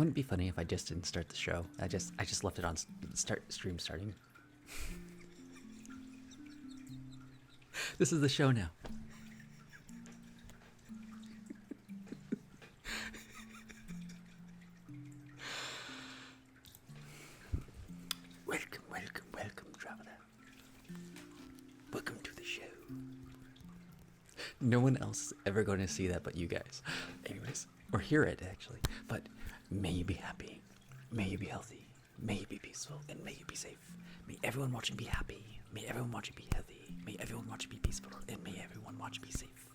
Wouldn't it be funny if I just didn't start the show? I just left it on stream starting. This is the show now. Welcome, welcome, welcome, traveler. Welcome to the show. No one else is ever going to see that but you guys. Anyways, or hear it actually. But may you be happy. May you be healthy. May you be peaceful. And may you be safe. May everyone watching be happy. May everyone watching be healthy. May everyone watching be peaceful. And may everyone watching be safe.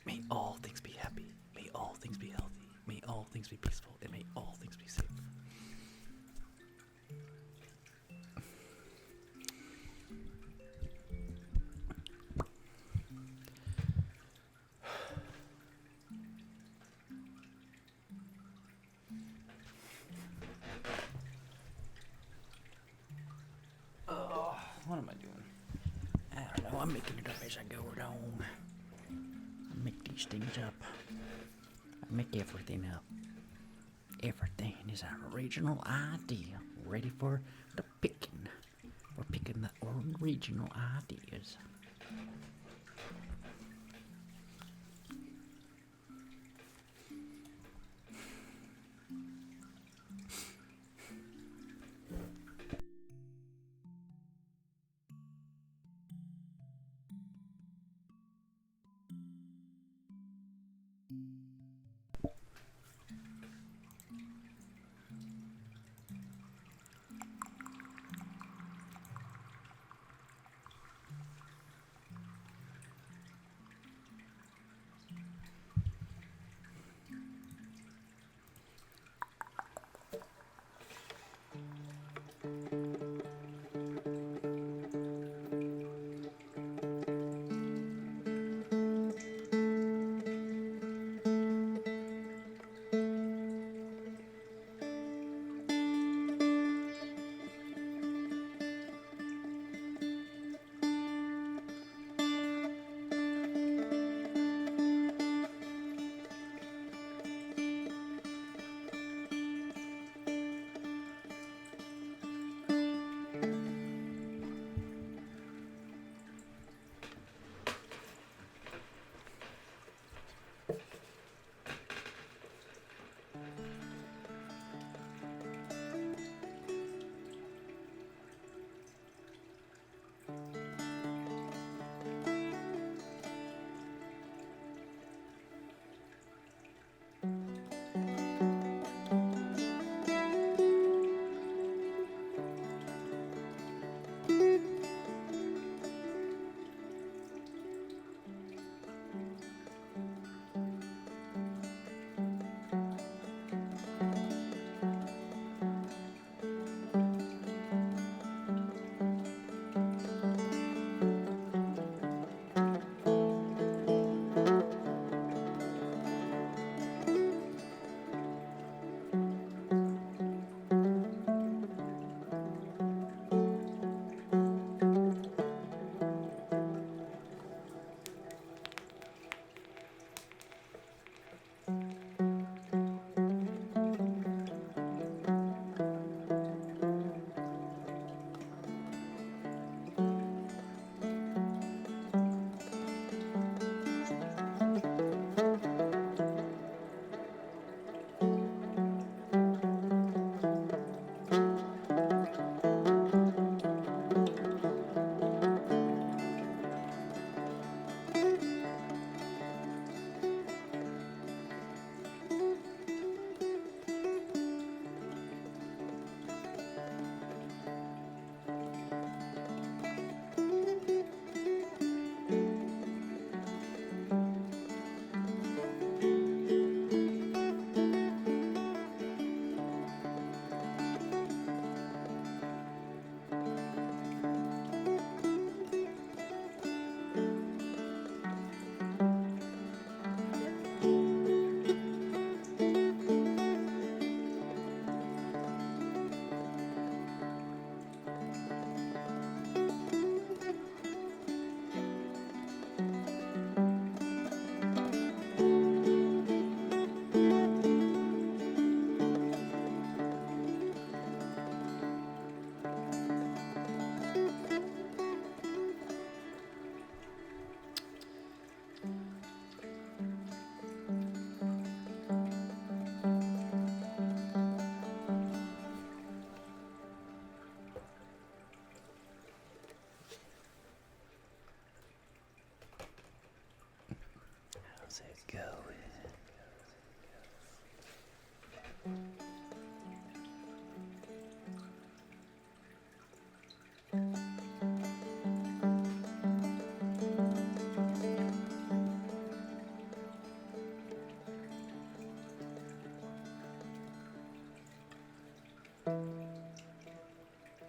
May all things be happy. May all things be healthy. May all things be peaceful. And may all things be safe. What am I doing? I don't know. I'm making it up as I go along. I make these things up. I make everything up. Everything is an original idea, ready for the picking. We're picking the original ideas.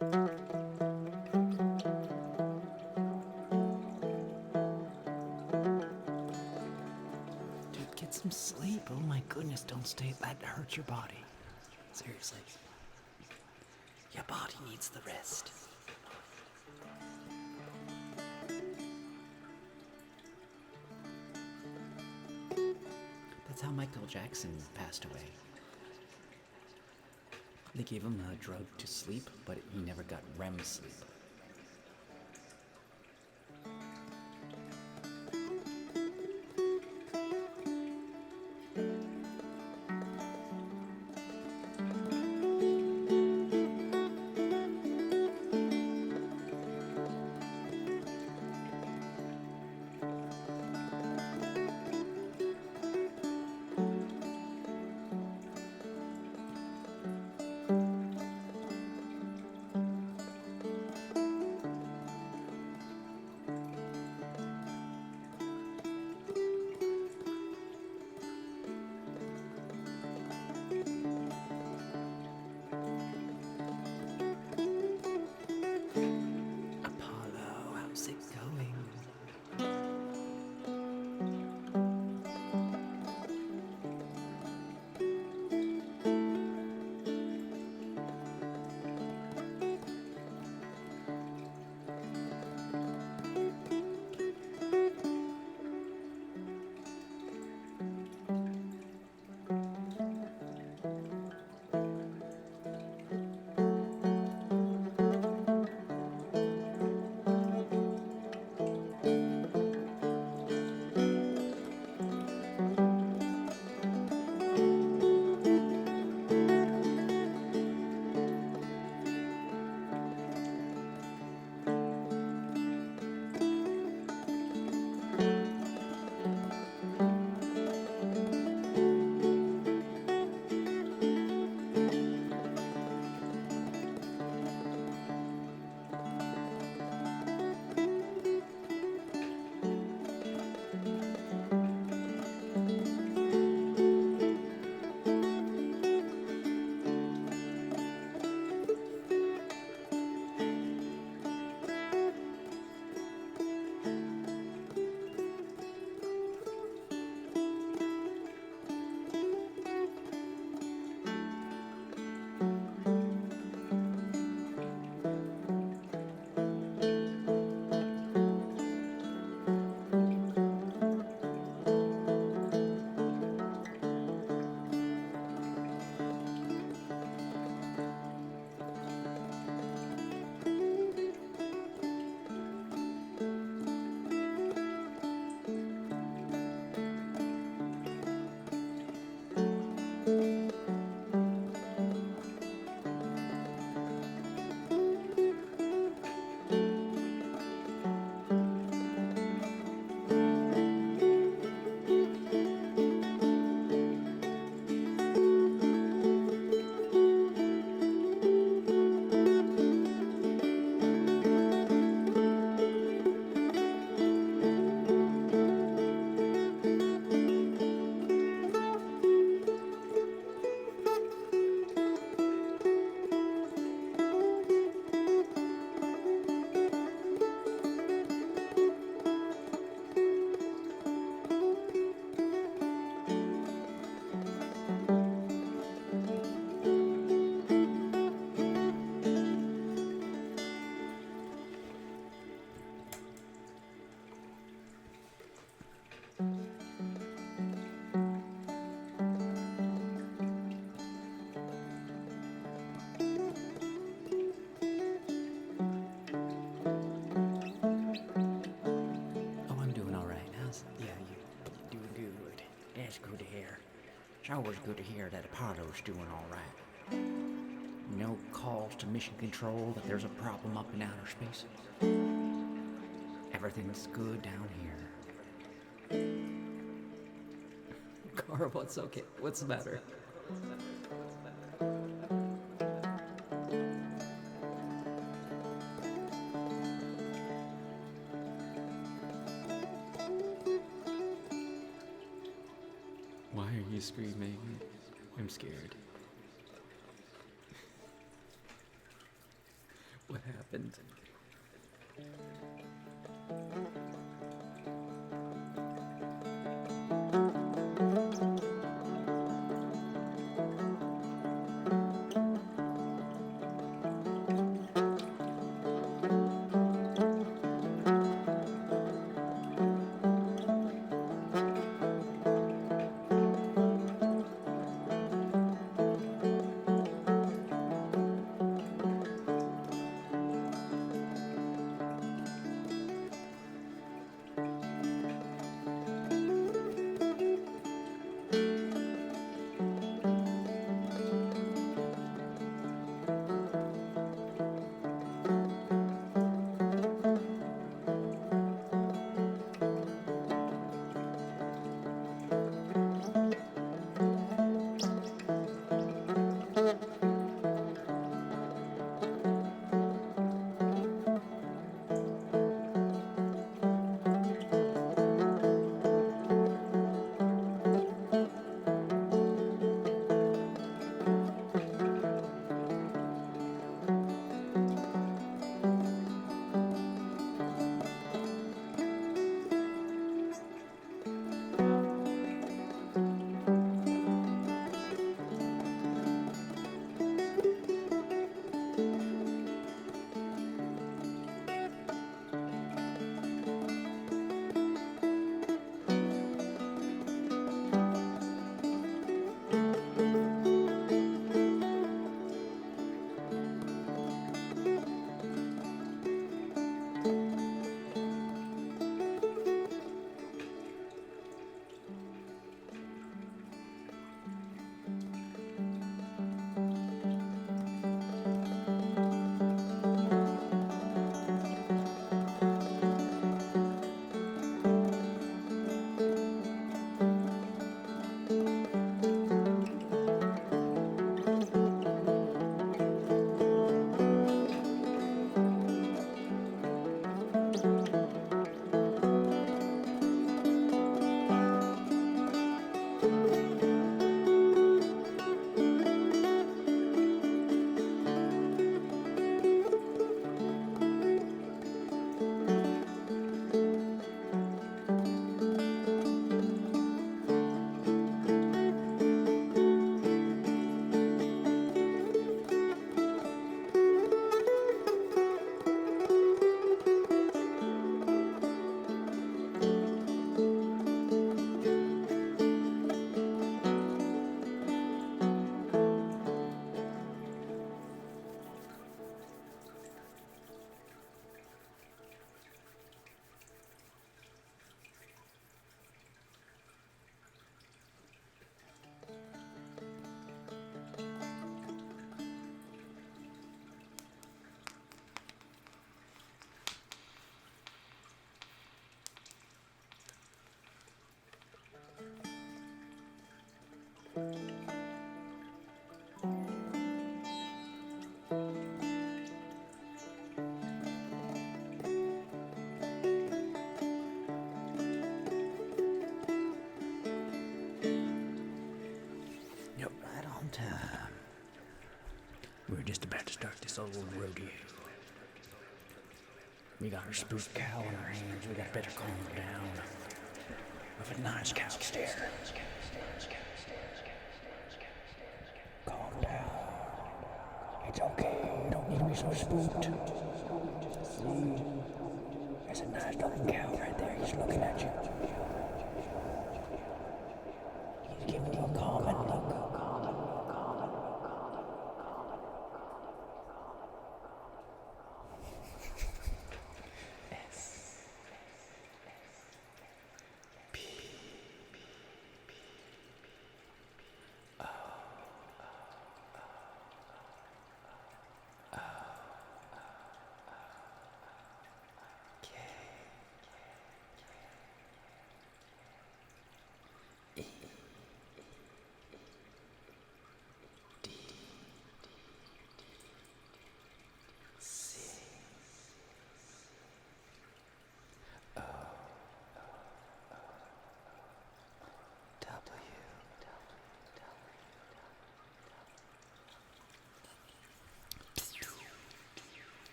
Dude, get some sleep. Oh my goodness, don't stay. That hurts your body. Seriously. Your body needs the rest. That's how Michael Jackson passed away. They gave him a drug to sleep, but he never got REM sleep. It's always good to hear that Apollo's doing all right. No calls to mission control that there's a problem up in outer space. Everything's good down here. Carl, what's okay? What's the matter? Why are you screaming? I'm scared. What happened? Yep, right on time. We're just about to start this old rodeo. We got our spook cow in our hands. We got better calm her down with a nice cow stare. Calm down. It's okay. You don't need to be so spooked. See? There's a nice looking cow right there. He's looking at you. He's giving you a calming look.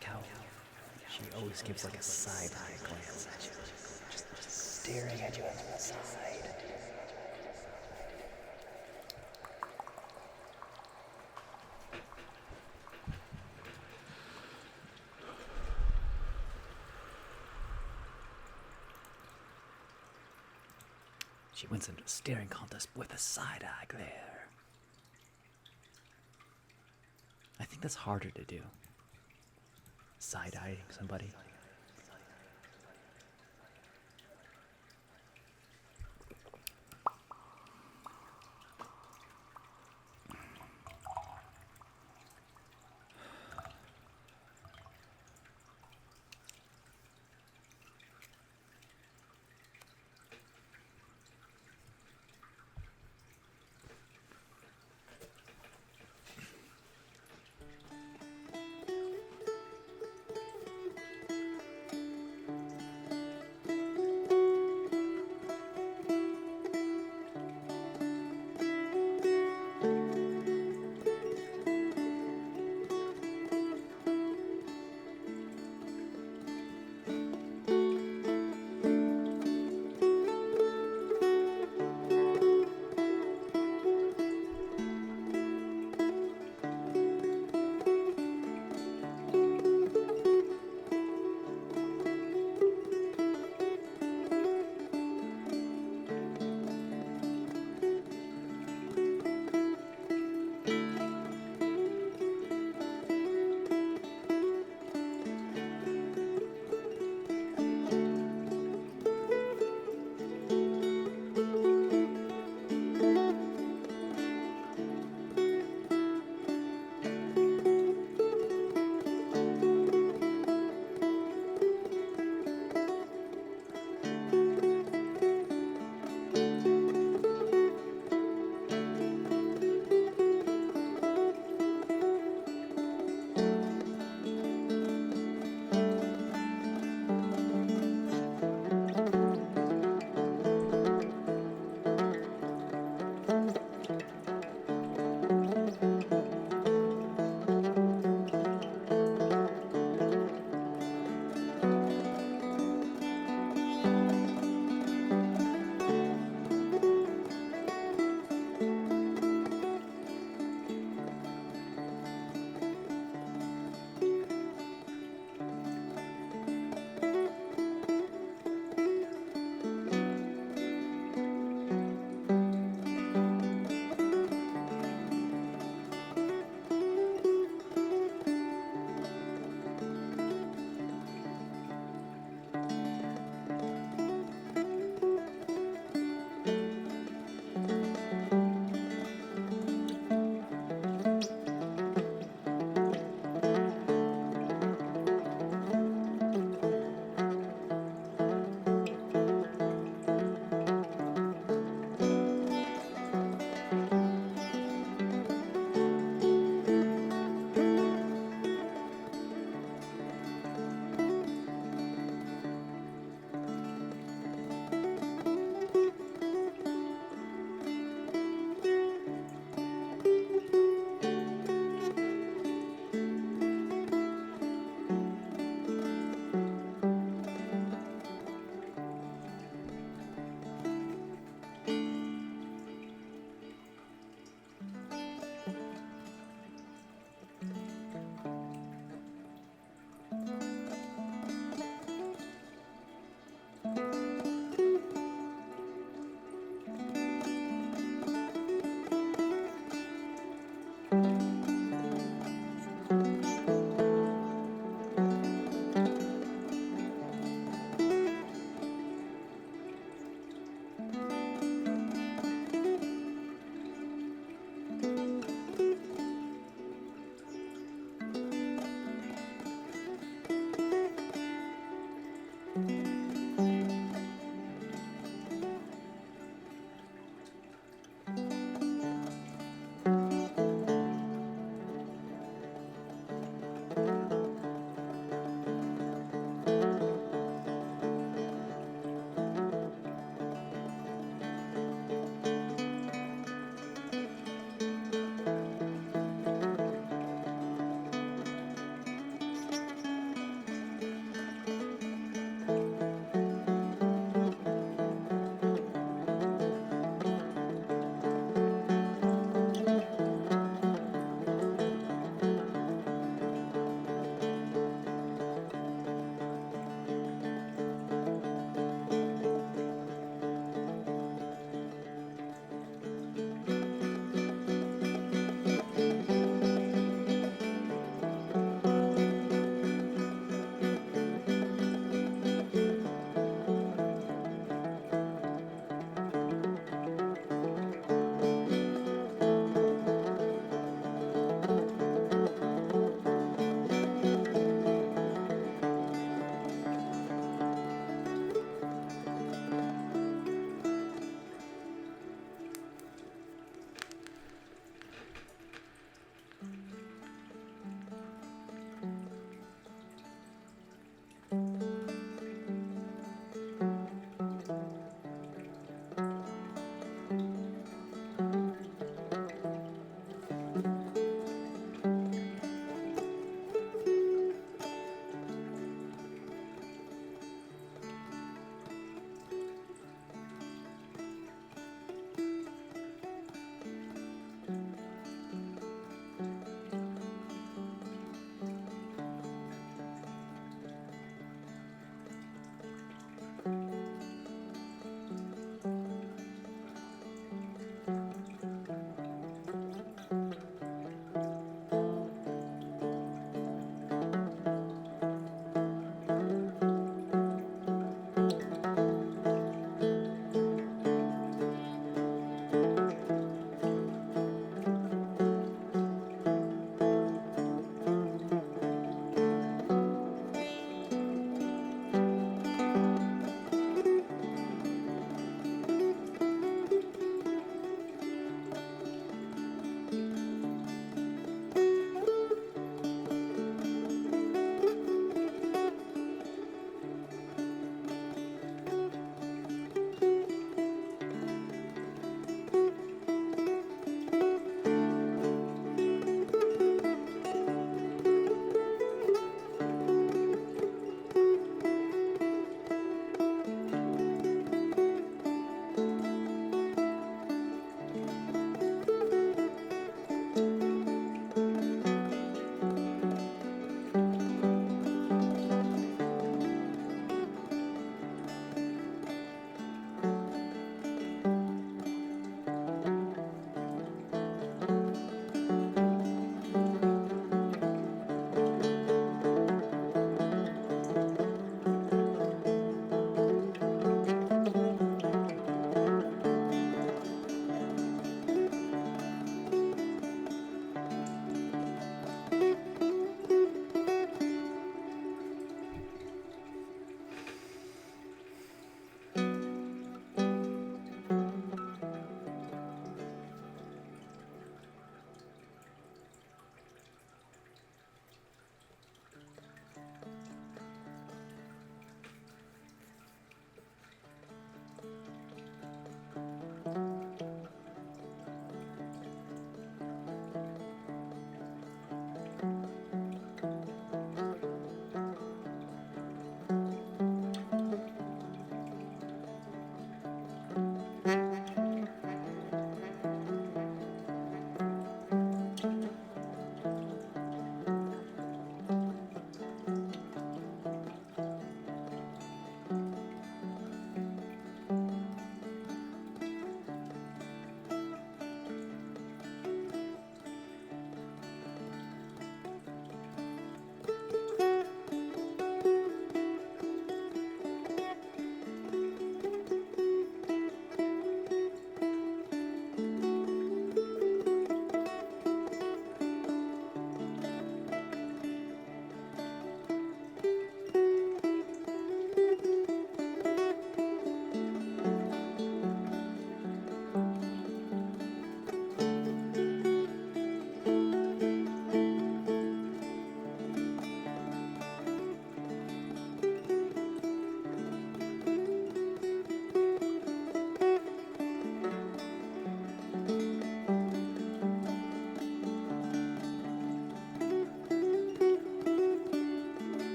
like how she always gives like a side-eye glance at you. Just staring at you from the side. She wins into a staring contest with a side-eye glare. I think that's harder to do. Side-eyeing somebody.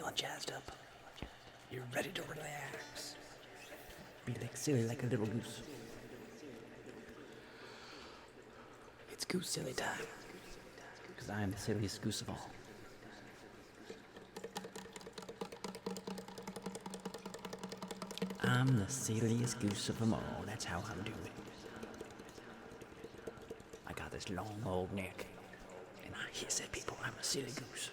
feeling jazzed up? You're ready to relax. Be like silly like a little goose. It's goose silly time. Because I am the silliest goose of all. I'm the silliest goose of them all. That's how I'm doing. I got this long old neck. And I hiss at people. I'm a silly goose.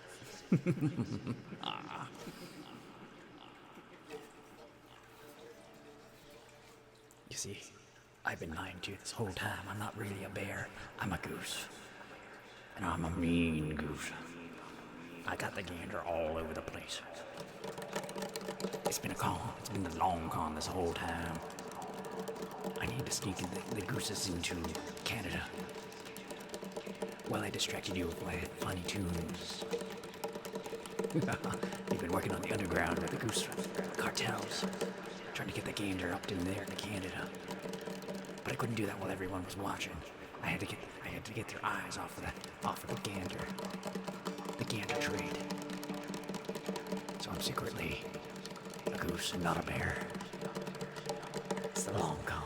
You see, I've been lying to you this whole time. I'm not really a bear. I'm a goose. And I'm a mean goose. I got the gander all over the place. It's been a con. It's been a long con this whole time. I need to sneak the gooses into Canada. Well, I distracted you with my funny tunes. They've been working on the underground with the goose cartels, trying to get the gander up in there to Canada. But I couldn't do that while everyone was watching. I had to get their eyes off of the gander trade. So I'm secretly a goose and not a bear. It's the long con.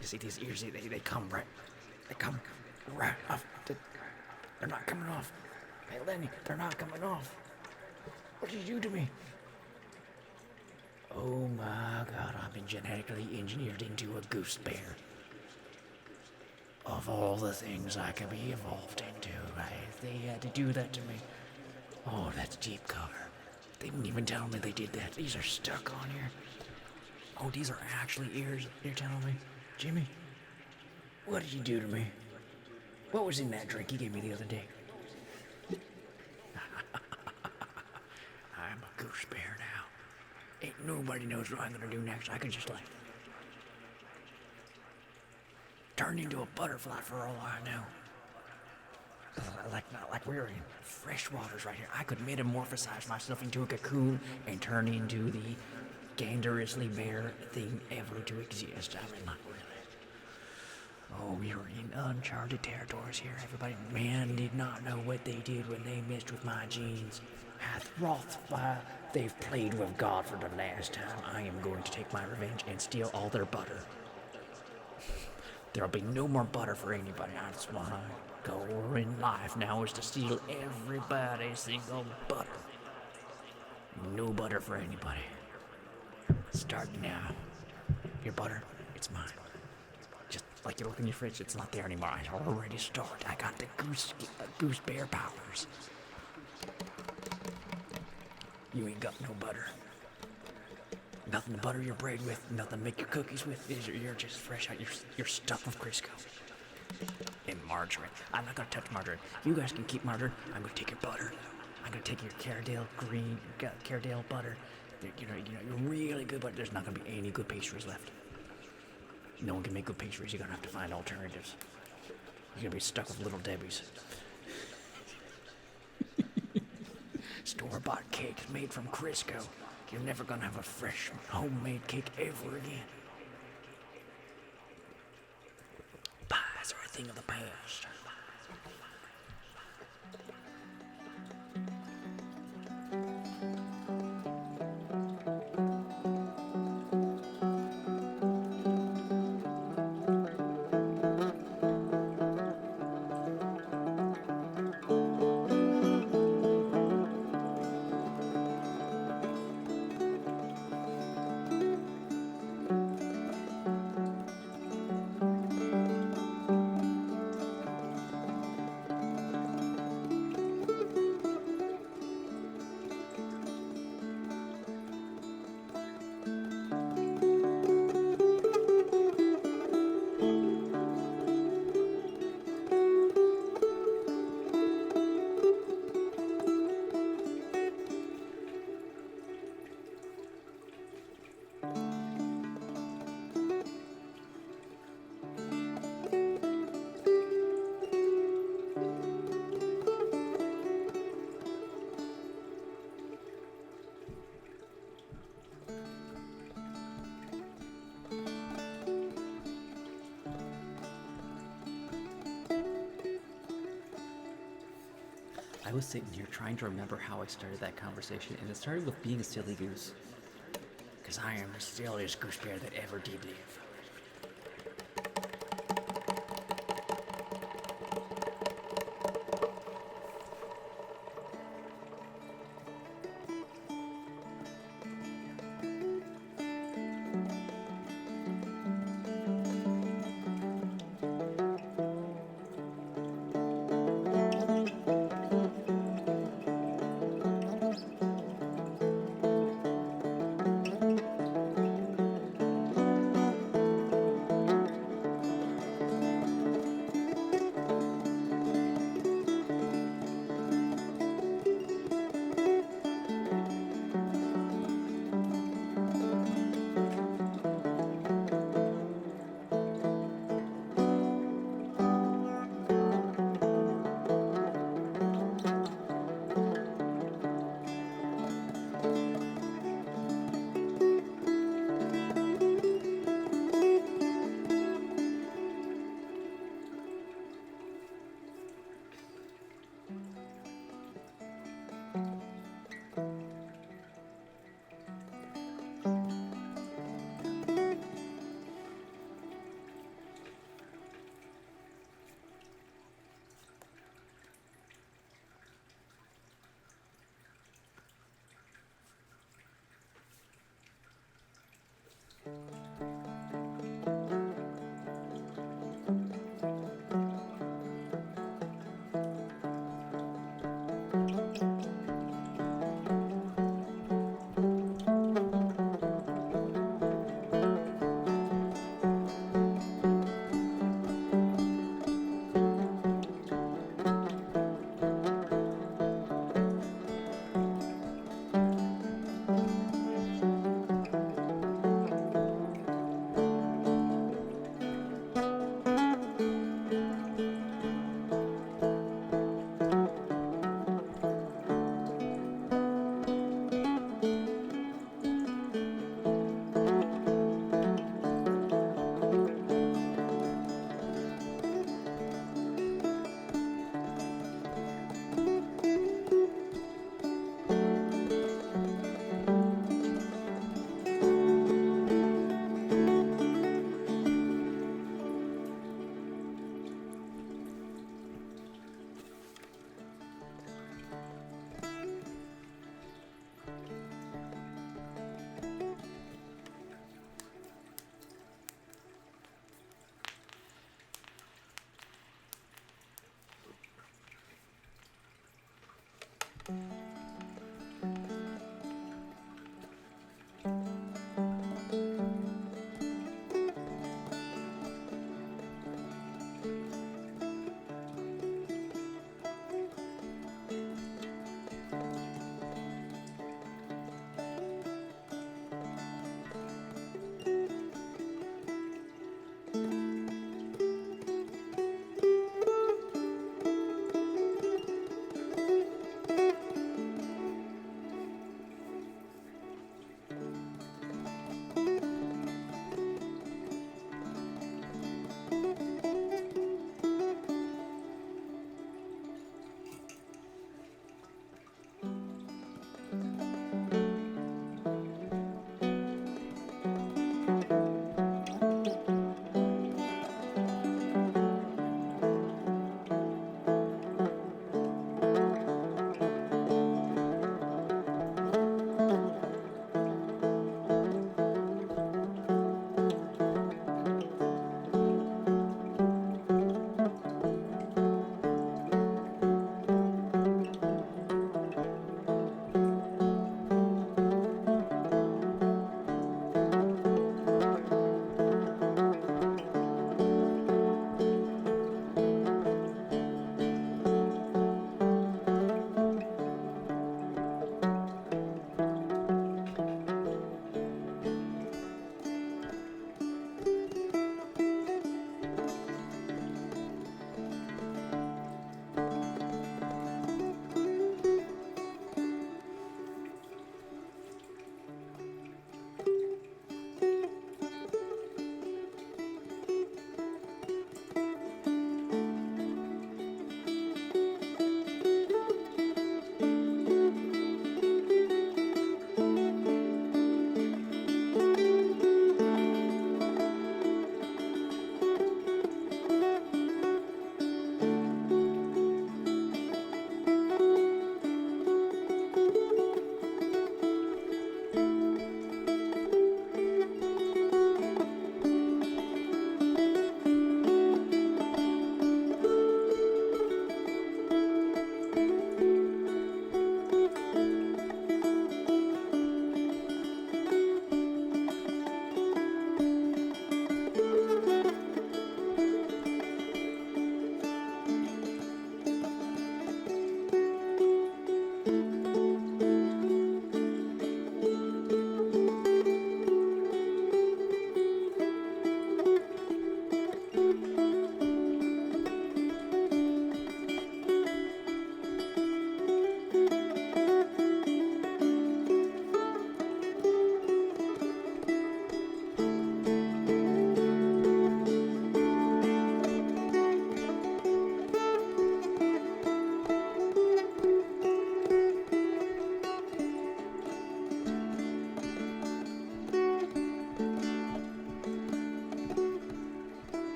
You see these ears, they come right off. They're not coming off. Hey Lenny, they're not coming off. What did you do to me? Oh my God, I've been genetically engineered into a goose bear. Of all the things I could be evolved into, they had to do that to me. Oh, that's deep cover. They didn't even tell me they did that. These are stuck on here. Oh, these are actually ears you're telling me? Jimmy, what did you do to me? What was in that drink you gave me the other day? I'm a goose bear now. Ain't nobody knows what I'm gonna do next. I could just turn into a butterfly for all I know. Like we're in fresh waters right here. I could metamorphosize myself into a cocoon and turn into the ganderously bear thing ever to exist. I mean, not really. Oh, we were in uncharted territories here. Everybody, man, did not know what they did when they messed with my genes. Hath wrath fire. They've played with God for the last time. I am going to take my revenge and steal all their butter. There'll be no more butter for anybody. That's what my goal in life now is to steal everybody's single butter. No butter for anybody. Starting now. Your butter, it's mine. Just like you look in your fridge, it's not there anymore. I already started. I got the goose bear powers. You ain't got no butter. Nothing to butter your bread with, nothing to make your cookies with. You're just fresh out. You're stuffed with Crisco. And margarine. I'm not gonna touch margarine. You guys can keep margarine. I'm gonna take your butter. I'm gonna take your Cardale butter. You're really good, but there's not gonna be any good pastries left. No one can make good pastries. You're gonna have to find alternatives. You're gonna be stuck with Little Debbie's. Store-bought cakes made from Crisco. You're never gonna have a fresh homemade cake ever again. Pies are a thing of the past. was sitting here trying to remember how I started that conversation, and it started with being a silly goose. Because I am the silliest goose bear that ever did live.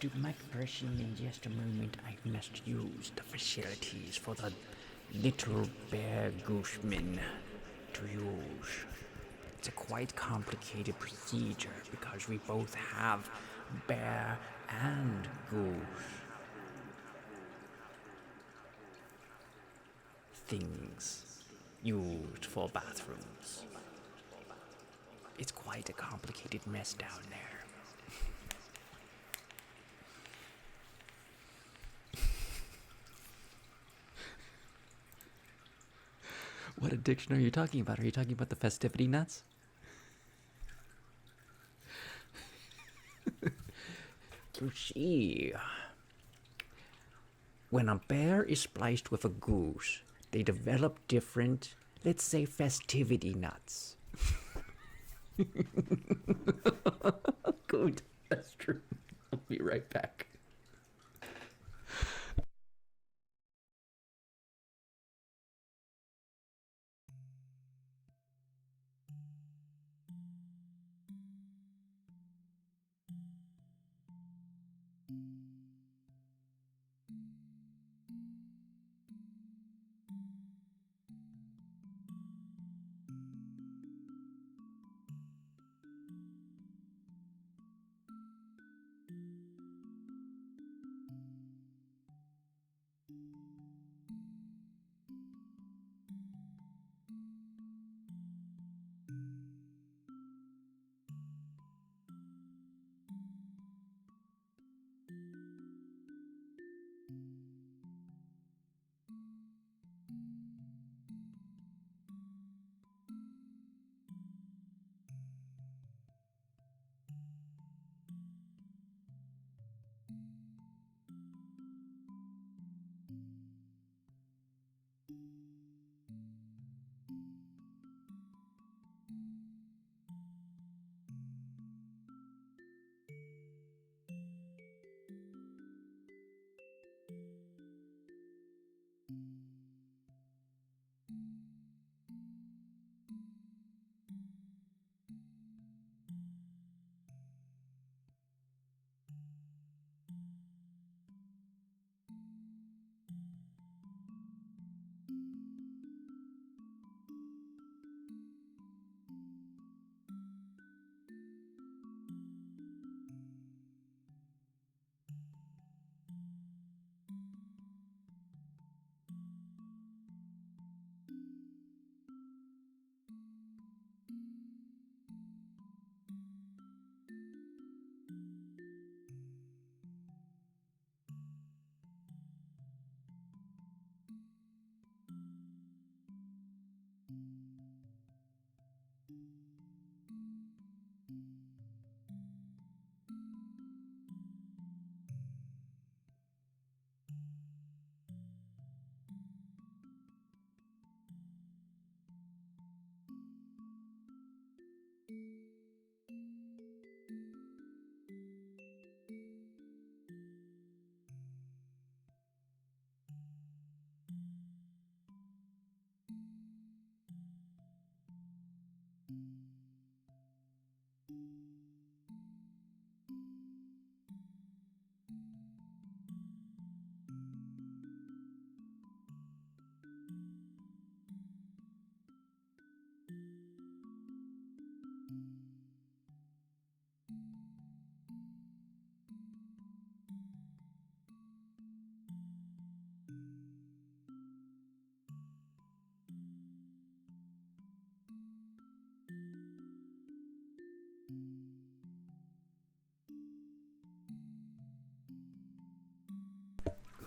to my person in just a moment. I must use the facilities for the little bear gooseman to use. It's a quite complicated procedure because we both have bear and goose things used for bathrooms. It's quite a complicated mess down there. What addiction are you talking about? Are you talking about the festivity nuts? You see, when a bear is spliced with a goose, they develop different, let's say, festivity nuts. Good, that's true. I'll be right back.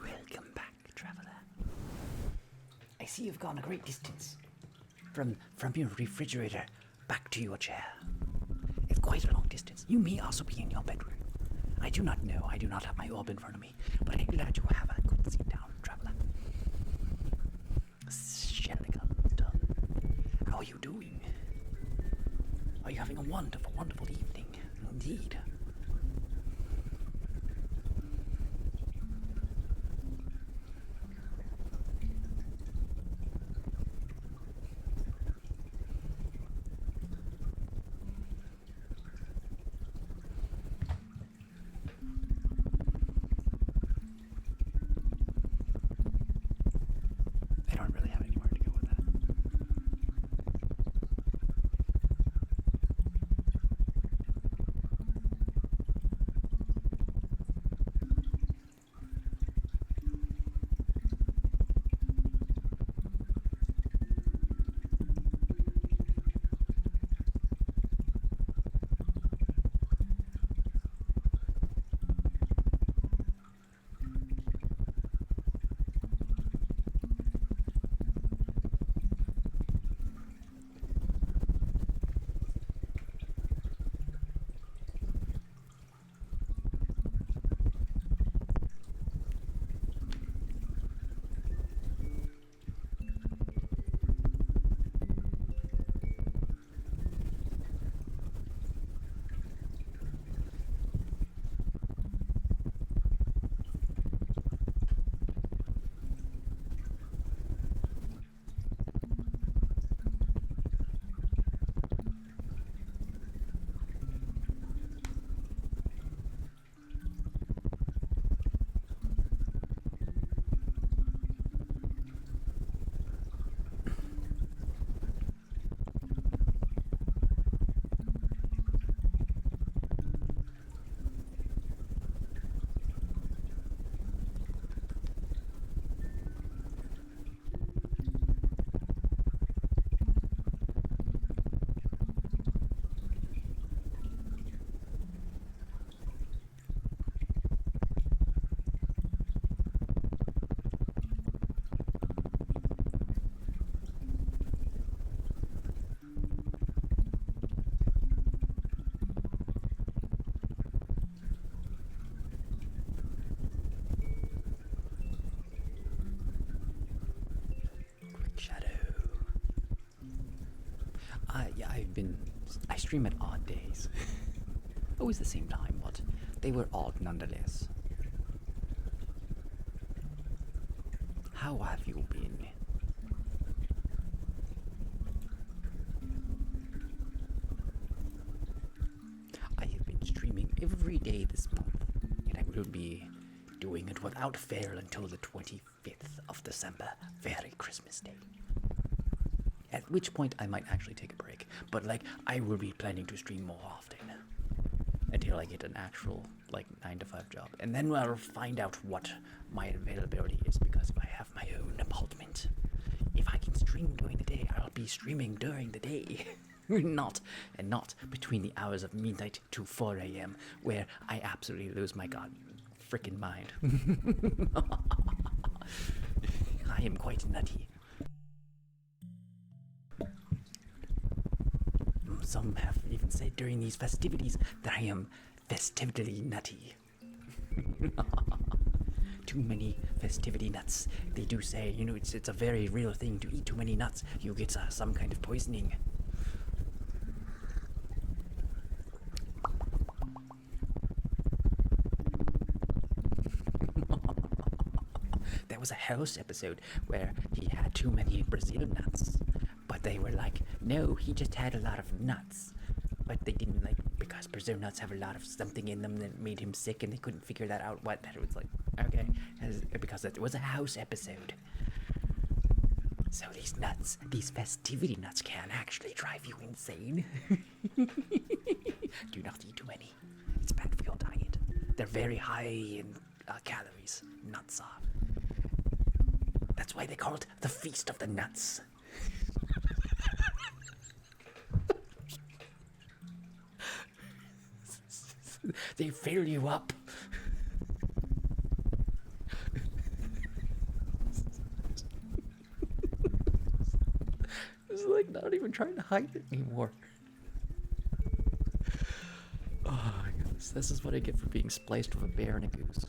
Welcome back, traveler. I see you've gone a great distance. From your refrigerator back to your chair. It's quite a long distance. You may also be in your bedroom. I do not know. I do not have my orb in front of me. But I'm glad you have a good seat down, traveler. Shelligant. How are you doing? Are you having a wonderful, wonderful evening? Indeed. Shadow. Yeah, I stream at odd days. Always the same time, but they were odd nonetheless. How have you been? I have been streaming every day this month, and I will be doing it without fail until the 25th of December, very Christmas Day. At which point I might actually take a break, but like I will be planning to stream more often until I get an actual like 9 to 5 job, and then I'll find out what my availability is, because if I have my own apartment, if I can stream during the day, I'll be streaming during the day. not between the hours of midnight to 4 a.m. where I absolutely lose my god freaking mind. I am quite nutty. Some have even said during these festivities that I am festively nutty. Too many festivity nuts. They do say, you know, it's a very real thing to eat too many nuts. You get some kind of poisoning. There was a house episode where he had too many Brazil nuts. But they were like, no, he just had a lot of nuts. But they didn't like, because Brazil nuts have a lot of something in them that made him sick, and they couldn't figure that out. What? It was like, okay, because it was a house episode. So these nuts, these festivity nuts, can actually drive you insane. Do not eat too many. It's bad for your diet. They're very high in calories. Nuts are. That's why they call it the Feast of the Nuts. They fill you up. It's like not even trying to hide it anymore. Oh my goodness, this is what I get for being spliced with a bear and a goose.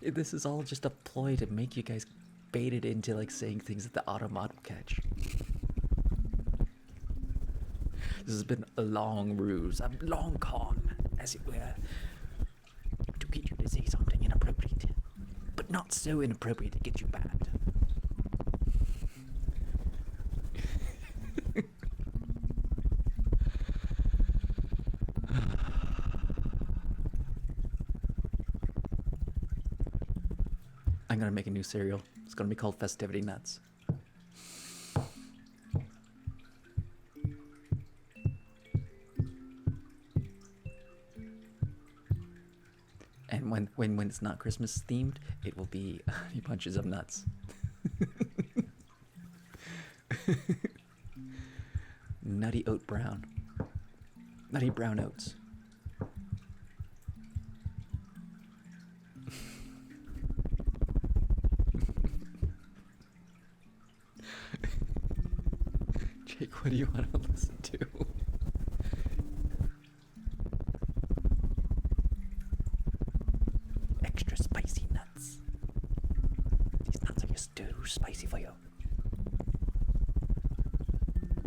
This is all just a ploy to make you guys baited into like saying things that the automat will catch. This has been a long ruse, a long con, as it were, to get you to say something inappropriate, but not so inappropriate to get you banned. I'm gonna make a new cereal. It's gonna be called Festivity Nuts. And when it's not Christmas themed, it will be Honey Bunches of Nuts. Nutty Oat Brown. Nutty Brown Oats. Jake, what do you want to listen to? Extra spicy nuts. These nuts are just too spicy for you.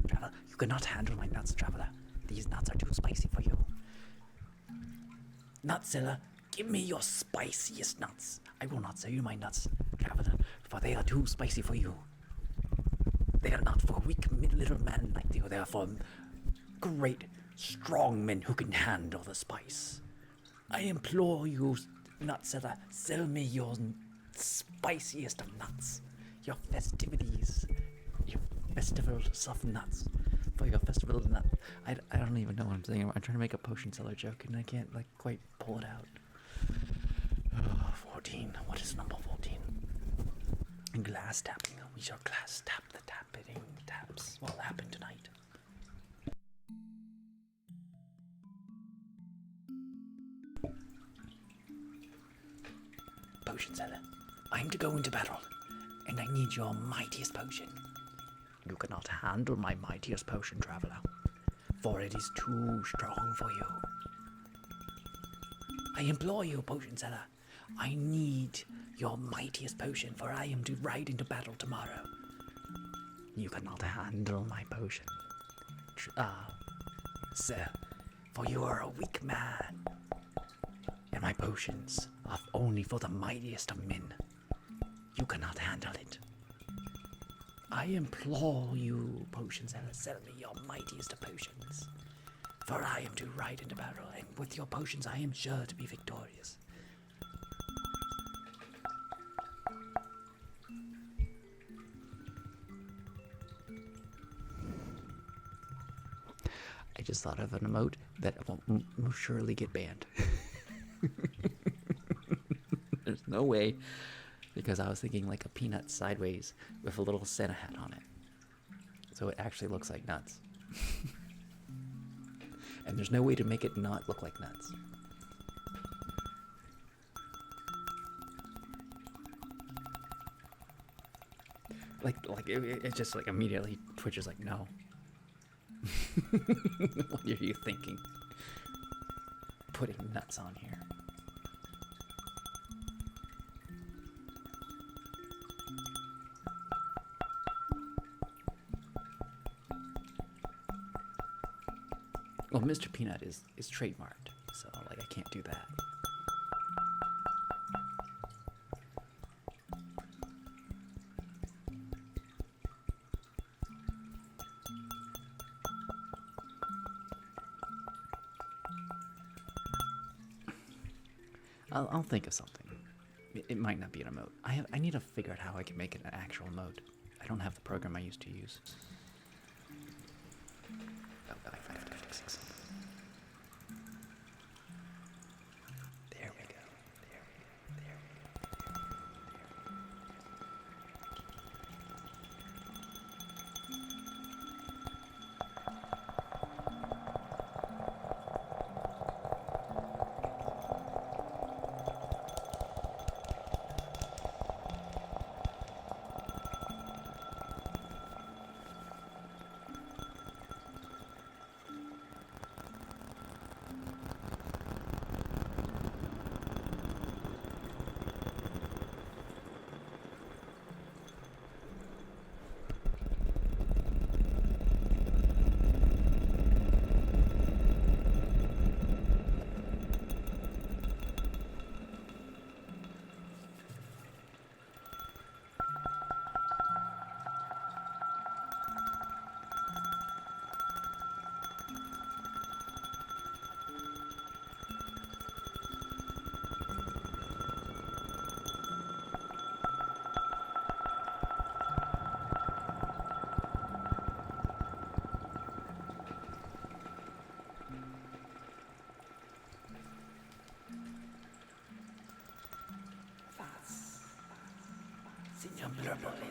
Traveler, you cannot handle my nuts, Traveler. These nuts are too spicy for you. Nutzilla, give me your spiciest nuts. I will not sell you my nuts, Traveler, for they are too spicy for you. They are not for weak little men like you. They are for great, strong men who can handle the spice. I implore you, Nutseller, sell me your spiciest of nuts. Your festivities. Your festivals of nuts. For your festival of nuts. I don't even know what I'm saying. I'm trying to make a potion seller joke and I can't like quite pull it out. 14. What is number 14? Glass tapping. We shall glass tap the tapping tap. perhaps what'll happen tonight. Potion seller, I'm to go into battle, and I need your mightiest potion. You cannot handle my mightiest potion, traveler, for it is too strong for you. I implore you, potion seller, I need your mightiest potion, for I am to ride into battle tomorrow. You cannot handle my potion, sir, for you are a weak man, and my potions are only for the mightiest of men. You cannot handle it. I implore you, potion seller, sell me your mightiest of potions, for I am to ride into battle, and with your potions I am sure to be victorious. I just thought of an emote that will surely get banned. There's no way, because I was thinking like a peanut sideways with a little Santa hat on it. So it actually looks like nuts. And there's no way to make it not look like nuts. Like it just like immediately Twitch is like, no. What are you thinking? Putting nuts on here. Well, Mr. Peanut is trademarked, so like I can't do that. I'll think of something. It might not be an emote. I need to figure out how I can make it an actual emote. I don't have the program I used to use. Oh, I have to fix this. There we go. There we go.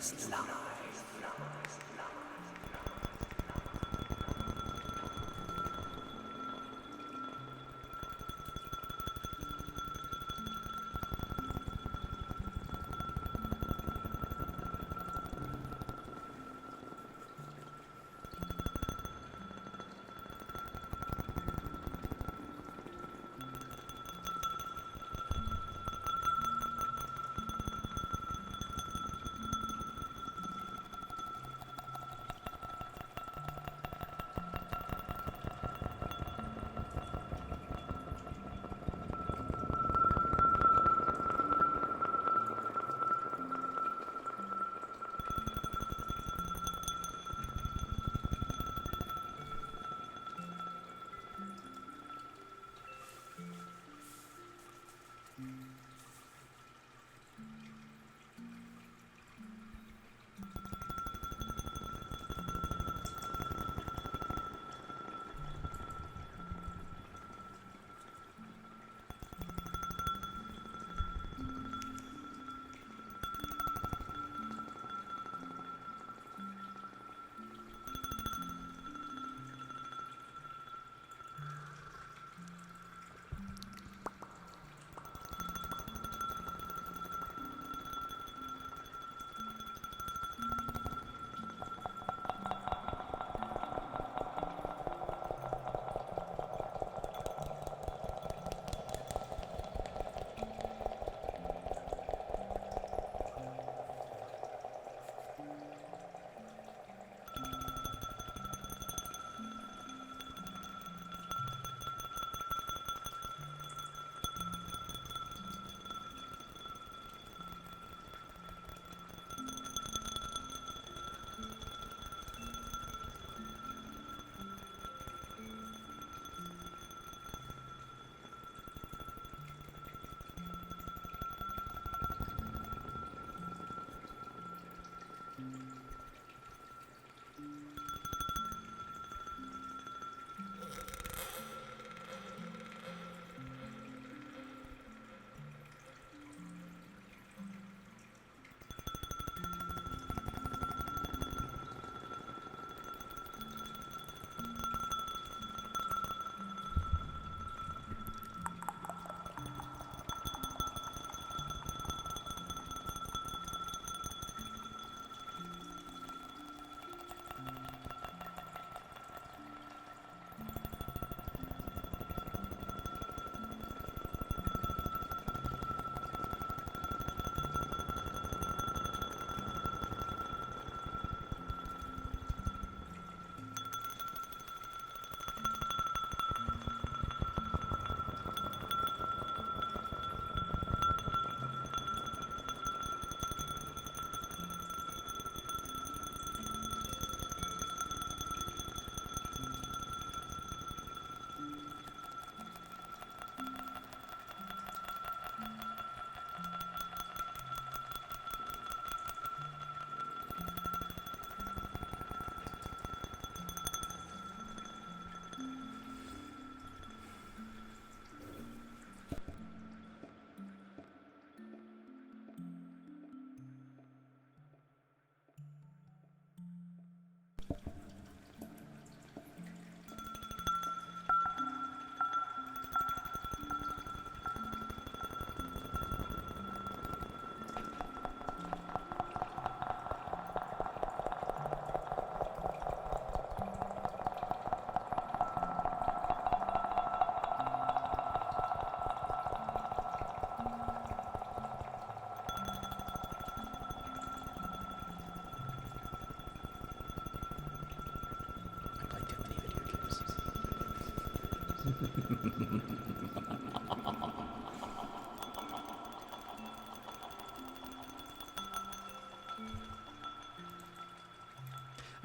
Is live.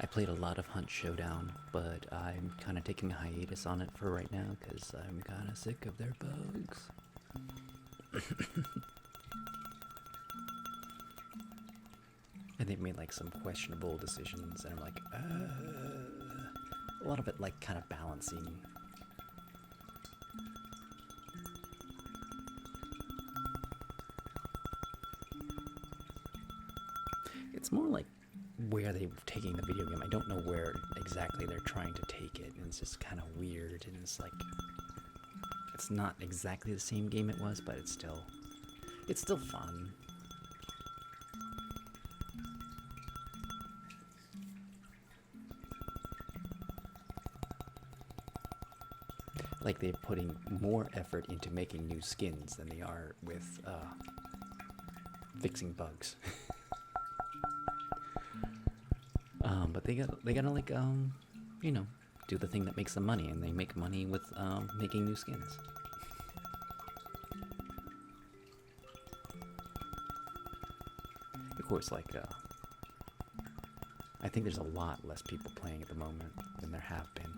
I played a lot of Hunt Showdown, but I'm kind of taking a hiatus on it for right now because I'm kind of sick of their bugs. And they've made like some questionable decisions, and I'm like, a lot of it like kind of balancing. It's more like where they're taking the video game. I don't know where exactly they're trying to take it, and it's just kind of weird, and it's like, it's not exactly the same game it was, but it's still fun. Like they're putting more effort into making new skins than they are with fixing bugs. But they gotta like you know, do the thing that makes them money, and they make money with making new skins. Of course, like I think there's a lot less people playing at the moment than there have been.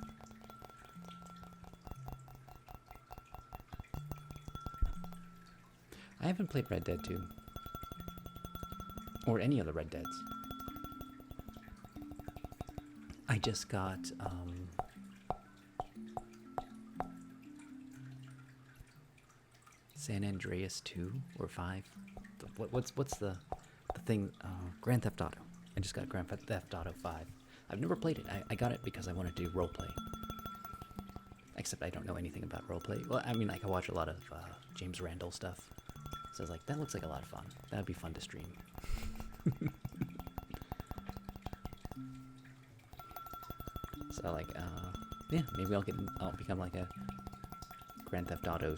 I haven't played Red Dead 2. Or any of the Red Deads. I just got, San Andreas 2 or 5. What's the thing? Grand Theft Auto. I just got Grand Theft Auto 5. I've never played it. I got it because I wanted to do roleplay. Except I don't know anything about roleplay. Well, I mean, like, I watch a lot of James Randall stuff. So I was like, that looks like a lot of fun. That would be fun to stream. So like, yeah, maybe I'll become like a Grand Theft Auto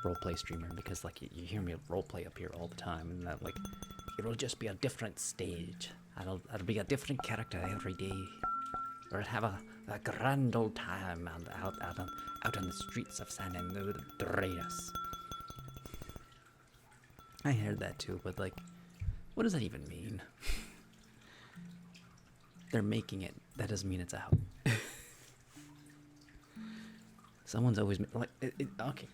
roleplay streamer, because like you hear me roleplay up here all the time, and that like it'll just be a different stage. It'll be a different character every day. Or have a grand old time out on the streets of San Andreas. I heard that too, but like, what does that even mean? They're making it. That doesn't mean it's out. Someone's always like, okay.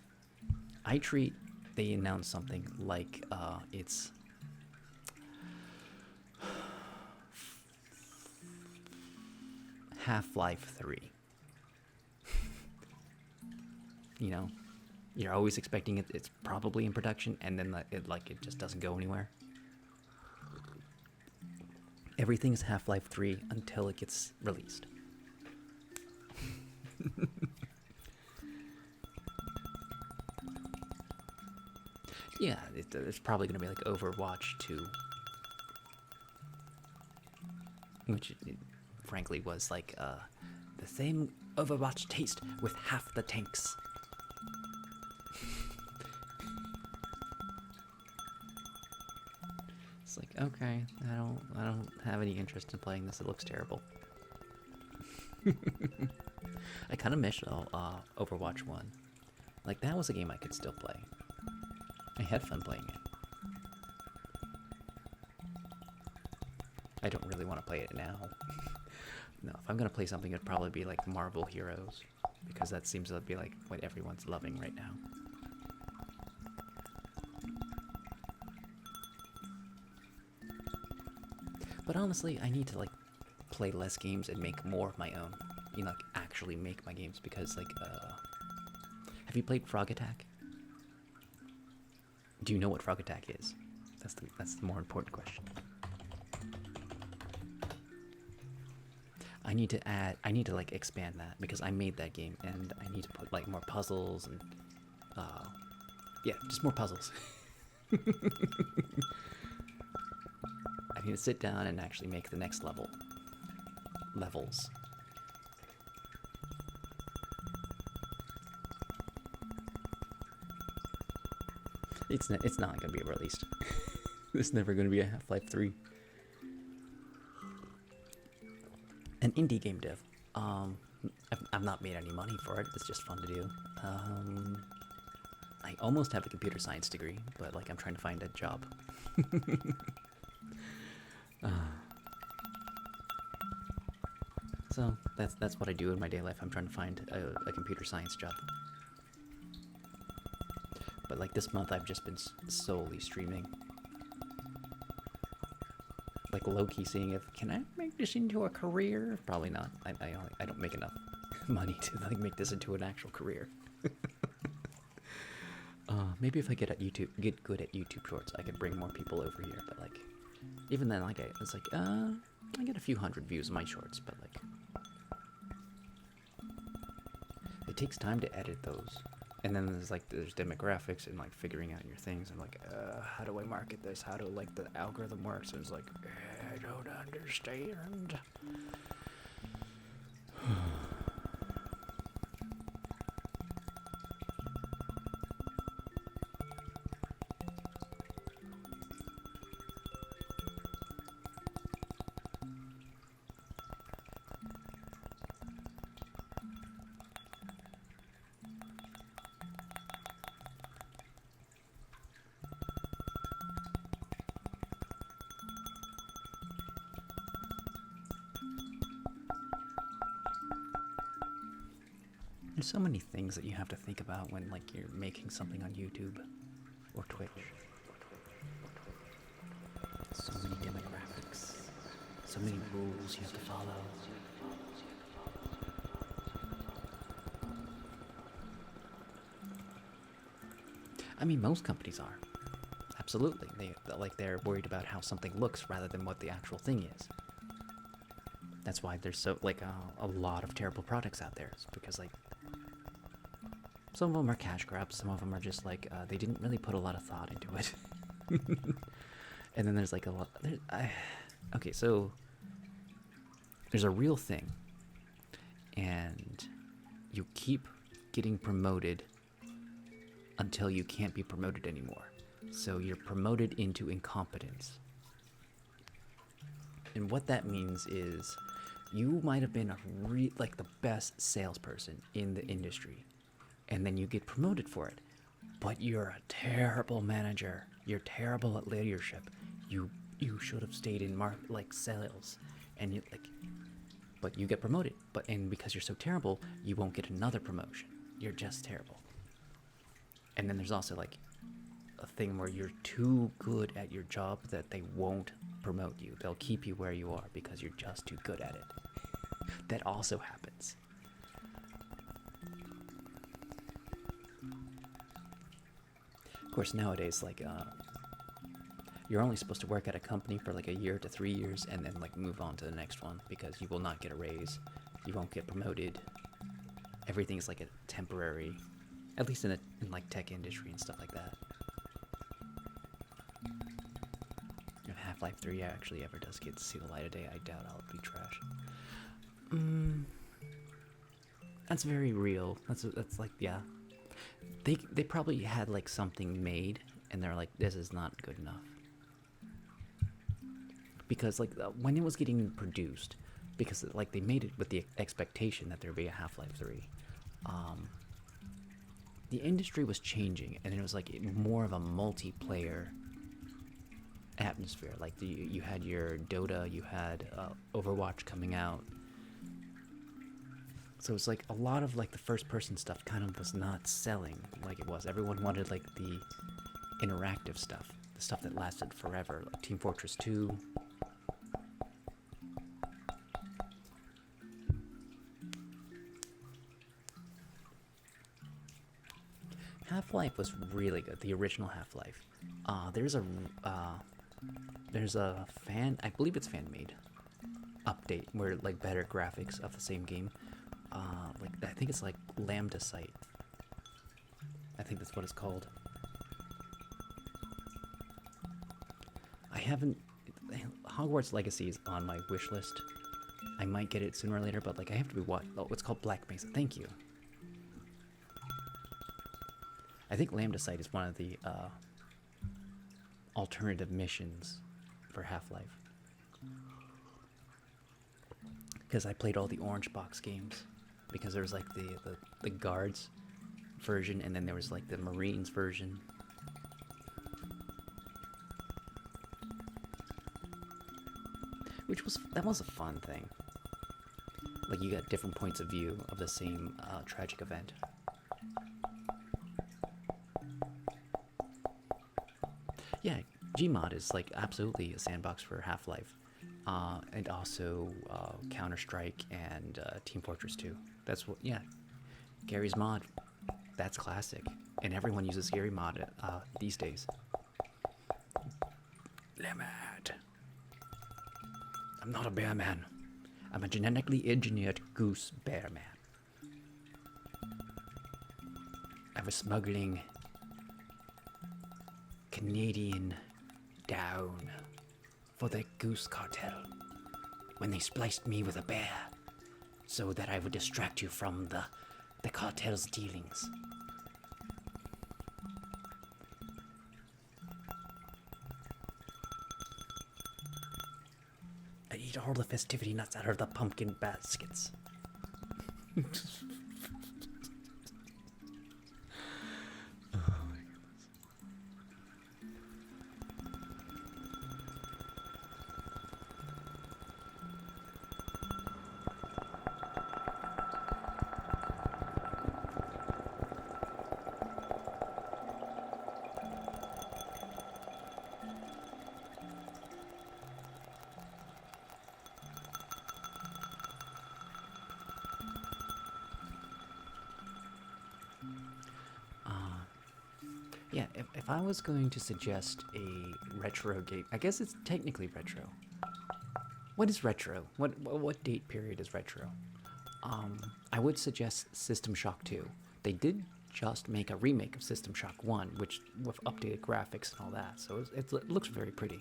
They announce something like it's Half-Life 3. You know, you're always expecting it's probably in production, and then it just doesn't go anywhere. Everything is Half-Life 3 until it gets released. Yeah, it's probably going to be like Overwatch 2. Which, frankly, was like the same Overwatch taste with half the tanks. It's like, okay, I don't have any interest in playing this. It looks terrible. I kind of miss Overwatch 1. Like, that was a game I could still play. I had fun playing it. I don't really want to play it now. No, if I'm going to play something, it'd probably be like Marvel Heroes, because that seems to be like what everyone's loving right now. But honestly, I need to like play less games and make more of my own. You know, like actually make my games, because like, have you played Frog Attack? Do you know what Frog Attack is? That's the more important question. I need to like expand that, because I made that game, and I need to put like more puzzles and yeah, just more puzzles. I need to sit down and actually make the next levels. It's not going to be released. There's never going to be a Half-Life 3. An indie game dev. I've not made any money for it. It's just fun to do. I almost have a computer science degree, but like I'm trying to find a job. So that's what I do in my day life. I'm trying to find a computer science job. But like this month, I've just been solely streaming. Like low-key seeing if, can I make this into a career? Probably not. I don't make enough money to like make this into an actual career. Maybe if I get good at YouTube Shorts, I could bring more people over here. But like, even then, like it's like I get a few hundred views of my shorts, but like, it takes time to edit those. And then there's demographics and like figuring out your things and like how do I market this? How do like the algorithm works? And it's like I don't understand. There's so many things that you have to think about when like you're making something on YouTube or Twitch. So many demographics, so many rules you have to follow. I mean, most companies are. Absolutely. They're worried about how something looks rather than what the actual thing is. That's why there's so like a lot of terrible products out there. It's because like some of them are cash grabs, some of them are just like they didn't really put a lot of thought into it. And then there's like a lot. Okay, so there's a real thing, and you keep getting promoted until you can't be promoted anymore. So you're promoted into incompetence. And what that means is you might have been like the best salesperson in the industry, and then you get promoted for it. But you're a terrible manager. You're terrible at leadership. You should have stayed in sales, and but you get promoted. And because you're so terrible, you won't get another promotion. You're just terrible. And then there's also like a thing where you're too good at your job that they won't promote you. They'll keep you where you are because you're just too good at it. That also happens. Of course, nowadays, like, you're only supposed to work at a company for like a year to 3 years and then like move on to the next one because you will not get a raise. You won't get promoted. Everything's like a temporary, at least in like tech industry and stuff like that. If Half-Life 3 actually ever does get to see the light of day, I doubt I'll be trash. That's very real. That's like, yeah. They probably had like something made and they're like, this is not good enough. Because like when it was getting produced, because like they made it with the expectation that there'd be a Half-Life 3, the industry was changing and it was like more of a multiplayer atmosphere. Like you had your Dota, you had Overwatch coming out. So it's like a lot of like the first person stuff kind of was not selling like it was. Everyone wanted like the interactive stuff, the stuff that lasted forever, like Team Fortress 2. Half-Life was really good, the original Half-Life. There's a I believe it's fan-made update where like better graphics of the same game. Like I think it's like Lambda Site. I think that's what it's called. I haven't. Hogwarts Legacy is on my wish list. I might get it sooner or later, but like I have to be what's called Black Mesa. Thank you. I think Lambda Site is one of the alternative missions for Half-Life. Because I played all the Orange Box games. because there was like the guards version, and then there was like the Marines version. That was a fun thing. Like, you got different points of view of the same tragic event. Yeah, Gmod is like absolutely a sandbox for Half-Life, and also Counter-Strike and Team Fortress 2. That's what, yeah, Gary's Mod. That's classic, and everyone uses Gary Mod these days. Limit. I'm not a bear man. I'm a genetically engineered goose bear man. I was smuggling Canadian down for the goose cartel when they spliced me with a bear so that I would distract you from the cartel's dealings. I eat all the festivity nuts out of the pumpkin baskets. Yeah, if I was going to suggest a retro game, I guess it's technically retro. What is retro? What date period is retro? I would suggest System Shock 2. They did just make a remake of System Shock 1, which with updated graphics and all that, so it looks very pretty.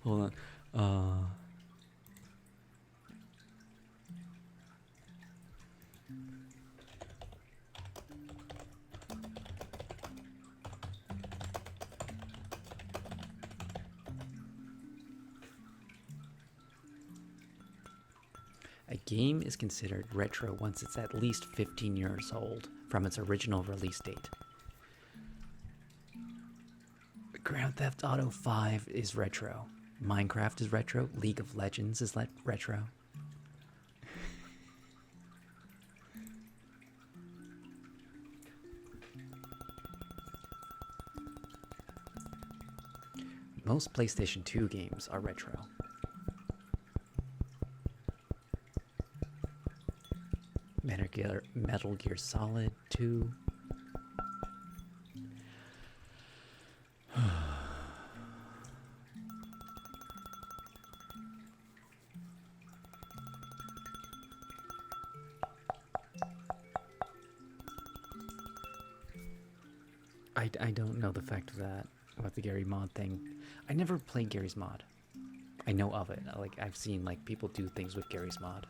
Hold on. A game is considered retro once it's at least 15 years old from its original release date. Grand Theft Auto 5 is retro. Minecraft is retro. League of Legends is retro. Most PlayStation 2 games are retro. Metal Gear Solid 2. I don't know the fact of that, about the Gary Mod thing. I never played Gary's Mod. I know of it. Like, I've seen like people do things with Gary's Mod.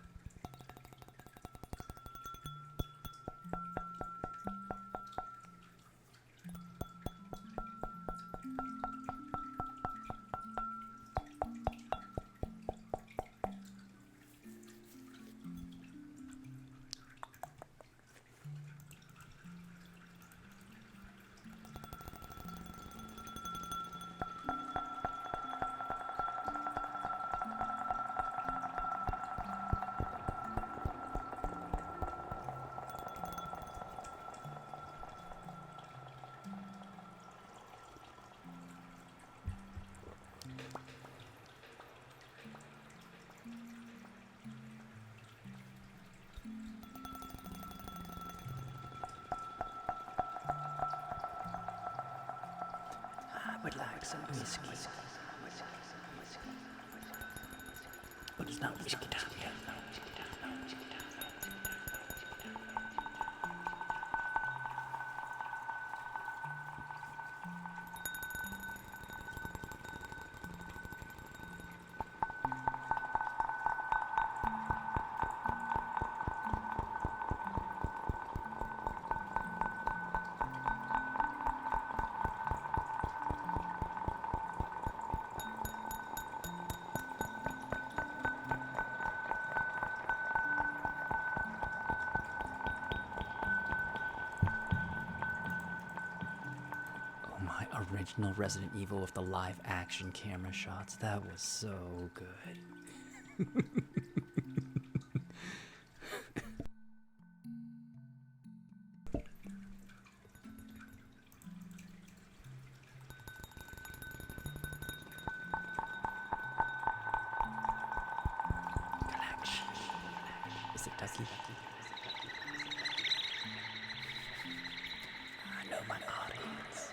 Would like some whiskey, but it's not whiskey time yet. original Resident Evil with the live action camera shots. That was so good. Is it Ducky? I know my audience.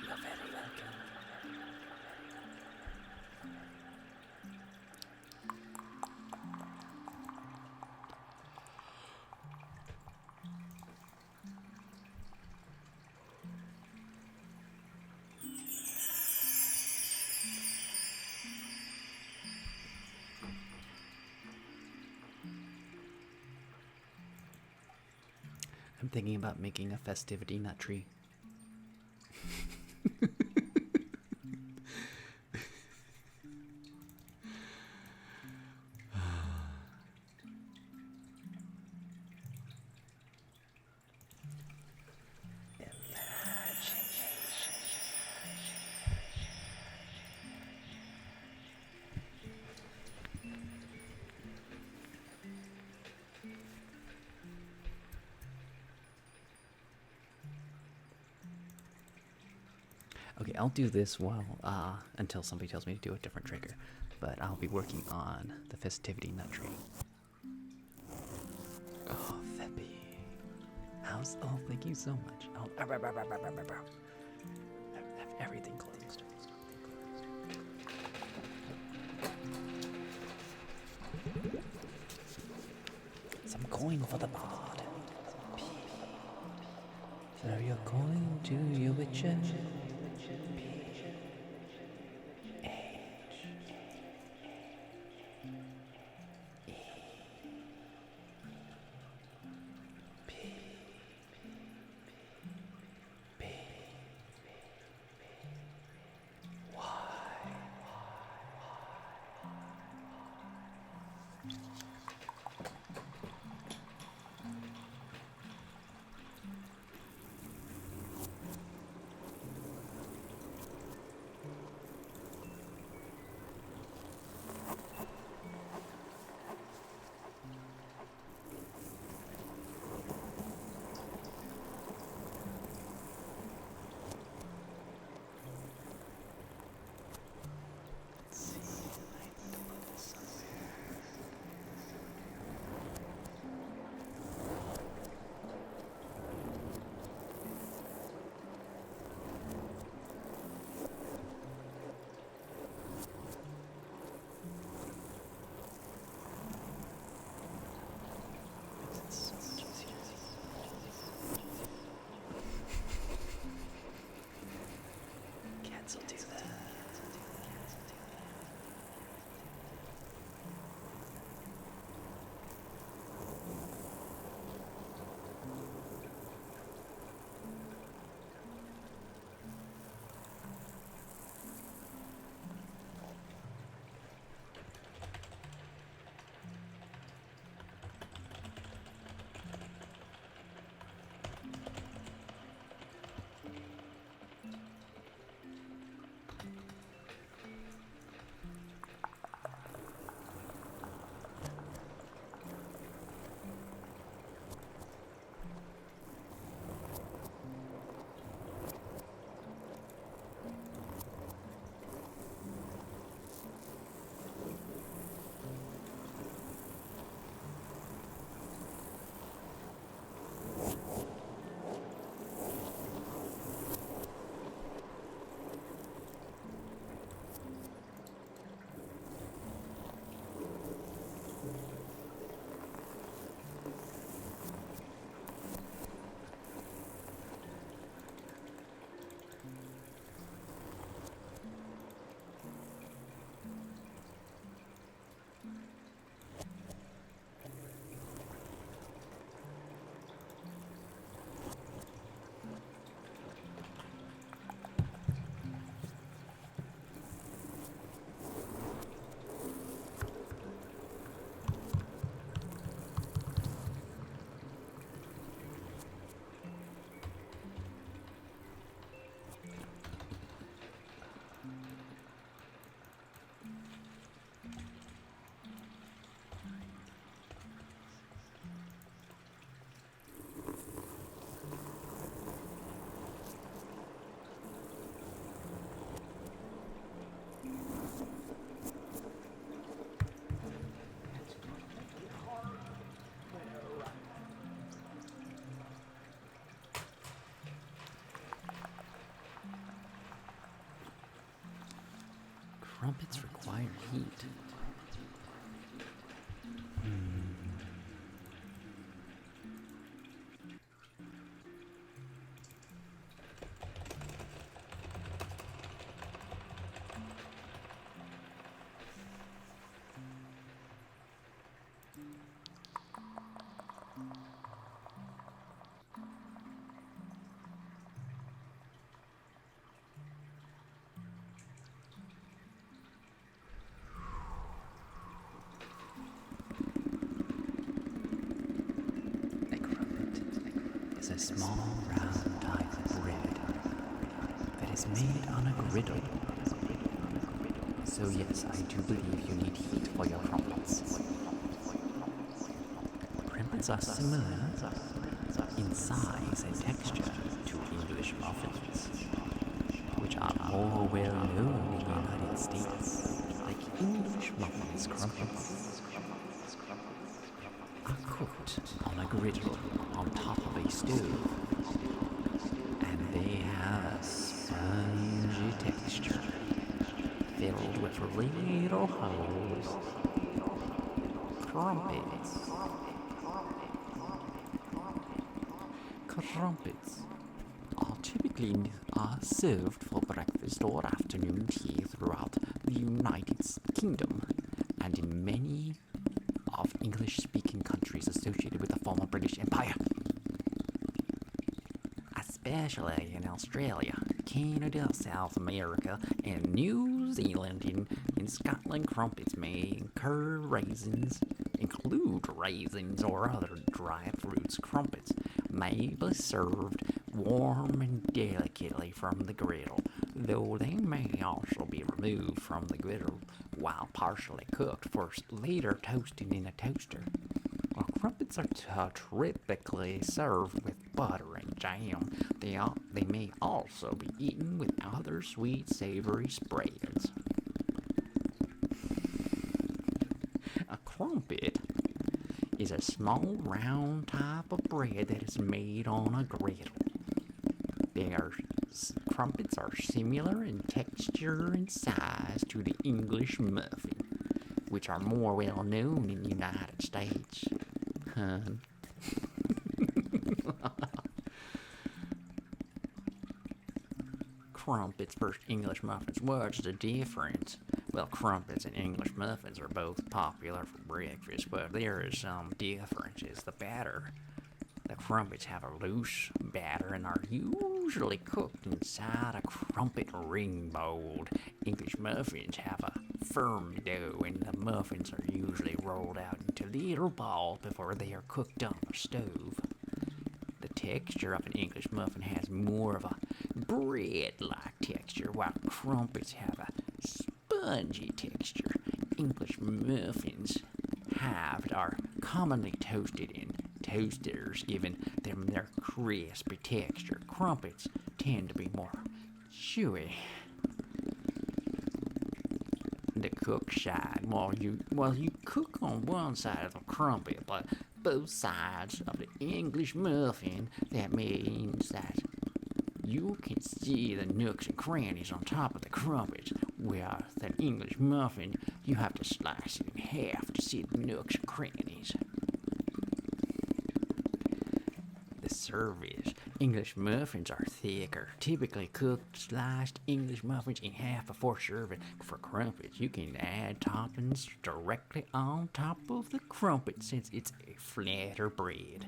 You're very welcome. I'm thinking about making a festivity nut tree. Okay, I'll do this while until somebody tells me to do a different trigger. But I'll be working on the festivity nut tree. Oh, Feppy. Oh, thank you so much. Oh, everything closed. Some coin for the pod. Throw your coin to your witcher. Crumpets require heat. A crumpet is a small round type of bread that is made on a griddle. So yes, I do believe you need heat for your crumpets. Crumpets are similar in size and texture to English muffins, which are more well known in the United States, like English muffins crumpets are cooked on a griddle on top of a stove, and they have a spongy texture filled with little holes. Crumpets are typically served for breakfast or afternoon tea throughout the United Kingdom and in many of English-speaking countries associated with the former British Empire, especially in Australia, Canada, South America, and New Zealand. In Scotland, crumpets may include raisins or other dry fruits. Crumpets may be served warm and delicately from the griddle, though they may also be removed from the griddle while partially cooked for later toasting in a toaster. While crumpets are typically served with butter and jam, they may also be eaten with other sweet, savory spreads. A crumpet is a small, round type of bread that is made on a griddle. Crumpets are similar in texture and size to the English muffin, which are more well known in the United States. Crumpets versus English muffins. What's the difference? Well, crumpets and English muffins are both popular for breakfast, but there is some differences. The crumpets have a loose batter and are usually cooked inside a crumpet ring mold. English muffins have a firm dough, and the muffins are usually rolled out into little balls before they are cooked on the stove. The texture of an English muffin has more of a bread-like texture, while crumpets have a spongy texture. English muffins are commonly toasted in toasters, giving them their crispy texture. Crumpets tend to be more chewy. The cook side, while you cook on one side of the crumpet, but both sides of the English muffin, that means that you can see the nooks and crannies on top of the crumpet. With an English muffin, you have to slice it in half to see the nooks and crannies. The service. English muffins are thicker. Typically cooked sliced English muffins in half before serving. For crumpets, you can add toppings directly on top of the crumpet since it's a flatter bread.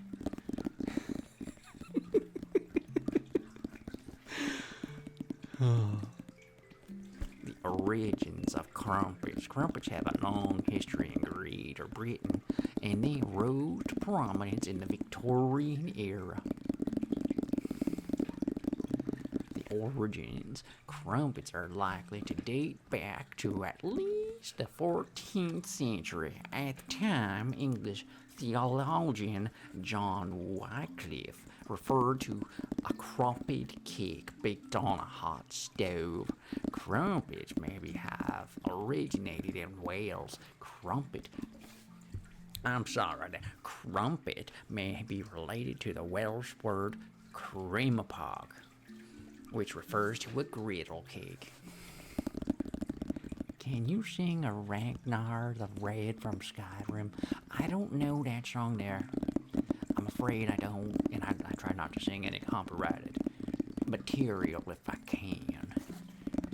The origins of crumpets. Crumpets have a long history in Great Britain, and they rose to prominence in the Victorian era. The origins. Crumpets are likely to date back to at least the 14th century. At the time, English theologian John Wycliffe referred to a crumpet cake baked on a hot stove. Crumpets maybe have originated in Wales. Crumpet may be related to the Welsh word cremapog, which refers to a griddle cake. Can you sing a Ragnar the Red from Skyrim? I don't know that song there. I'm afraid I don't, and I try not to sing any copyrighted material if I can.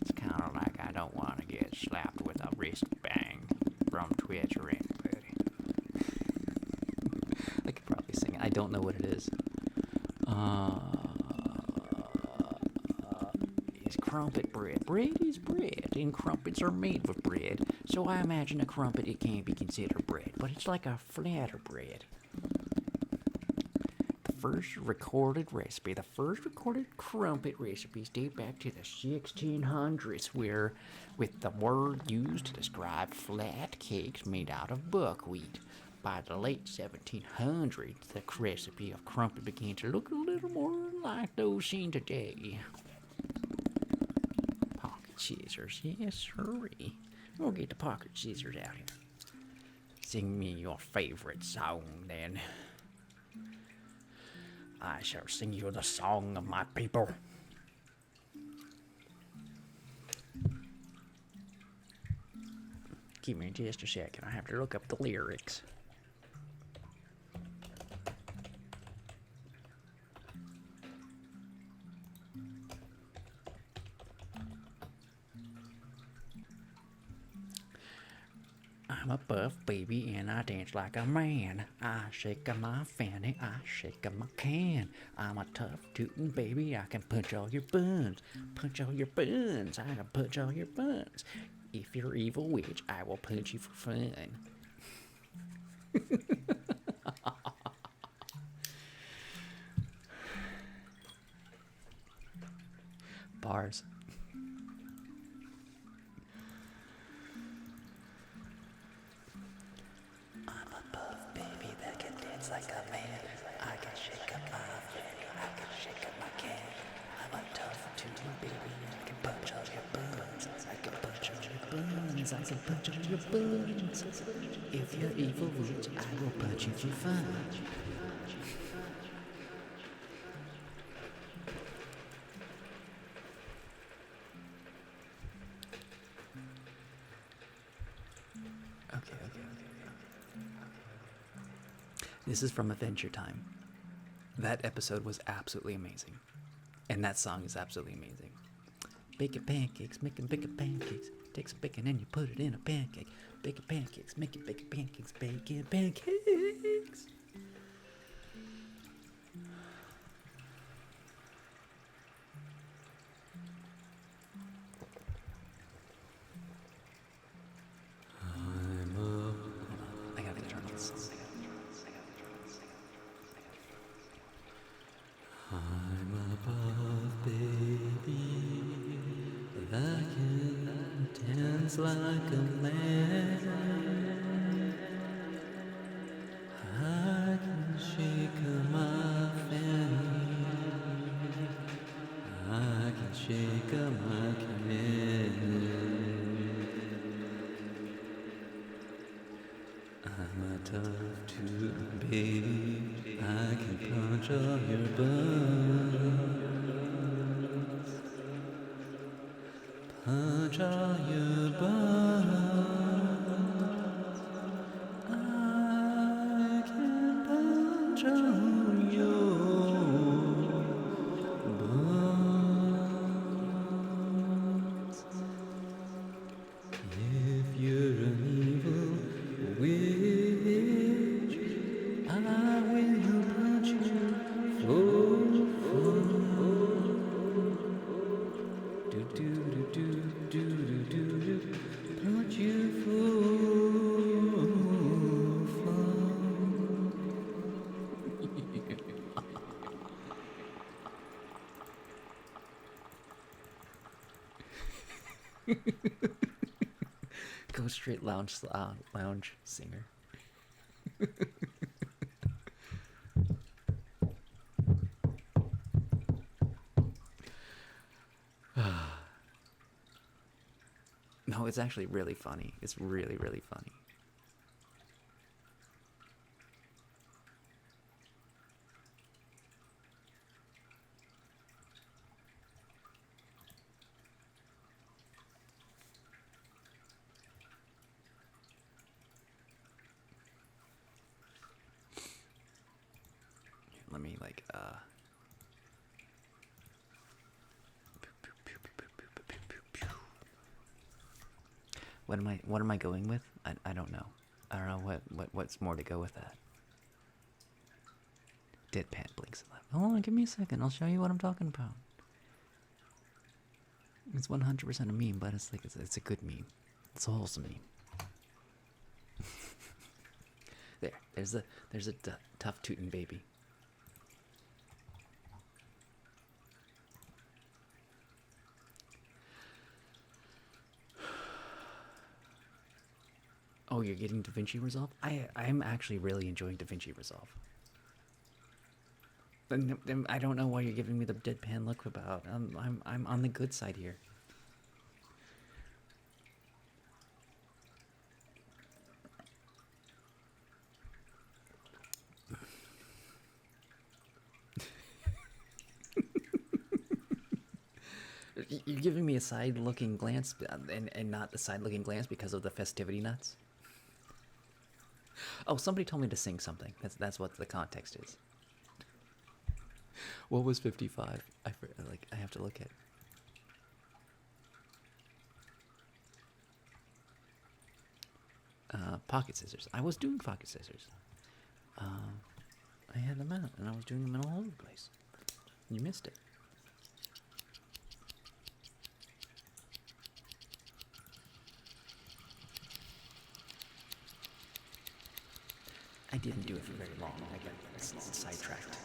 It's kind of like I don't want to get slapped with a wrist bang from Twitch or anybody. I could probably sing it. I don't know what it is. Is crumpet bread? Bread is bread, and crumpets are made with bread. So I imagine a crumpet, it can't be considered bread, but it's like a flatter bread. The first recorded crumpet recipes date back to the 1600s, where with the word used to describe flat cakes made out of buckwheat. By the late 1700s, the recipe of crumpet began to look a little more like those seen today. Pocket scissors, yes sirree. We'll get the pocket scissors out here. Sing me your favorite song, then. I shall sing you the song of my people. Give me just a second. I have to look up the lyrics. I'm a buff baby and I dance like a man. I shake my fanny, I shake my can. I'm a tough tootin' baby, I can punch all your buns. Punch all your buns, I can punch all your buns. If you're evil witch, I will punch you for fun. Bars. Like a man, I can shake up my fanny, I can shake up my can. I'm a tough tootin' baby, I can punch all your buns. I can punch all your buns, I can punch all your buns. If you're evil witch, I will punch you for fun. Okay. This is from Adventure Time. That episode was absolutely amazing. And that song is absolutely amazing. Bacon pancakes, making bacon pancakes. Take some bacon and you put it in a pancake. Bacon pancakes, making bacon pancakes, bacon pancakes. I gotta turn this. I'm a buff baby that can dance like a man. I can shake my fanny, I can shake my can. I'm a tough tootin' baby, I can punch all your buns. Punch all your buns. I can punch all your buns. If you're an evil witch, I will punch you for fun. Do do do do do do do, punch you for fun. Go straight lounge singer. No, it's actually really funny. It's really, really funny. Let me like what am I going with? I don't know. I don't know what's more to go with that. Deadpan blinks alive. Hold on, give me a second. I'll show you what I'm talking about. It's 100% a meme, but it's like it's a good meme. It's a wholesome meme. there's a tough tootin' baby. Oh, you're getting DaVinci Resolve? I'm actually really enjoying DaVinci Resolve. Then I don't know why you're giving me the deadpan look about. I'm on the good side here. You're giving me a side-looking glance, and not the side-looking glance because of the festivity nuts. Oh, somebody told me to sing something. That's what the context is. What was 55? I have to look at. Pocket scissors. I was doing pocket scissors. I had them out, and I was doing them all over the place. You missed it. I didn't do it for very long. I got sidetracked.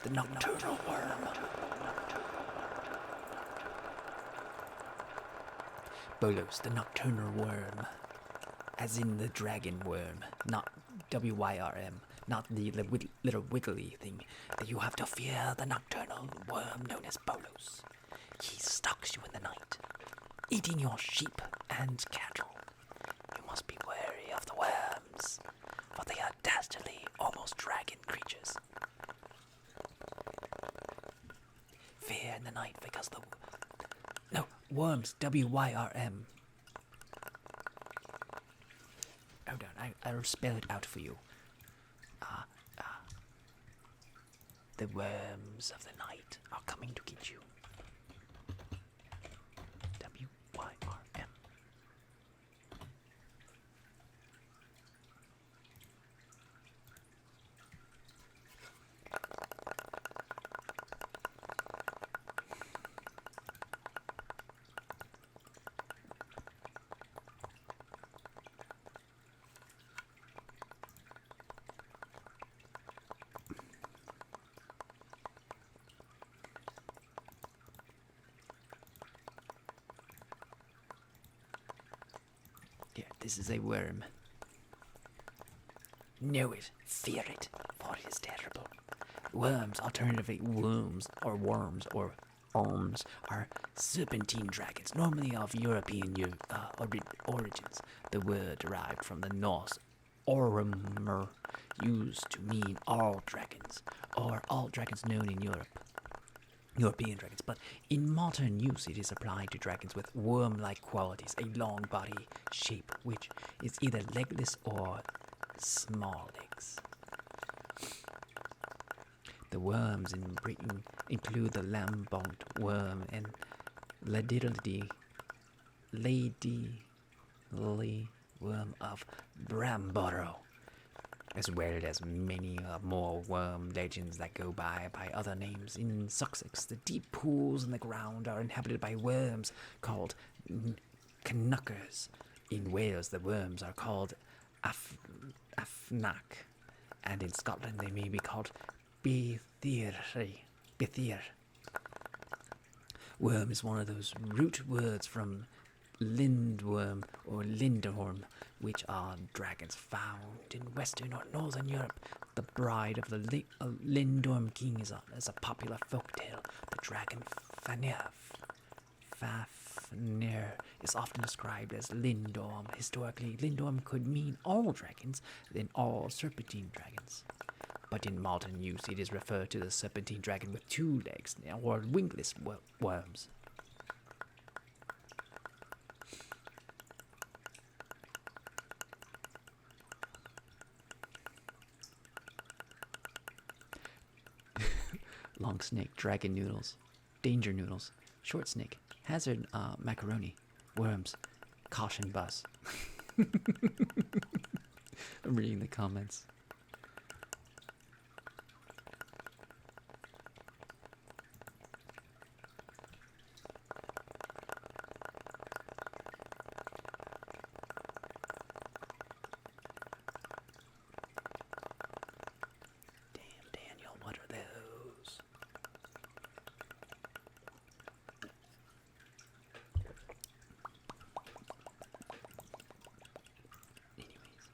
The nocturnal worm. Bolos, the nocturnal worm. As in the dragon worm, not WYRM, not the little wiggly thing. You have to fear the nocturnal worm known as Bolos. He stalks you in the night, eating your sheep and cattle. You must be wary of the worms, for they are dastardly, almost dragon creatures. Fear in the night because worms, WYRM. Hold on, I'll spell it out for you. The worms of the night are coming to get you. WYRM. Here, this is a worm. Know it, fear it, for it is terrible. Worms, alternatively worms, or worms, are serpentine dragons, normally of European origins. The word derived from the Norse ormur, used to mean all dragons, or all dragons known in European dragons, but in modern use it is applied to dragons with worm-like qualities, a long body shape which is either legless or small legs. The worms in Britain include the lambont worm and ladylly worm of Bramborough, as well as many more worm legends that go by other names. In Sussex, the deep pools in the ground are inhabited by worms called canuckers. In Wales, the worms are called afnac, and in Scotland they may be called Bithyr. Worm is one of those root words from lindworm or lindorm, which are dragons found in Western or Northern Europe. The bride of the lindorm king is a popular folktale. The dragon Fafnir is often described as lindorm. Historically, lindorm could mean all dragons, then all serpentine dragons. But in modern use, it is referred to the serpentine dragon with 2 legs, or wingless worms. Long snake, dragon noodles, danger noodles, short snake, hazard macaroni, worms, caution bus. I'm reading the comments. Damn, Daniel, what are those? Anyways.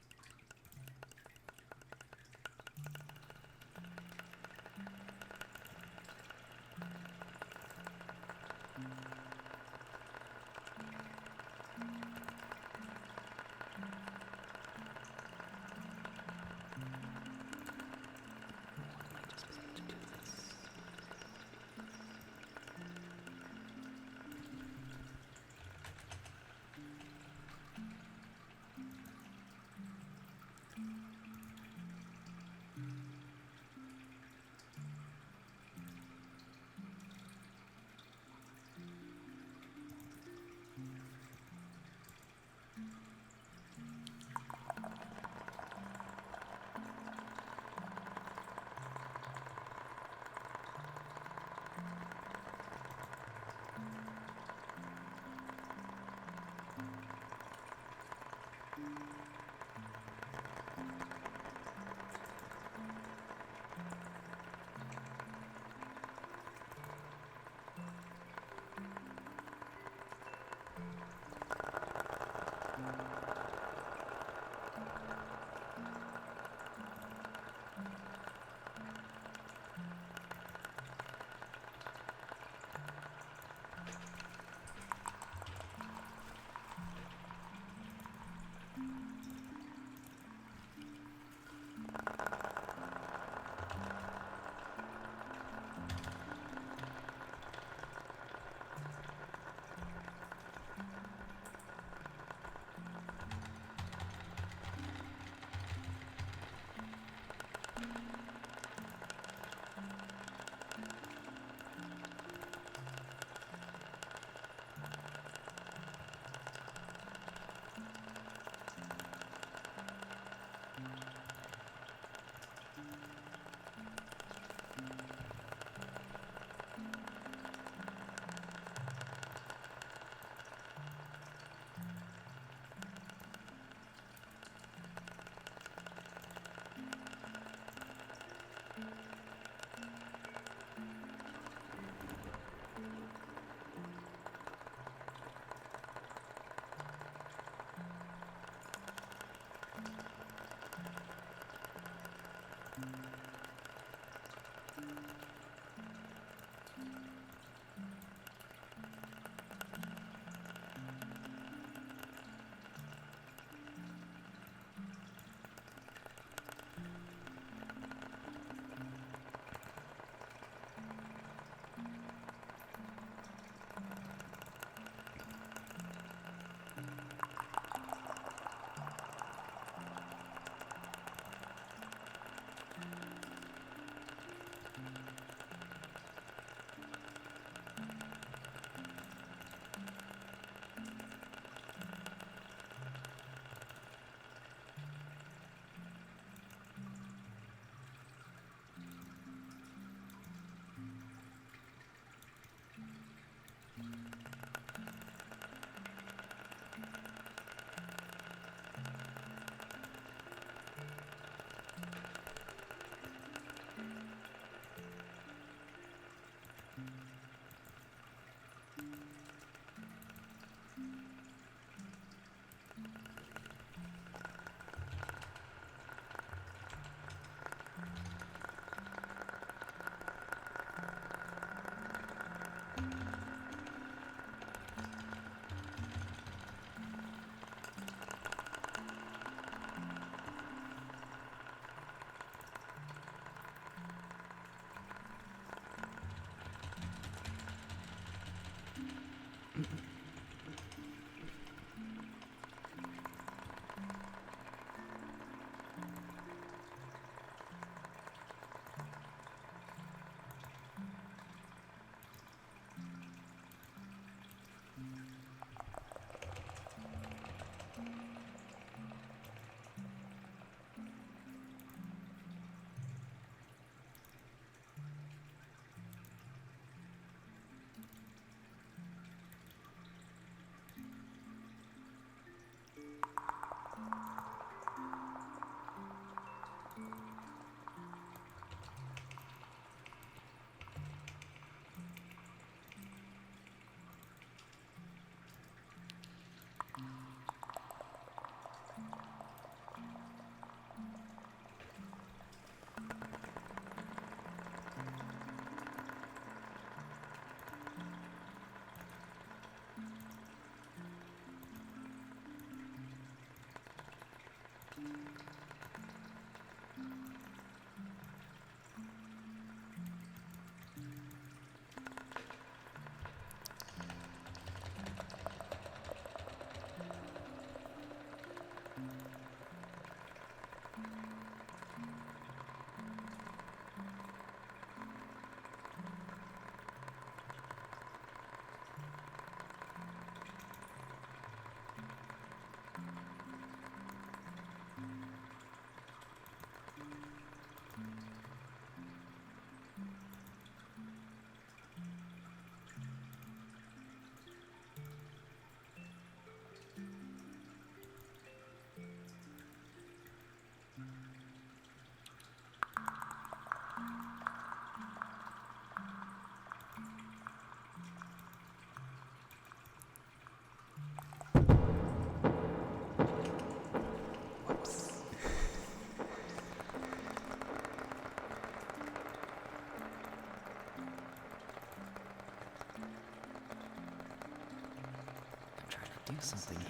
something here.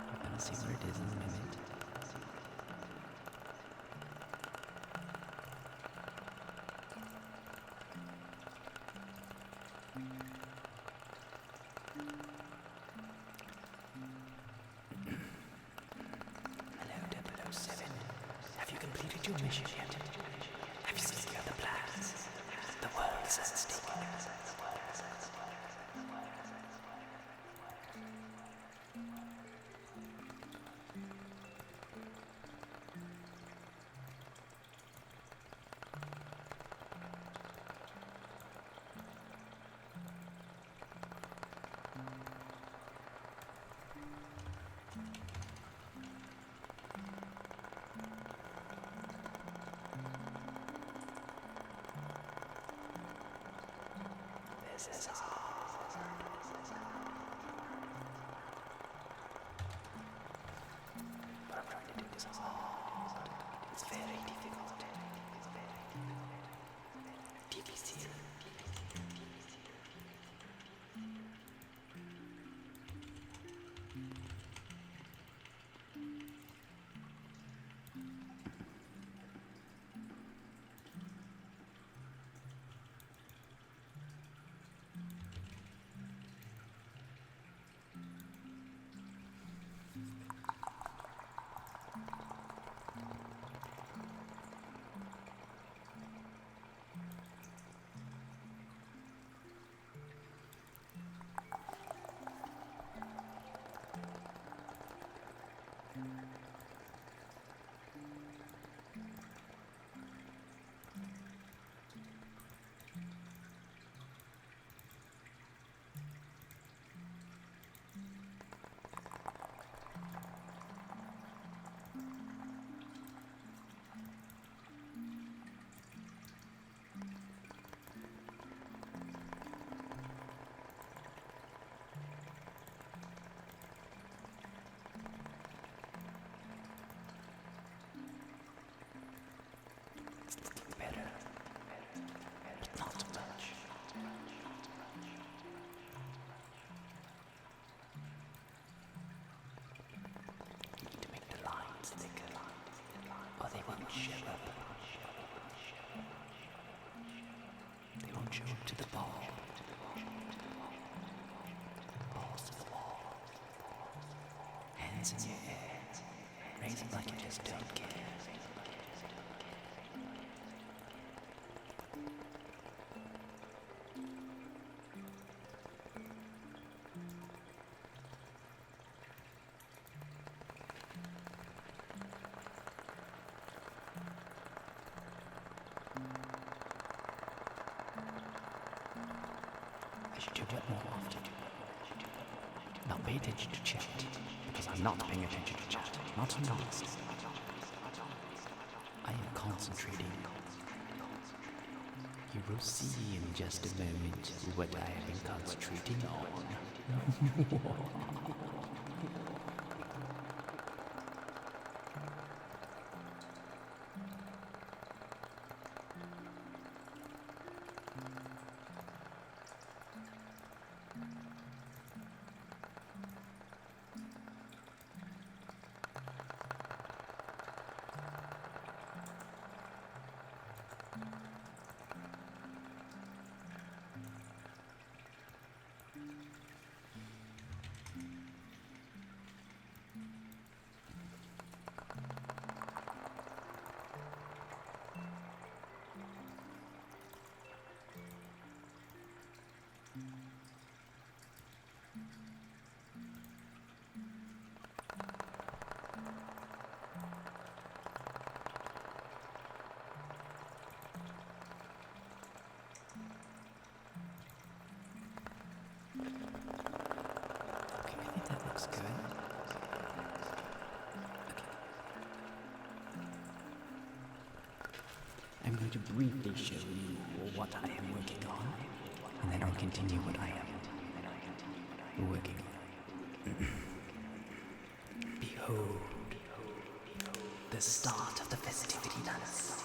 We're gonna see what it is in a minute. Hello, 007. Have you completed your mission yet? Have you seen the other plans? The world is at stake. This is hard. What I'm trying to do is hard. It's very difficult. Difficile. It's looking better, but not much. You need to make the lines thicker, or they won't show up. They won't show up to the ball. Balls to the wall. Hands in your hair. Raise them like you just don't care. I should do it more often. Now pay attention to chat, because I'm not paying attention to chat. Not honest. I am concentrating. You will see in just a moment what I have been concentrating on. Good. Okay. I'm going to briefly show you what I am working on, and then I'll continue what I am working on. Behold, the start of the festivity dance.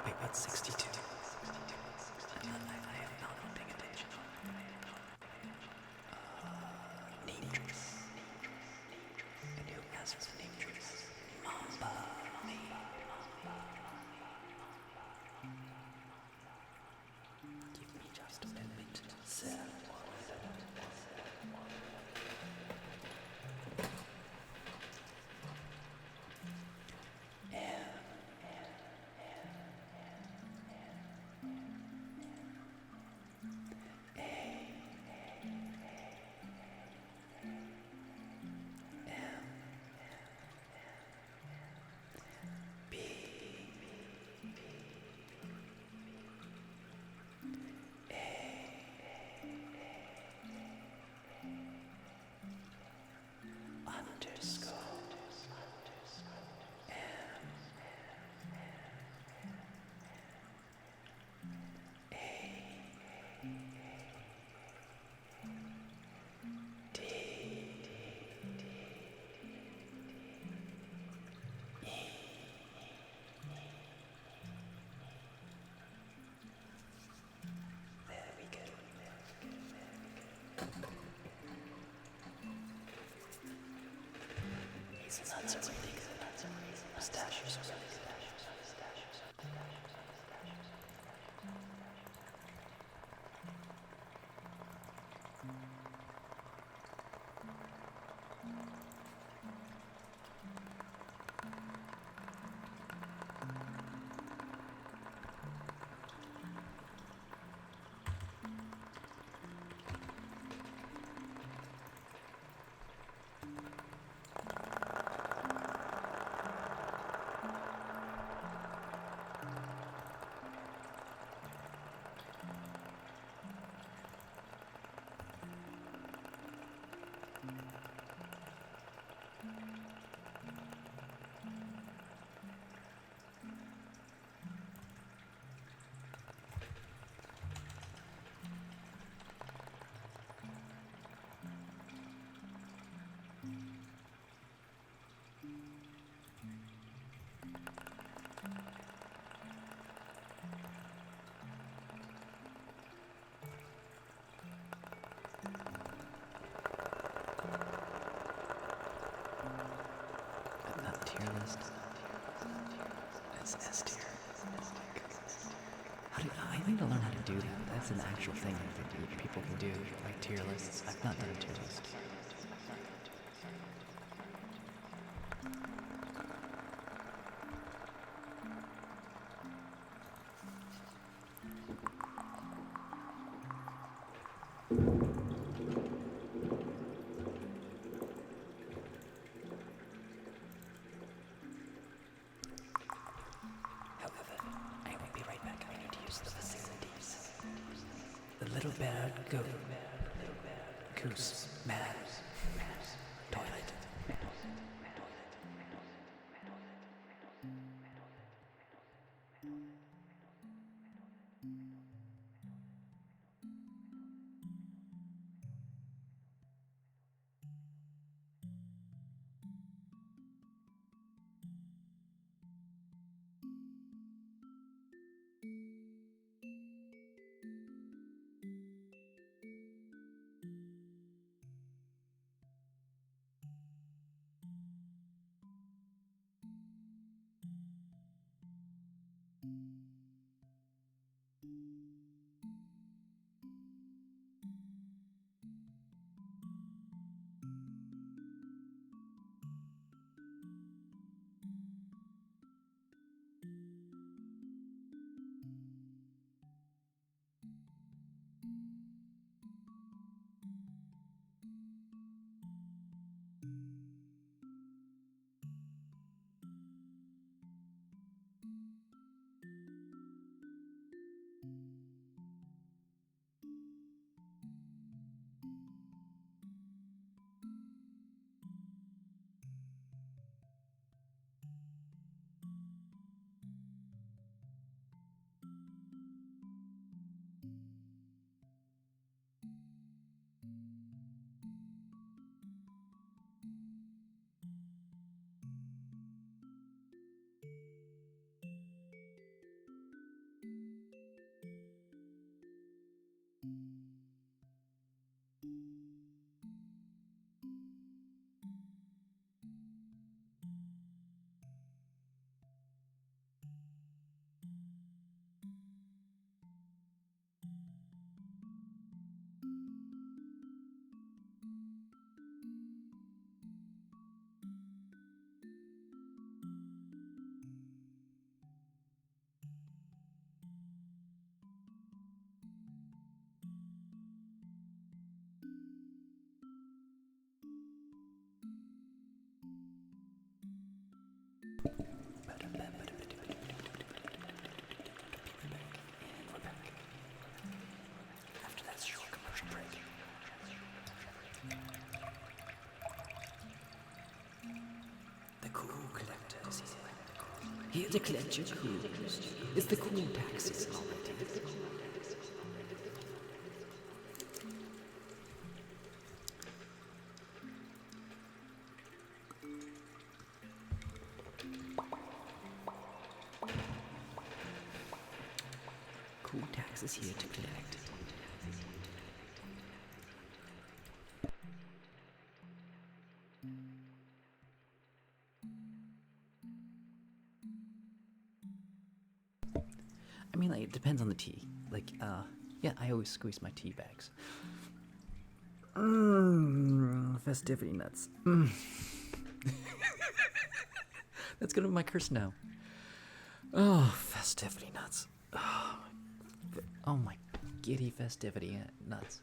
Wait, what's 62? I have not been paying attention. Dangerous. And who asks dangerous? Mamba. Give me just a minute, sir. Nuts are really good. Pistachios are really good. Tier list. It's S tier. I need to learn how to do that. That's an actual thing that people can do, like tier lists. I've not done a tier list. Little bear goose man toilet. After that short commercial break. The cool collector is here. Here to collect your coolest. It's the cool taxes already. Cool tax is here to collect. I mean, like, it depends on the tea. Like, yeah, I always squeeze my tea bags. Festivity nuts. That's gonna be my curse now. Oh, festivity nuts. Oh my giddy festivity nuts.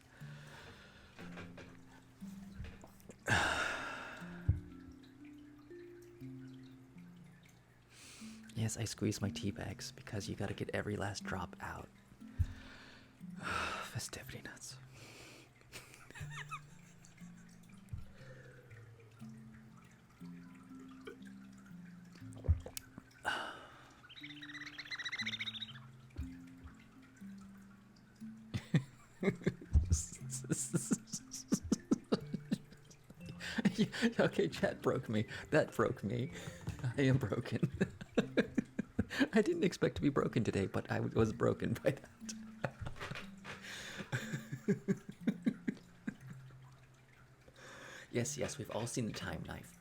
Yes, I squeeze my tea bags because you gotta get every last drop out. Festivity nuts. Okay, chat broke me. That broke me. I am broken. I didn't expect to be broken today, but I was broken by that. Yes, yes, we've all seen the time knife.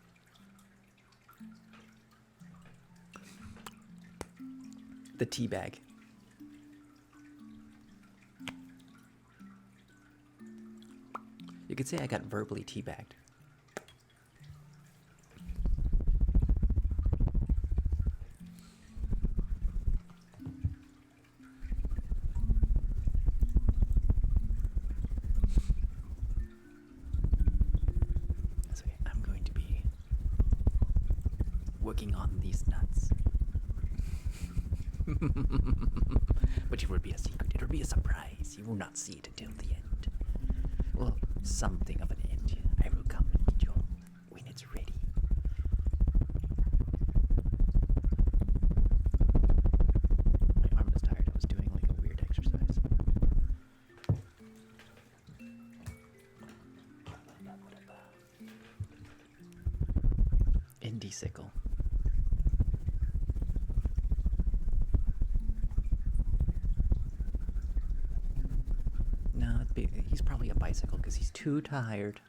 The tea bag. You could say I got verbally teabagged. That's okay. I'm going to be working on these nuts. But it will be a secret. It will be a surprise. You will not see it until the end. Well, something of an end. I will come and get you when it's ready. My arm is tired. I was doing like a weird exercise. Indie sickle. No, he's probably a bicycle because he's too tired.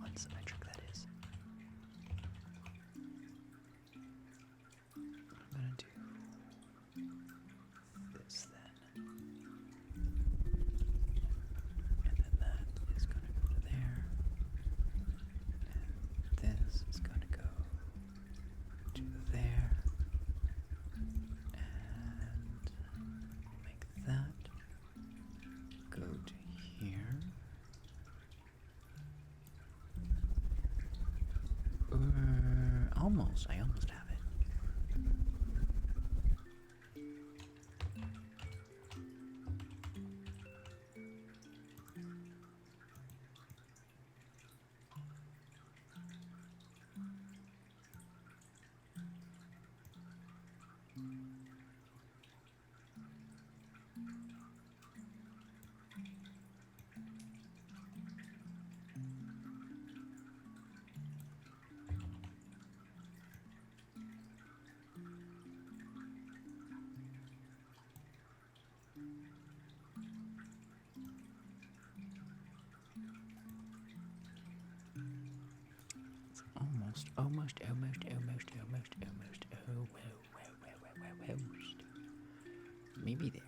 Unsymmetric that is. I'm gonna do this then. And then that is gonna go to there. And this is gonna go to there. almost have it. Almost. Maybe there.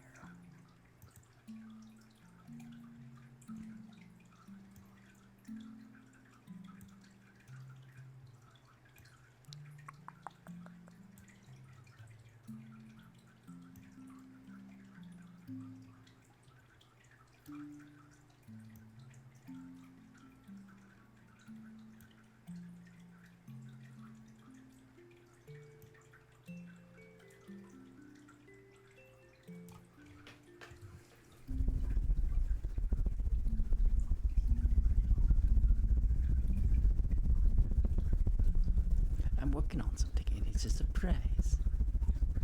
I'm working on something and it's a surprise.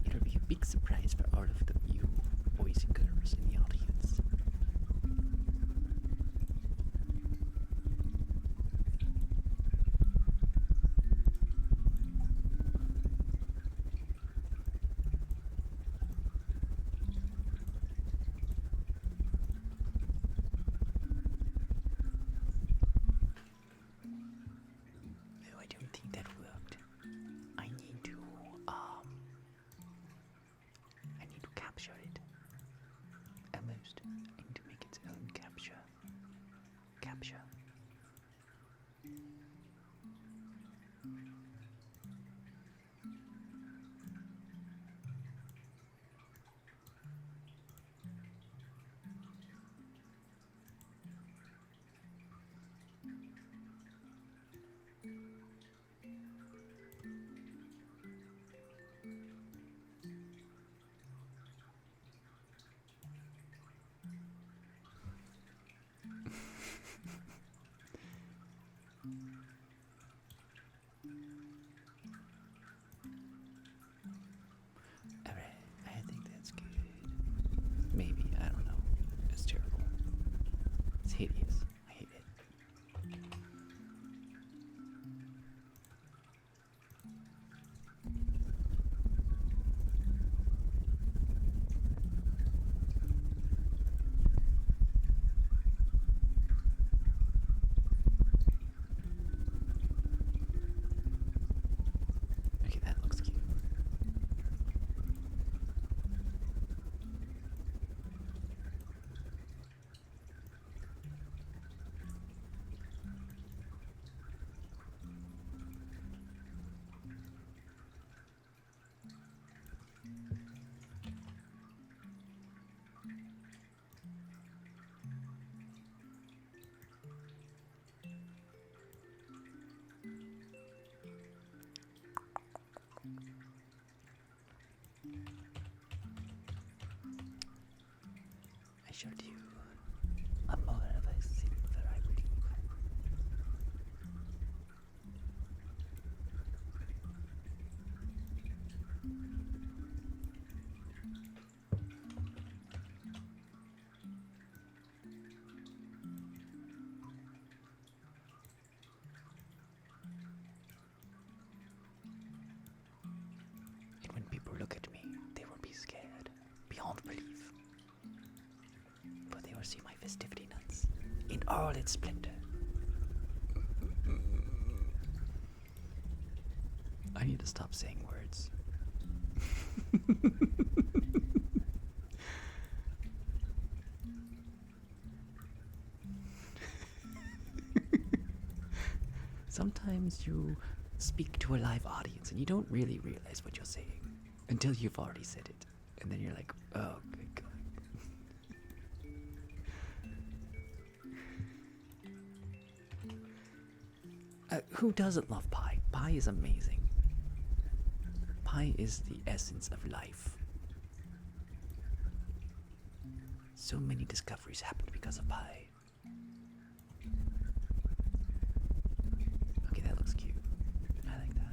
It'll be a big surprise for all of you boys and girls in the audience. No, I don't think that worked. I need to capture it. Almost. I need to make its own capture. Alright, I think that's good. Maybe, I don't know. It's terrible. It's hideous. I hate it. Okay, that looks cute. I showed you a more of a silver, I believe. And when people look at me, they will be scared beyond belief. But they will see my festivity nuts in all its splendor. I need to stop saying words. Sometimes you speak to a live audience and you don't really realize what you're saying until you've already said it. And then you're like, oh, good God. Who doesn't love pie? Pie is amazing. Pie is the essence of life. So many discoveries happened because of pie. Okay, that looks cute. I like that.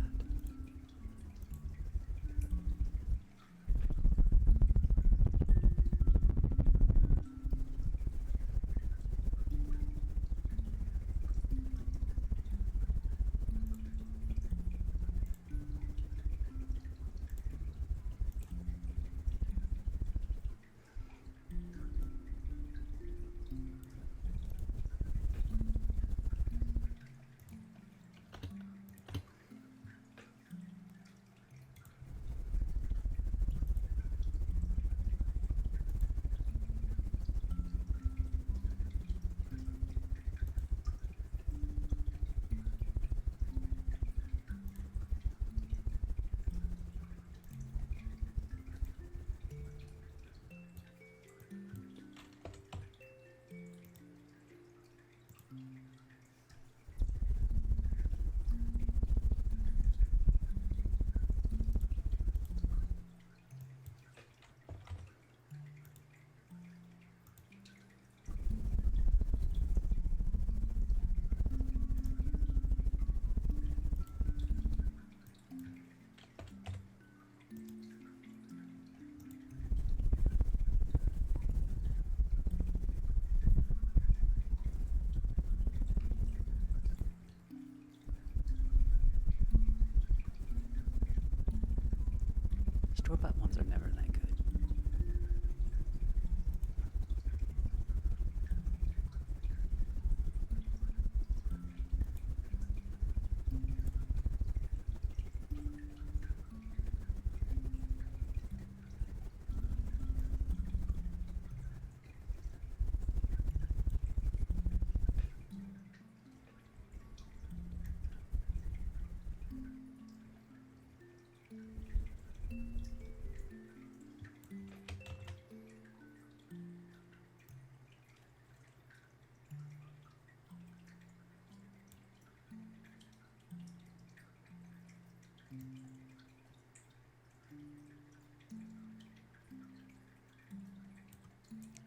Store-bought ones are never that good.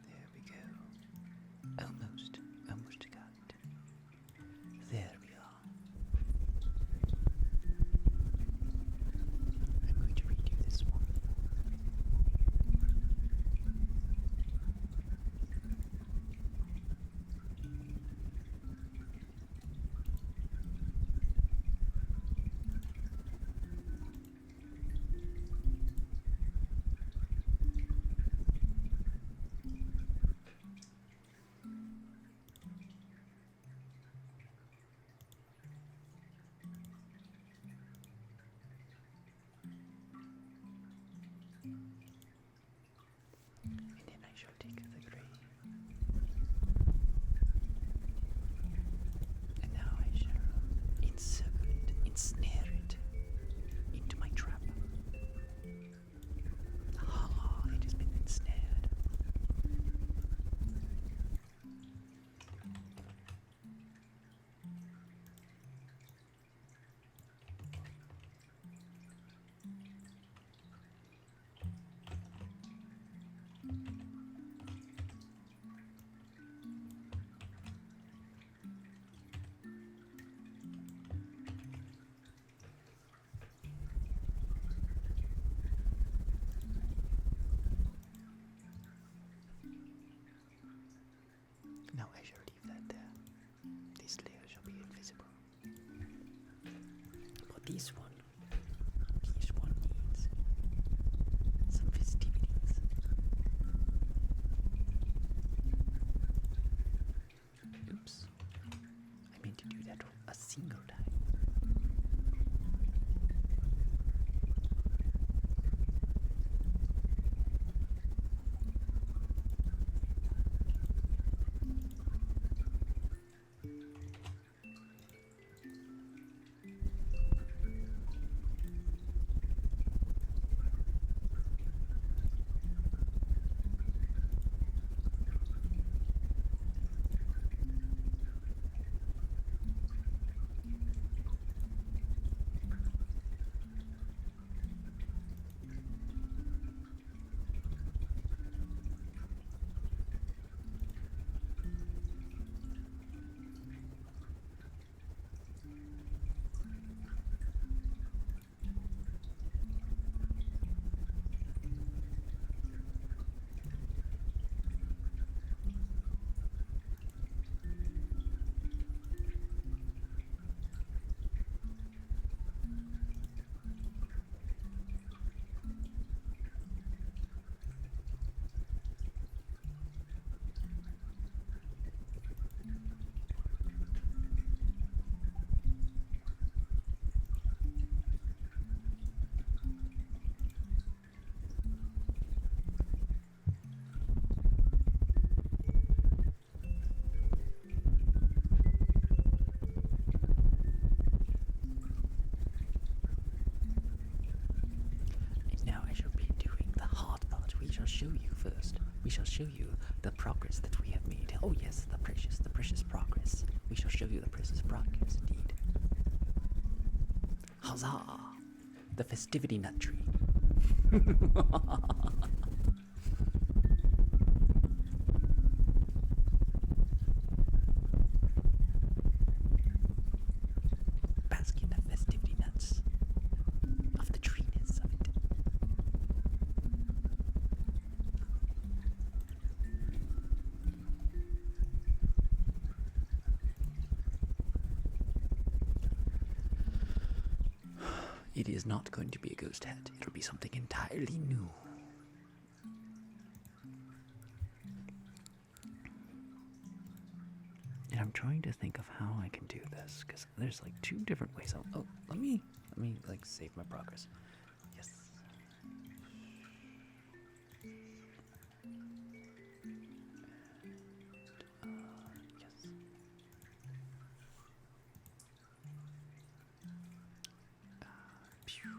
There we go. Almost got it. There we are. I'm going to redo this one. And then I shall take the gray. And now I shall encircle it, ensnare it into my trap. Ah, it has been ensnared. Now I shall leave that there. This layer shall be invisible. But this one needs some festivities. Oops. I meant to do that a single time. show you first. We shall show you the progress that we have made. Oh yes, the precious progress. We shall show you the precious progress, indeed. Huzzah! The festivity nut tree. Bask in the festivity nuts of the treeness of it. It is not going to be a ghost hat. It'll be something entirely new. And I'm trying to think of how I can do this, because there's like two different ways. Oh, let me like save my progress. Yes. Yes. Pew.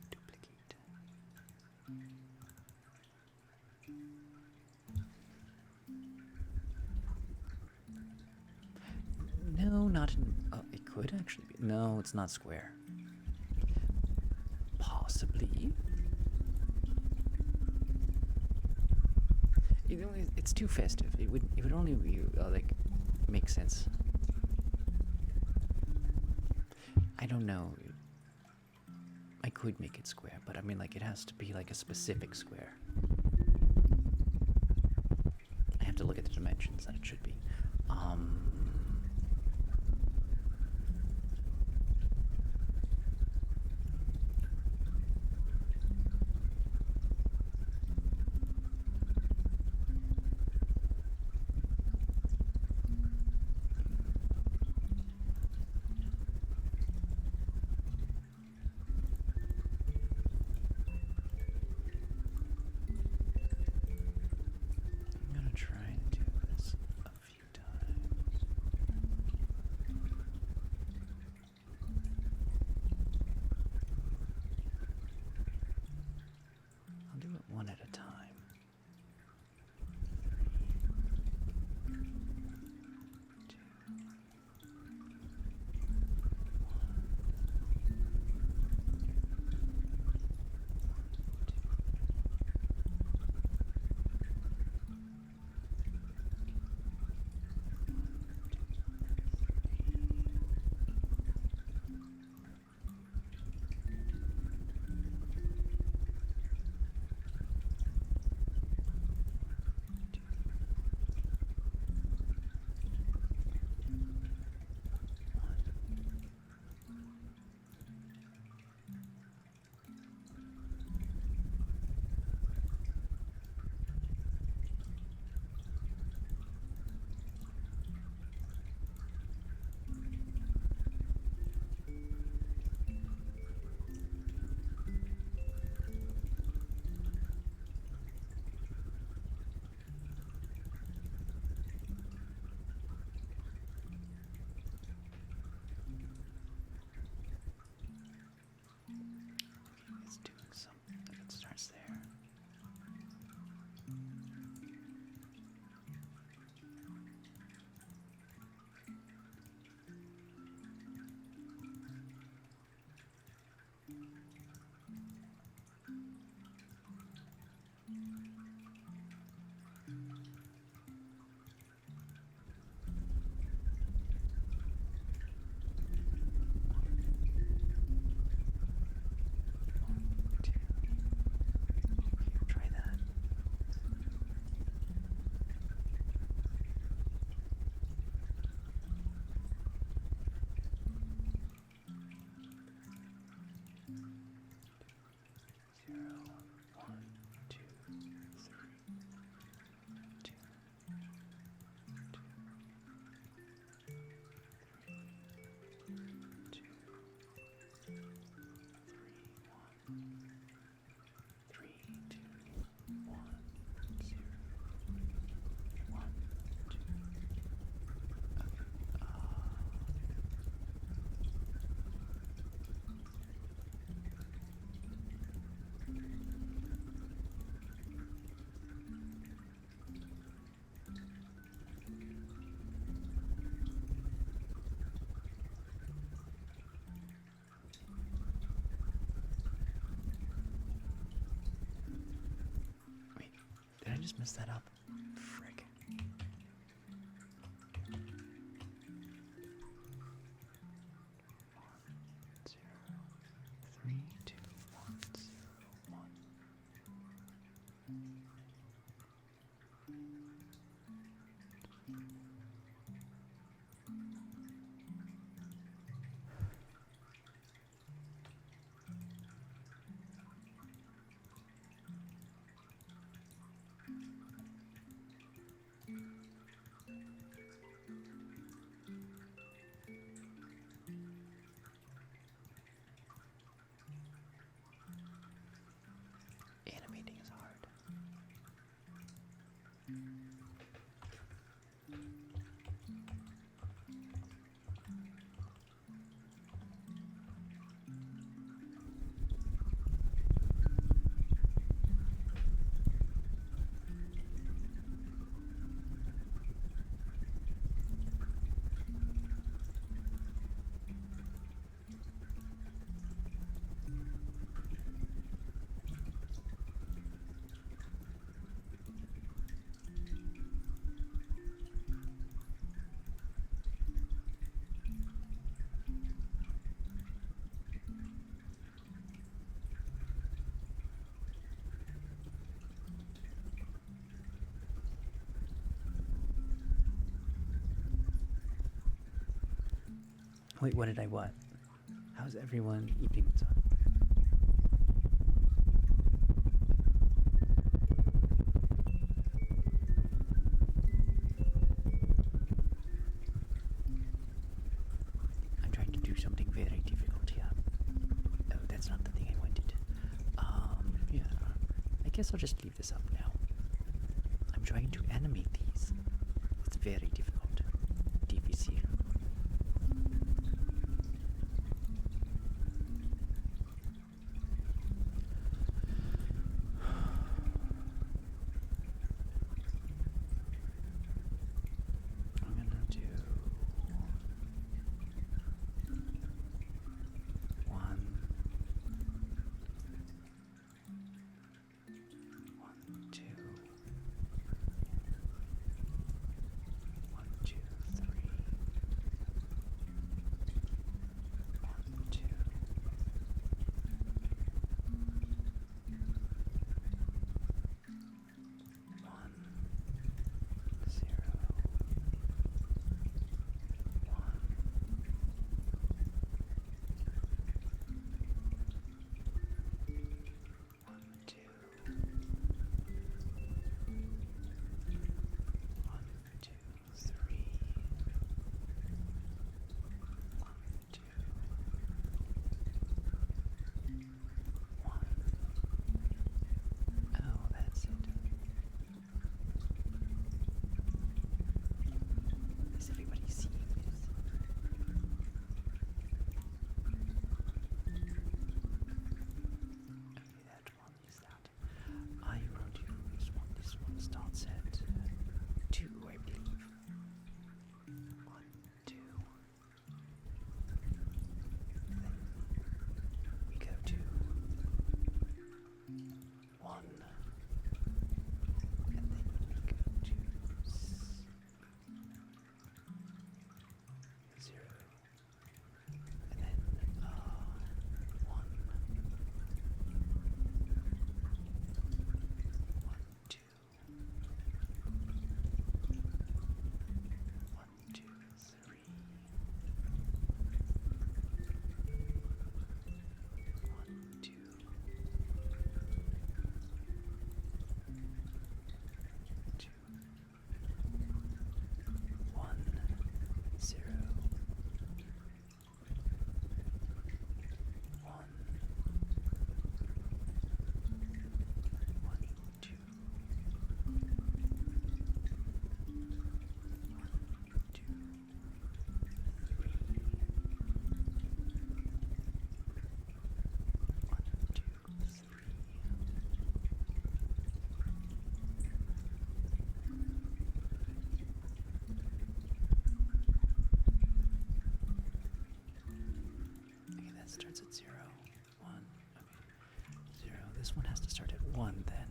Duplicate. No, not in. It could actually be. No, it's not square. Possibly. It's too festive. It would only be like make sense. I don't know. I could make it square, but I mean, like, it has to be like a specific square. I have to look at the dimensions that it should be. I'm gonna try and do this a few times. I'll do it one at a time. It's doing something. It starts there. just mess that up? Frick. Three, two, one, zero, one. Animating is hard. Wait, what did I what? How's everyone eating pizza? I'm trying to do something very difficult here. Oh, that's not the thing I wanted. Yeah. I guess I'll just leave this up now. I'm trying to animate these. It's very difficult. Difficile. I'm gonna do one, two, 1, 2, 3. 1, 2. One, 0, 1. One, two. 1, 2, 3. 1, 2. 1. Oh, that's it. Is everybody seeing this? Okay, that one is that. I will do this one. This one starts at 2, I believe. 1, 2. Then we go to 1. And then we go to 0. And then 1. 1, 2. 1, 2, 3. 1, 2. 2. 1, 0. 1. 1, 2. 2, 3. 1, 2, 3. Okay, that starts at 0. 1. Okay. 0. This one has to start at 1 then.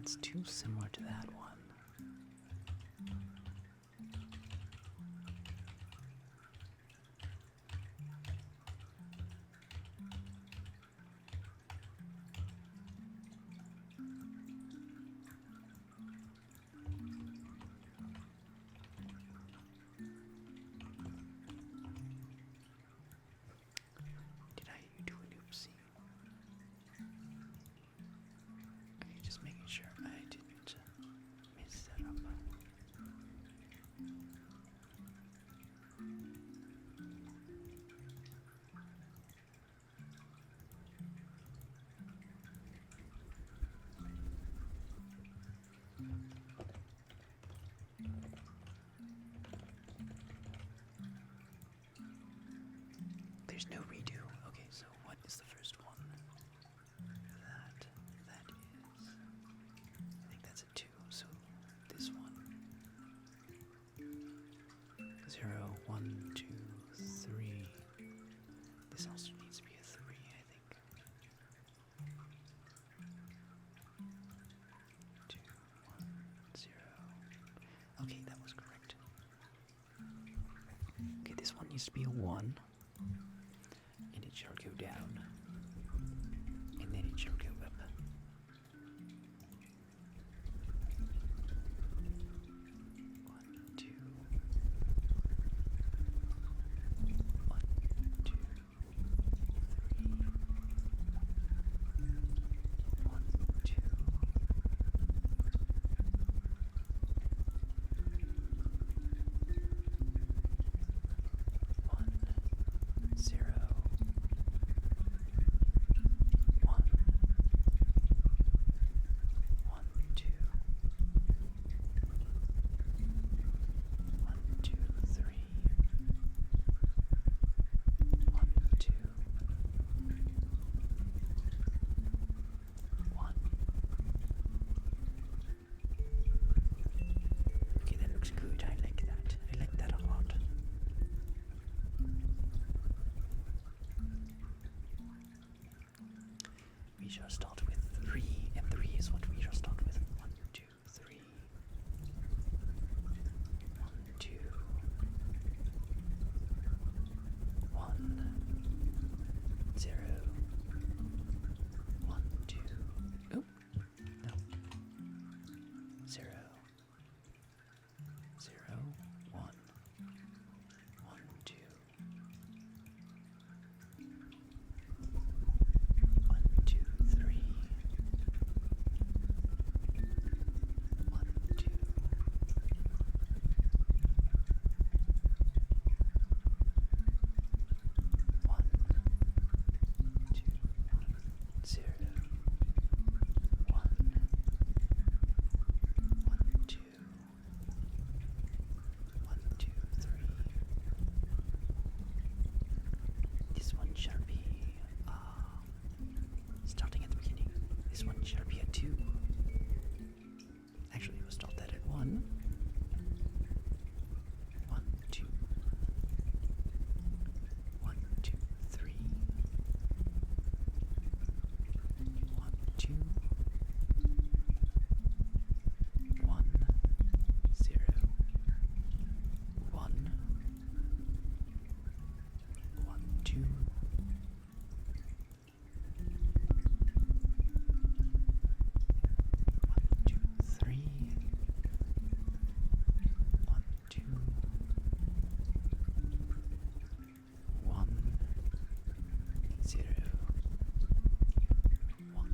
That's too similar to that one. Did I do an oopsie? Okay, just making sure I didn't mess that up. There's no redo. Okay, so what is the first one? That is. I think that's a 2. So this one. 0, 1, 2, 3. This also needs to be a 3, I think. 2, 1, 0. Okay, that was correct. Okay, this one needs to be a 1. And it shall go down. And then it shall go up. 1, 2. 1, 2, 3. 1, 2. 1, 0. 1, 2. 1, 2, 3. 1, 2. 1. Okay, that looks good. I like that. I like that a lot. We shall start with 3, and 3 is what we shall start with. 1, 2, 3. 1, 2. 1, 0. 1, 2. Oop. No. 0. 0, 1. 1, 2. 1, 2, 3. 1, 2. 1, 2, 0. 1, 1, 2. 1, 2, 3. This one shall be starting at the beginning. This one shall be a 2. Actually, we'll start that at 1. 1, 2. 1, 2, 3. 1, 2. 1, 0. 1. 1, 2. 1, 2, 3. 1, 2. 1, 0. 1.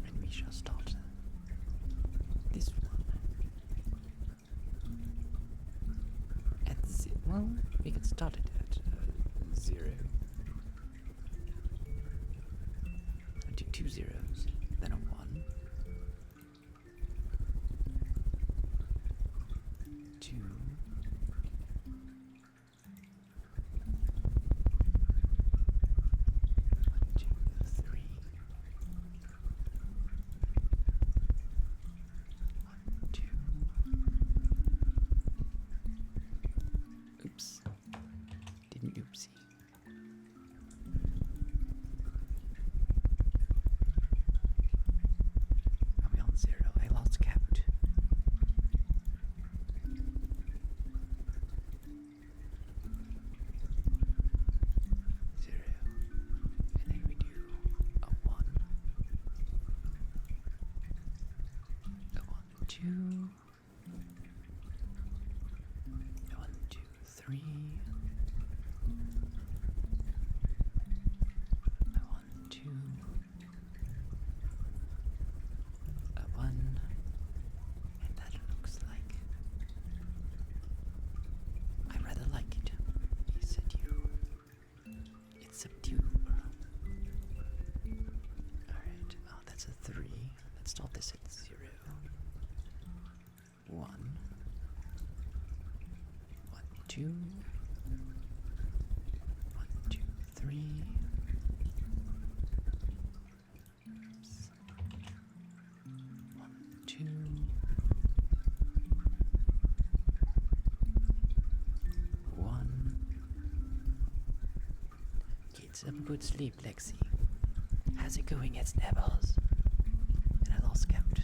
And we shall start this one at well, we could start it at 0. I'll do 2 zeros, then a 1. 2. 1, 2, 3. 2. 1, 2, 3. 1, 2. 1. And that looks like. I rather like it. Is it you? It's a tube. Alright, oh, that's a 3. Let's start this at 0. 1. 1, 2. 1, 2, 3. Oops. 1, 2. 1. Get some good sleep, Lexi. How's it going at Snabbles? And I lost count.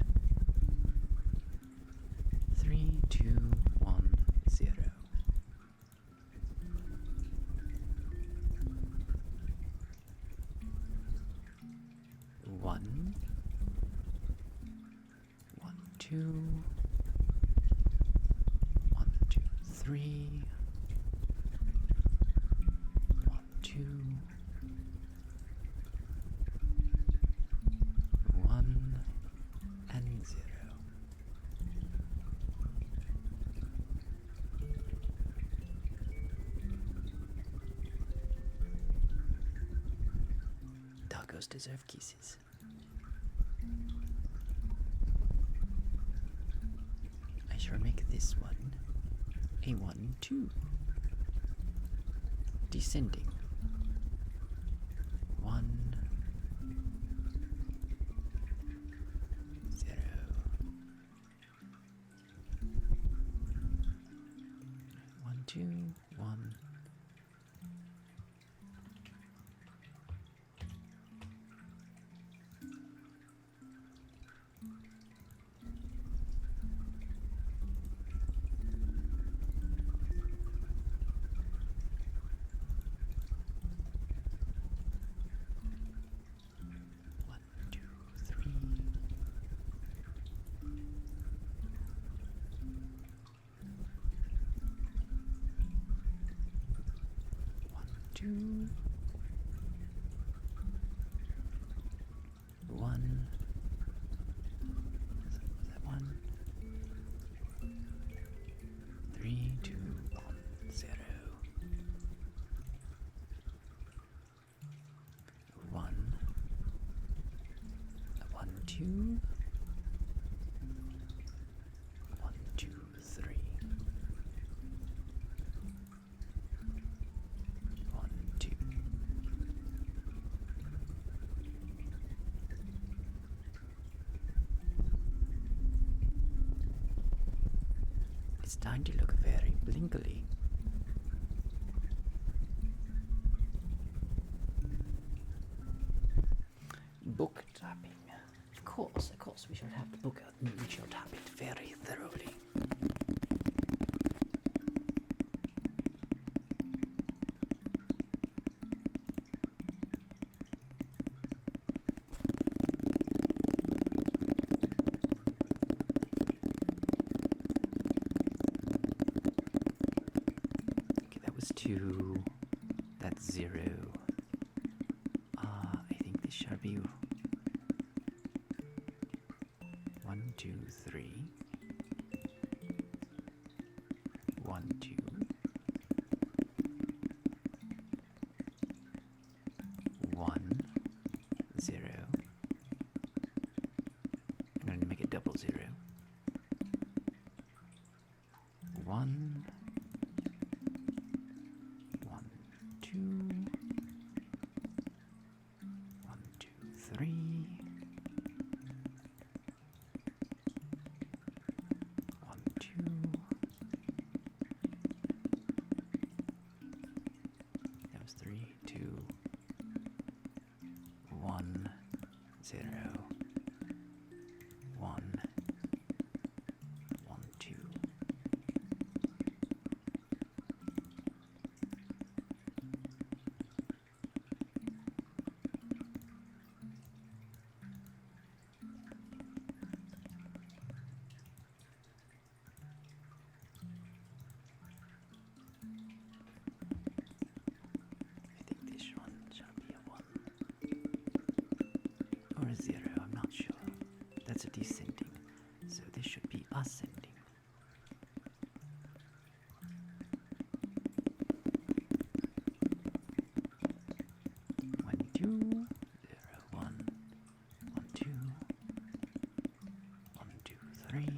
3, 2, 1, 0. 1. 1, 2. 1, 2, 3. 1, 2. 1 and 0. Doggos deserve kisses. I shall make this one a 1, 2. Descending. 1, 0. 1, 2, 1. 1, 2, 3. 1, 2. 1. Was that 1? 3, 2, 1, 0. 1. 1, 2. 1, 2, 3. 1, 2. It's starting to look very blinkily. Book tapping. Of course, we should have the book out and we shall tap it very thoroughly. Okay, that was 2. That's 0. I think this shall be 1, 2, 3. 1, 2. 1, 0. I'm going to make it double 0. 1. 1, 2. 1, 2, 3. 1, 2. That was 3, 2, 1, 0. 1, 1, 2. 3. 1,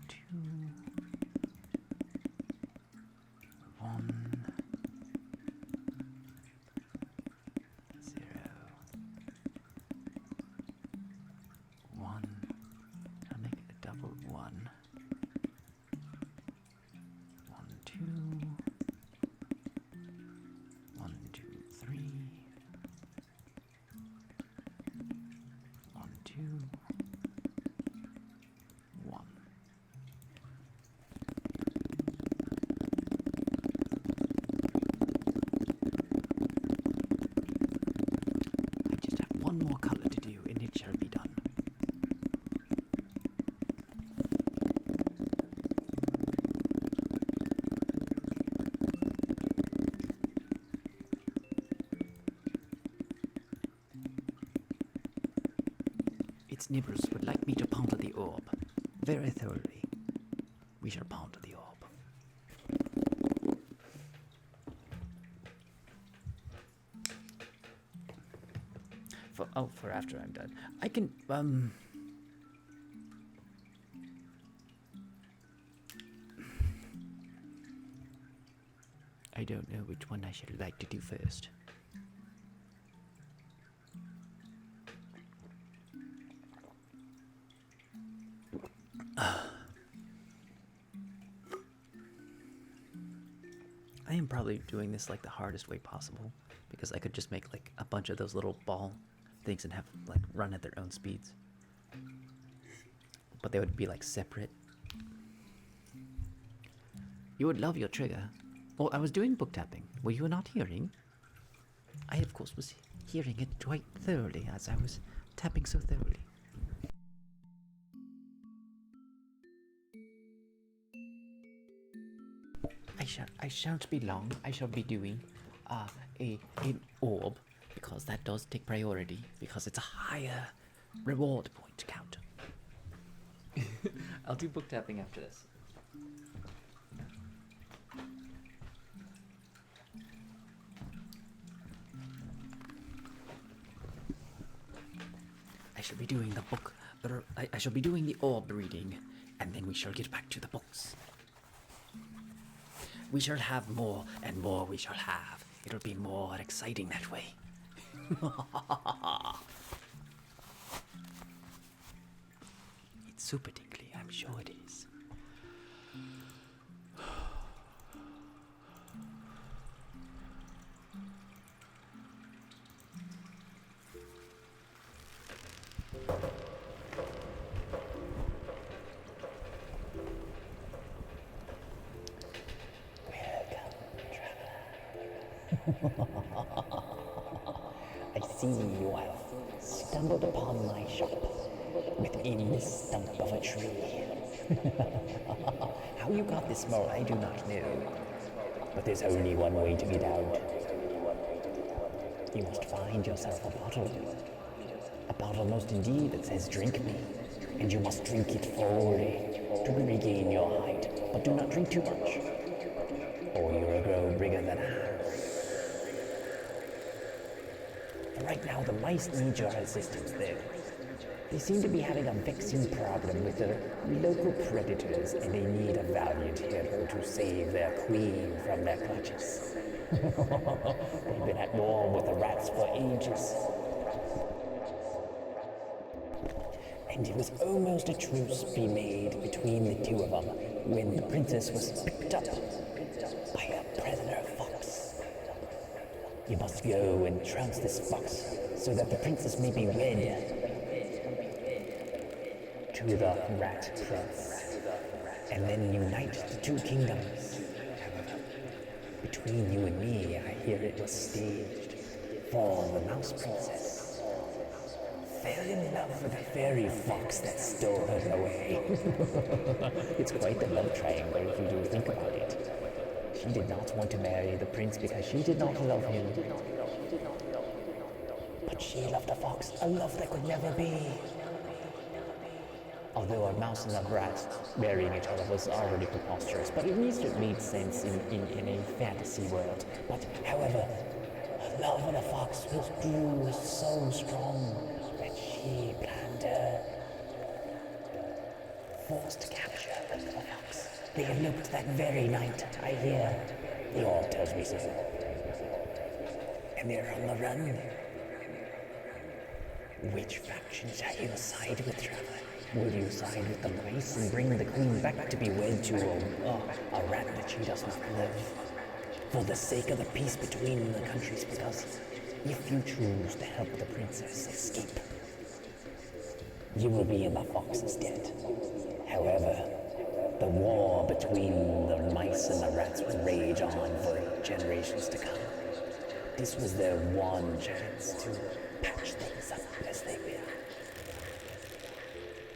2. 1. 0. 1. I'll make it a double 1. 1, 2. 1, 2, 3. 1, 2. 1. I just have one more color to do and it shall be done. Its neighbors would like me to ponder the orb very thoroughly. We shall ponder the orb. For after I'm done. I can, I don't know which one I should like to do first. I am probably doing this like the hardest way possible because I could just make like a bunch of those little ball things and have like run at their own speeds. But they would be like separate. You would love your trigger. Oh, I was doing book tapping. Were you not hearing? I of course was hearing it quite thoroughly as I was tapping so thoroughly. I shan't be long. I shall be doing an orb because that does take priority because it's a higher reward point count. I'll do book tapping after this. I shall be doing the book. I shall be doing the orb reading, and then we shall get back to the books. We shall have more and more we shall have. It'll be more exciting that way. It's super tingly, I'm sure it is. I see you have stumbled upon my shop within the stump of a tree. How you got this small, I do not know. But there's only one way to get out. You must find yourself a bottle. A bottle most indeed that says drink me. And you must drink it fully to regain your height. But do not drink too much, or you'll grow bigger than I. Right now, the mice need your assistance there. They seem to be having a vexing problem with the local predators, and they need a valiant hero to save their queen from their clutches. They've been at war with the rats for ages. And it was almost a truce be made between the two of them when the princess was picked up by a prisoner fox. You must go and trounce this fox so that the princess may be wed to the rat prince, and then unite the two kingdoms. Between you and me, I hear it was staged, for the mouse princess fell in love with a fairy fox that stole her away. It's quite the love triangle if you do think about it. She did not want to marry the prince because she did not love him. But she loved a fox, a love that could never be. Although a mouse and a rat marrying each other was already preposterous, but at least it made sense in a fantasy world. But however, her love of the fox grew so strong that she planned under forced capture of the fox. They eloped that very night, I hear. The orb tells me so. And they're on the run. Which faction shall you side with, Trevor? Will you side with the mice and bring the queen back to be wed to a rat that she does not love? For the sake of the peace between the countries, because if you choose to help the princess escape, you will be in the fox's debt. However, the war between the mice and the rats will rage on for generations to come. This was their one chance to patch things up as they will.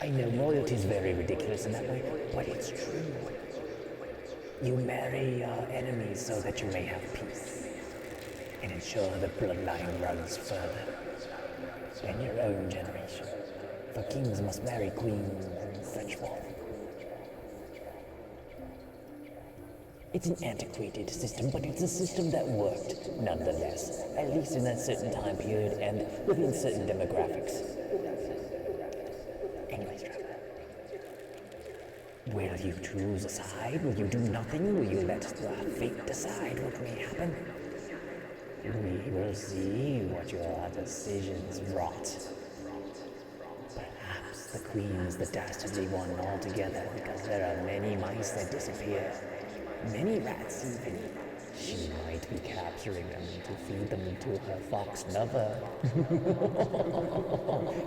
I know royalty's very ridiculous in that way, but it's true. You marry your enemies so that you may have peace, and ensure the bloodline runs further than your own generation. For kings must marry queens and such forth. It's an antiquated system, but it's a system that worked nonetheless, at least in a certain time period and within certain demographics. Anyways, Trevor, will you choose a side? Will you do nothing? Will you let fate decide what may happen? We will see what your decisions wrought. Perhaps the queen's the dastardly one altogether, because there are many mice that disappear. Many rats even. She might be capturing them to feed them to her fox lover.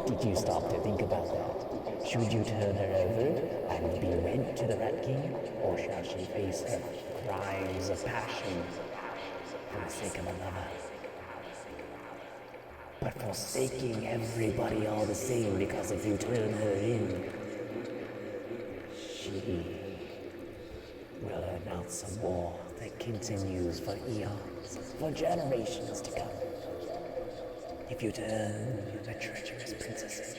Did you stop to think about that? Should you turn her over and be wed to the Rat King? Or shall she face her crimes of passion for the sake of a lover? But forsaking everybody all the same, because if you turn her in, she will announce a war that continues for eons, for generations to come. If you turn the treacherous princess,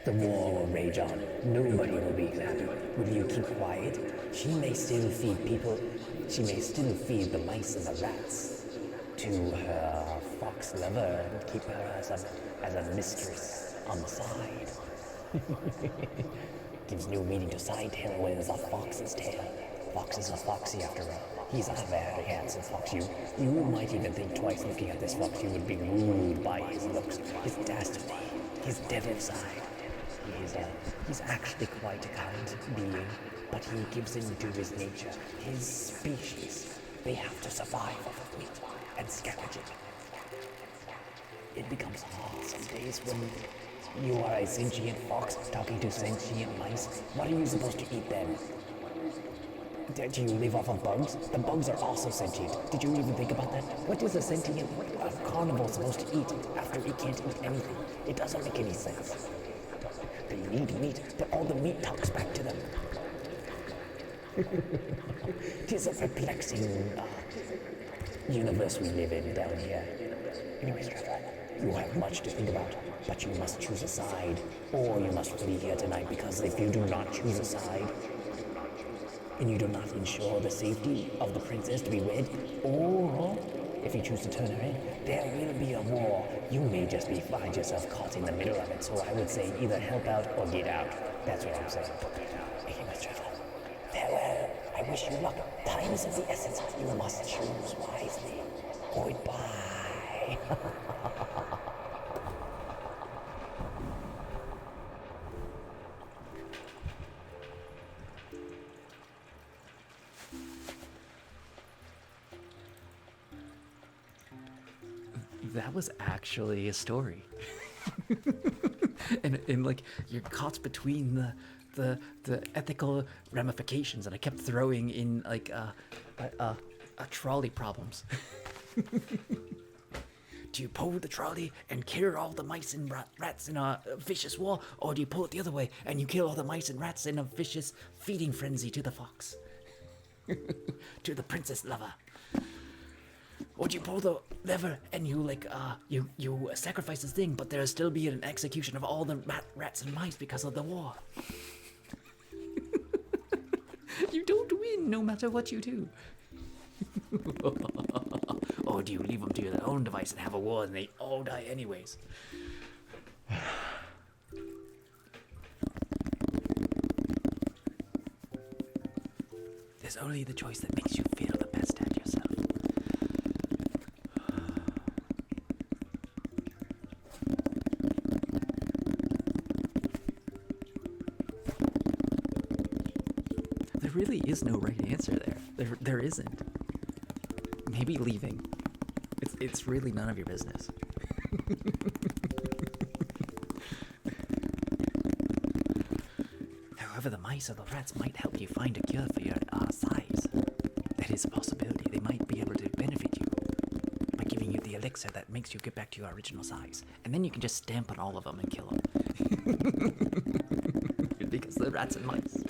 the war will rage on. Nobody will be happy. Will you keep quiet? She may still feed people. She may still feed the mice and the rats to her fox lover and keep her as a mistress on the side. Gives new meaning to side tail when it's a fox's tail. Fox is a foxy after all. He's a very handsome fox. You might even think twice looking at this fox. You would be wooed by his looks, his dastardly, his devil side. He's actually quite a kind being, but he gives into his nature, his species. They have to survive off of meat and scavenging. It becomes hard some days when you are a sentient fox talking to sentient mice. What are you supposed to eat then? Do you live off of bugs? The bugs are also sentient. Did you even think about that? What is a sentient carnivore supposed to eat after it can't eat anything? It doesn't make any sense. They need meat, but all the meat talks back to them. It is a perplexing universe we live in down here. Anyways, Trevor, you have much to think about, but you must choose a side, or you must flee here tonight, because if you do not choose a side, and you do not ensure the safety of the princess to be wed, or if you choose to turn her in, there will be a war. You may just find yourself caught in the middle of it, so I would say either help out or get out. That's what I'm saying. Anyways, Trevor, farewell. I wish you luck. Time is of the essence. You must choose wisely. Goodbye. That was actually a story. and like you're caught between the ethical ramifications, and I kept throwing in like a trolley problems. Do you pull the trolley and kill all the mice and rats in a vicious war, or do you pull it the other way and you kill all the mice and rats in a vicious feeding frenzy to the fox, to the princess lover? Or do you pull the lever and you you sacrifice this thing, but there'll still be an execution of all the rats and mice because of the war? You don't win no matter what you do. Or do you leave them to their own device and have a war and they all die anyways? There's only the choice that makes you feel the best at yourself. There really is no right answer there. There isn't. Maybe leaving. It's really none of your business. However, the mice or the rats might help you find a cure for your size. That is a possibility. They might be able to benefit you by giving you the elixir that makes you get back to your original size. And then you can just stamp on all of them and kill them. Because they're rats and mice.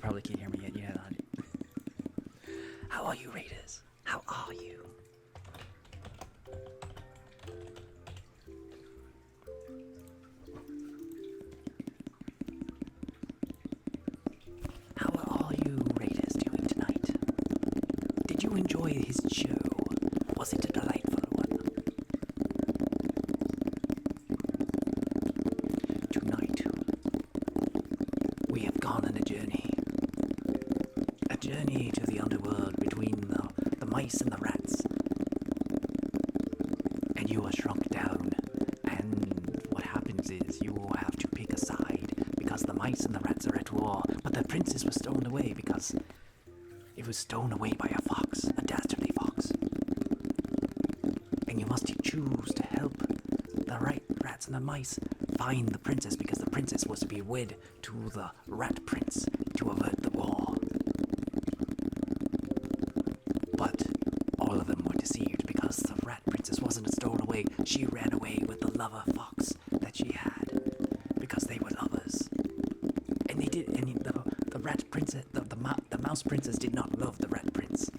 Probably can't hear me yet. Yeah, how are you, Raiders? How are you? How are all you Raiders doing tonight? Did you enjoy his show? Was it a delightful one? Tonight, we have gone on a journey. A journey to the underworld between the mice and the rats. And you are shrunk down. And what happens is you will have to pick a side because the mice and the rats are at war. But the princess was stolen away because it was stolen away by a fox, a dastardly fox. And you must choose to help the rats and the mice find the princess because the princess was to be wed to the rat prince to avert the war. But all of them were deceived because the rat princess wasn't stolen away. She ran away with the lover fox that she had because they were lovers. And they did. And the rat princess, the mouse princess, did not love the rat prince.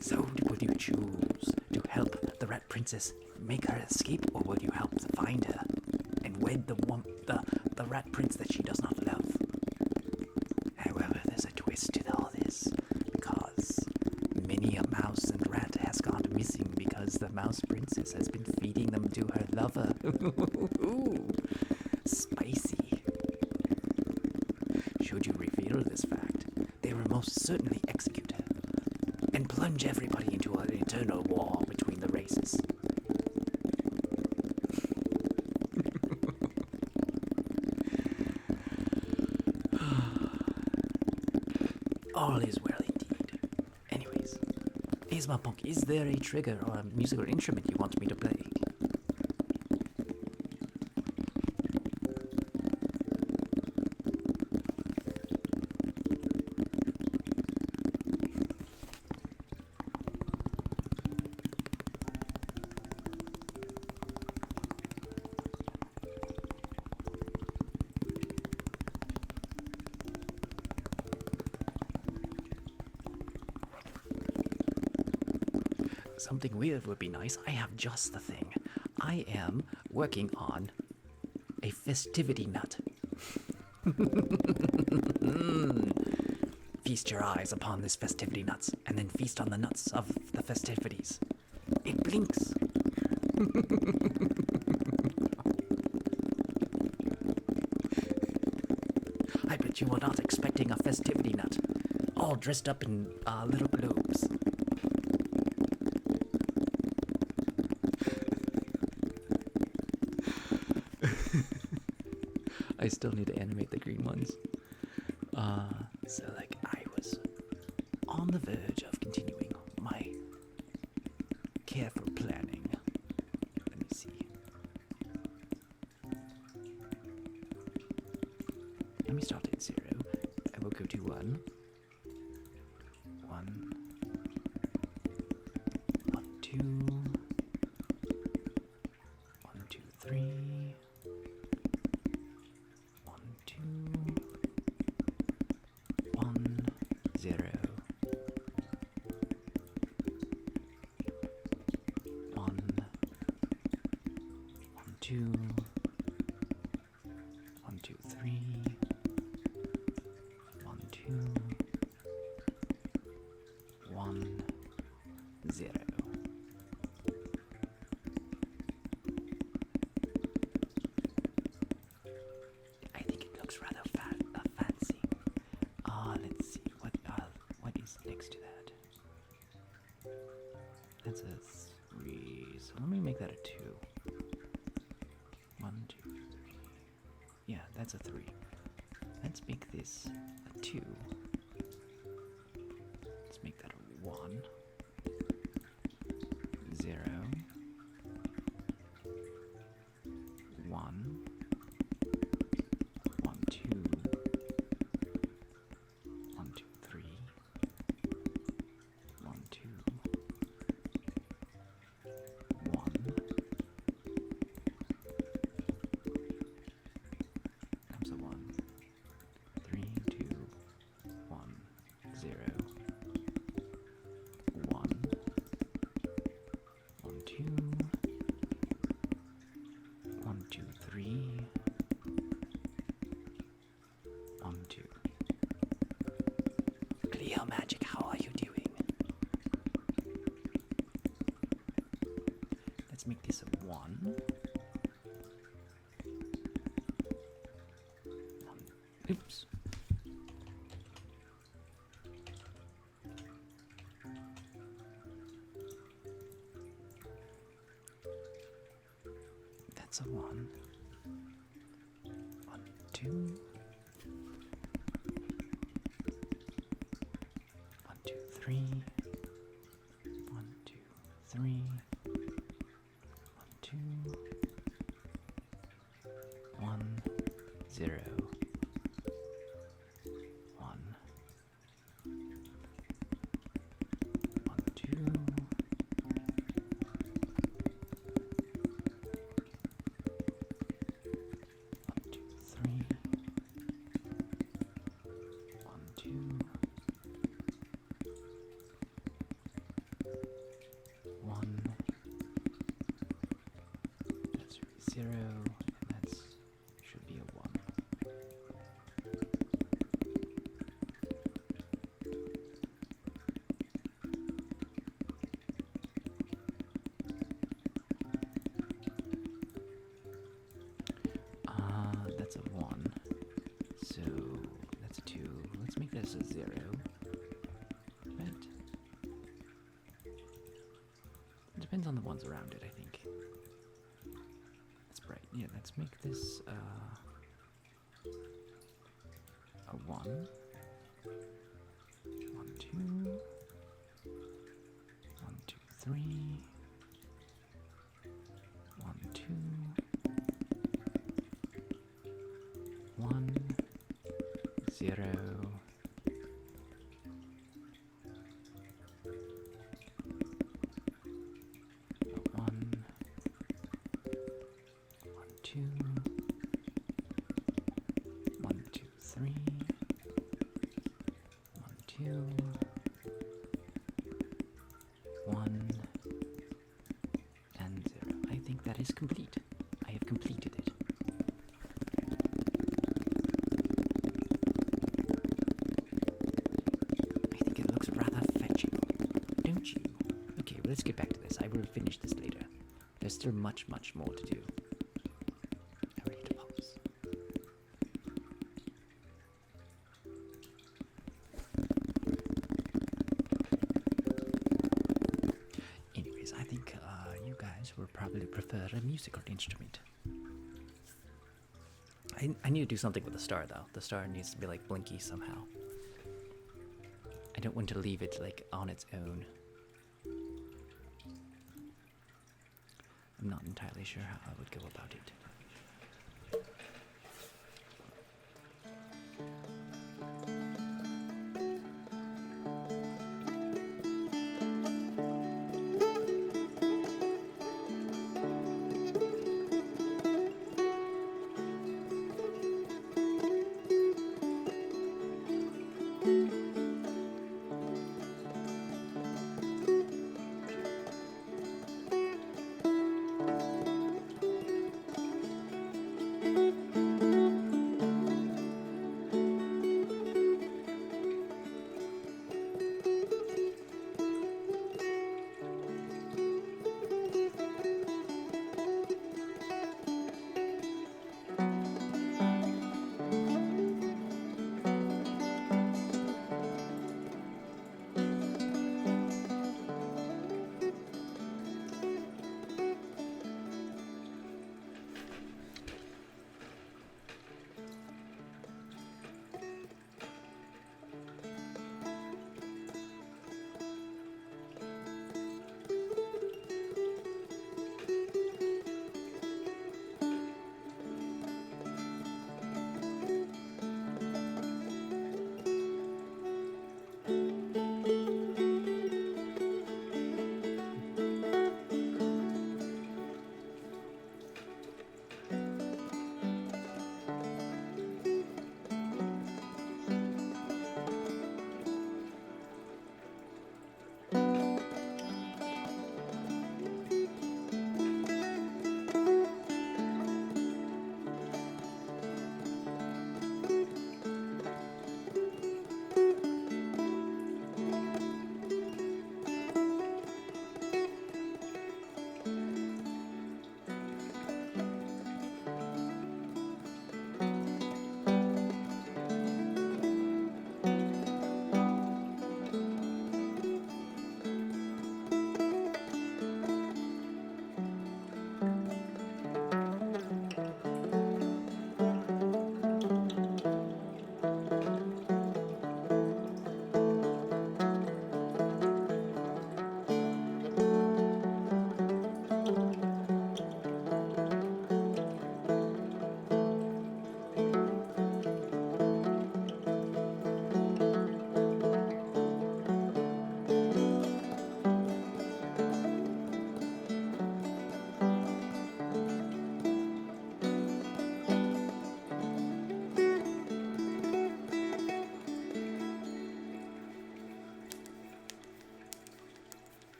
So, would you choose to help the rat princess make her escape, or will you help to find her and wed the rat prince that she does not love? However, there's a twist to all this, because many a mouse and rat has gone missing because the mouse princess has been feeding them to her lover. Ooh, spicy. Should you reveal this fact, they will most certainly execute her and plunge everybody into an eternal war between the races. All is well indeed. Anyways, Isma Punk, is there a trigger or a musical instrument you want me to play? something weird would be nice. I have just the thing. I am working on a festivity nut. Feast your eyes upon this festivity nuts, and then feast on the nuts of the festivities. It blinks. I bet you were not expecting a festivity nut, all dressed up in little globes. I still need to animate the green ones. So like I was on the verge of continuing my careful planning. Let me see. Let me start at 0. I will go to 1. 1. 1, 2. 1, 2, 3. 1, 2. 1, 0. 1, 1, 2. 1, 2, 3. 1, 2. 1, 0. I think it looks rather fancy. Let's see what is next to that. That's a 3. So let me make that a 2. 1, 2, 3. Yeah, that's a 3. Let's make this a 2. Let's make that a 1. 0. 1. 1, 2. 1, 2, 3. 1, 2. 1. Comes a 1. 3, 2, 1, 0. 1. 1, 2. 1, 2, 3. 1, 2. Cleo Magic, how are you doing? Let's make this a 1. 1. Oops. That's a 1. 1, 2. 1, 2, 3. 1, 2, 3. 1, 2. 1, 0. 1. 1, 2. 1, 2, 3. 1, 2. 1. That's 0, and that's should be a 1. That's a 1. So that's a 2. Let's make this a 0. Right? It depends on the ones around it, I think. That's bright. Yeah, let's make this a 1. 1, 2. 1, 2, 3. 1, 2. 1, 0. 1, 1, 2. 1, 2, 3. 1, 2. 1, that is complete. I have completed it. I think it looks rather fetching, don't you? Okay, well, let's get back to this. I will finish this later. There's still much, much more to do. I will hit pause. Anyways, I think you guys will probably prefer a musical instrument. I need to do something with the star, though. The star needs to be, like, blinky somehow. I don't want to leave it, like, on its own. I'm not entirely sure how I would go about it.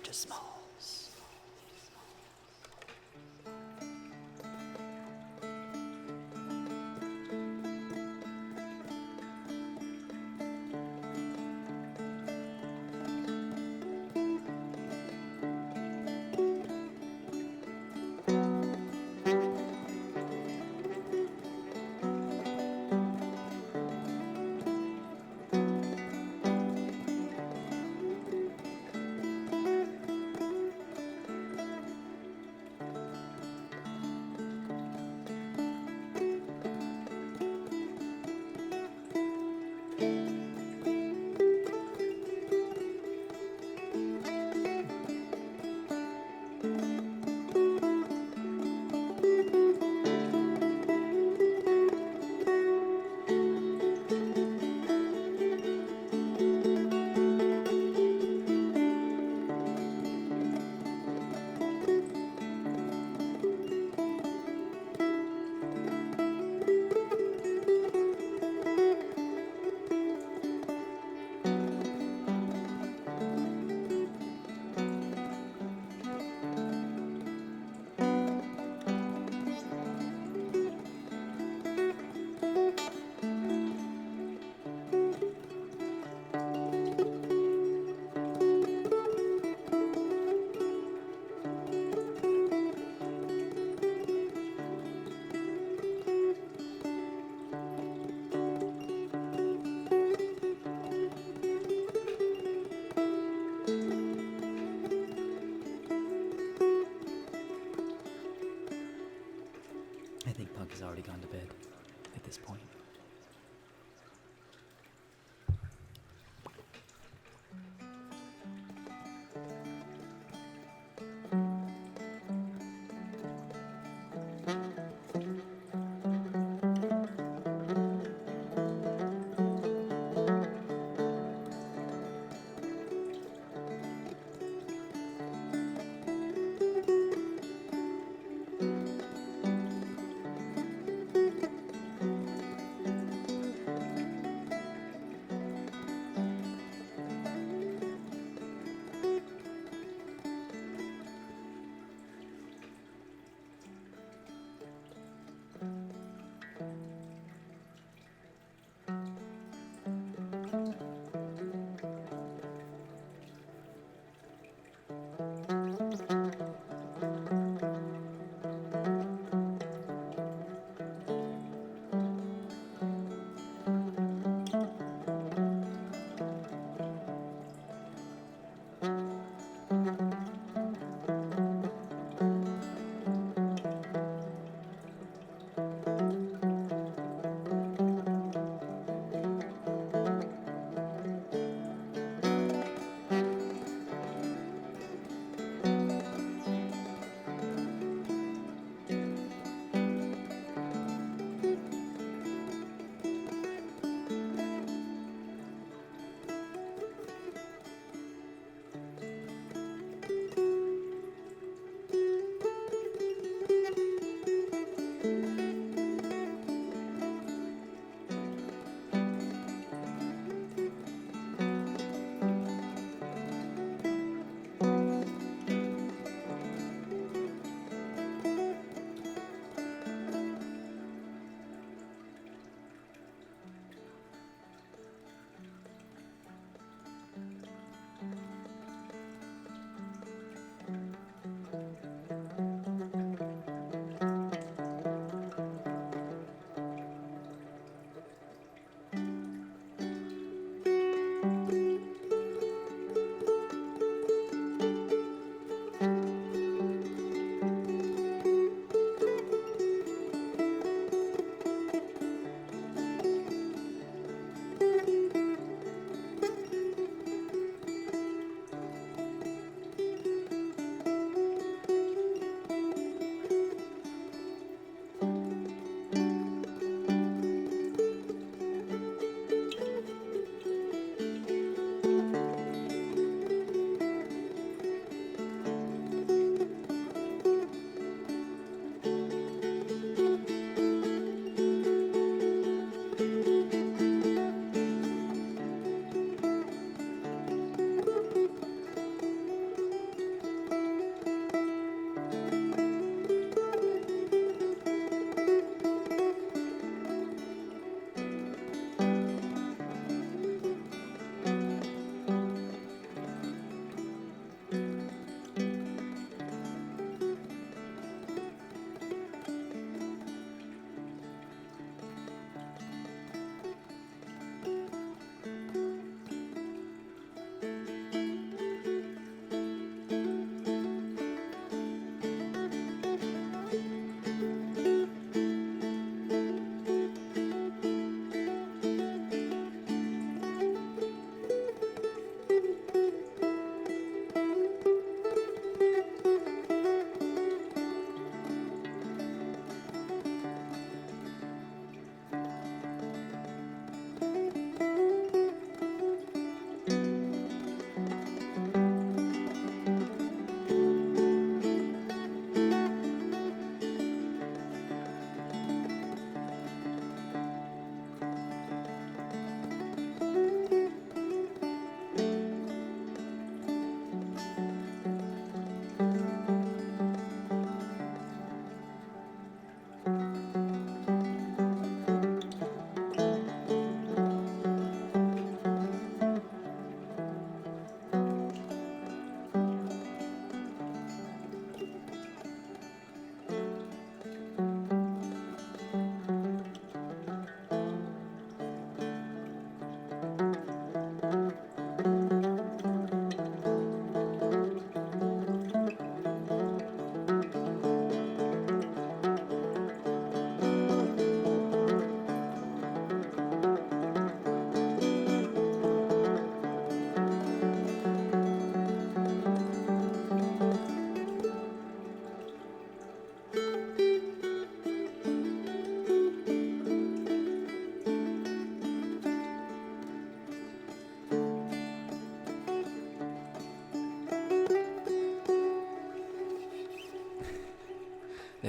to Smalls.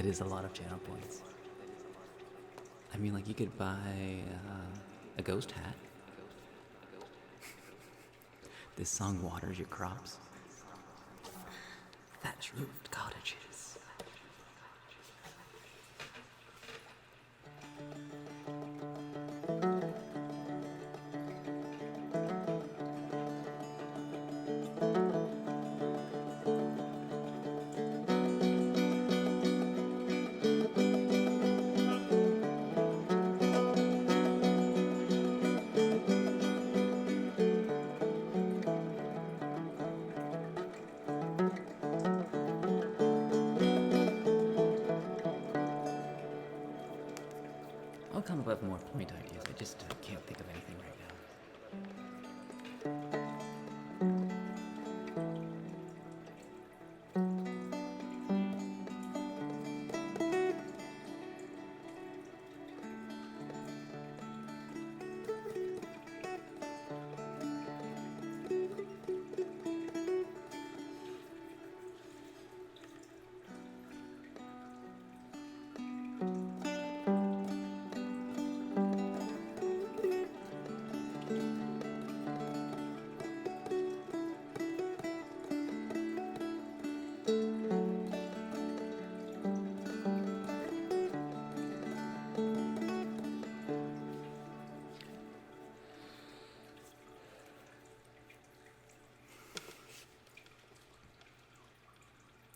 It is a lot of channel points. I mean, like, you could buy a ghost hat. This song waters your crops. Thatch roofed cottages. I'll come up with more point ideas. I just can't think of anything right now.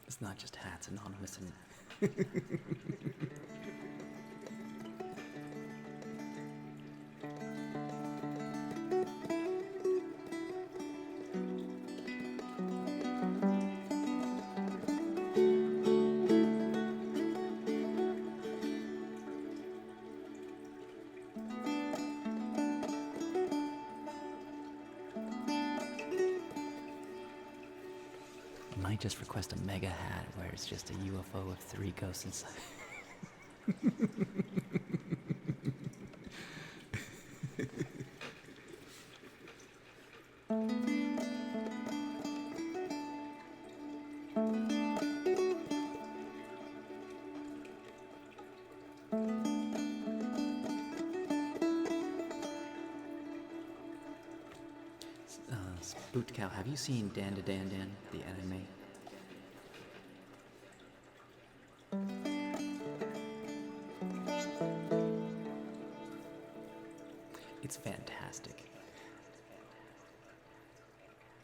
It's not just hats anonymous and might just request a mega hat where it's just a UFO with 3 ghosts inside. Spooked Cow, have you seen Dan to Dan Dan, the anime? It's fantastic.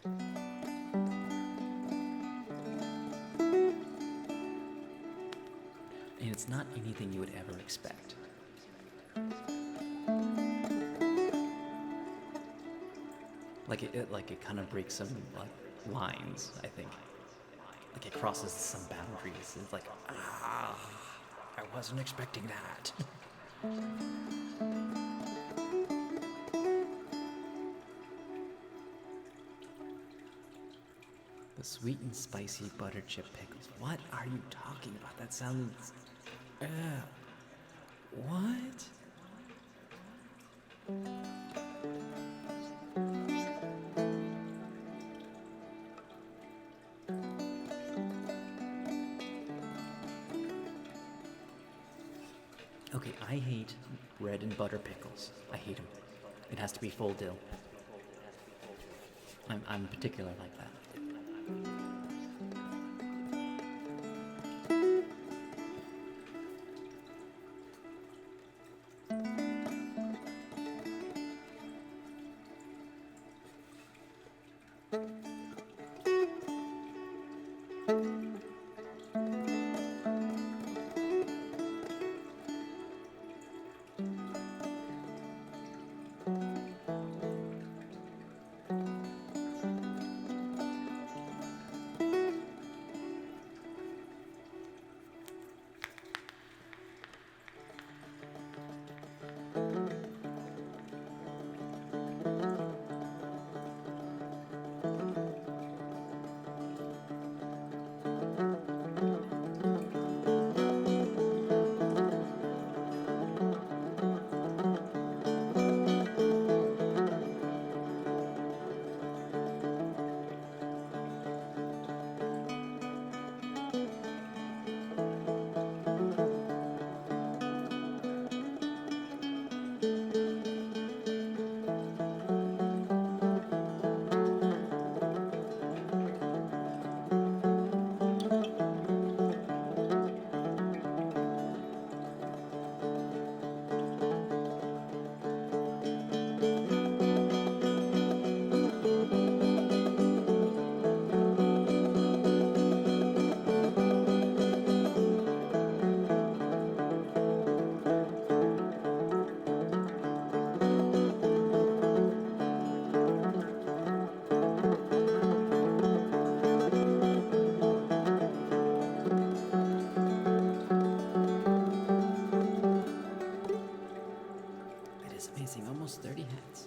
And it's not anything you would ever expect. Like it kind of breaks some lines, I think. Like it crosses some boundaries. It's like, I wasn't expecting that. The sweet and spicy butter chip pickles. What are you talking about? That sounds... what? Okay, I hate bread and butter pickles. I hate them. It has to be full dill. I'm particular like that. is amazing. Almost 30 hats.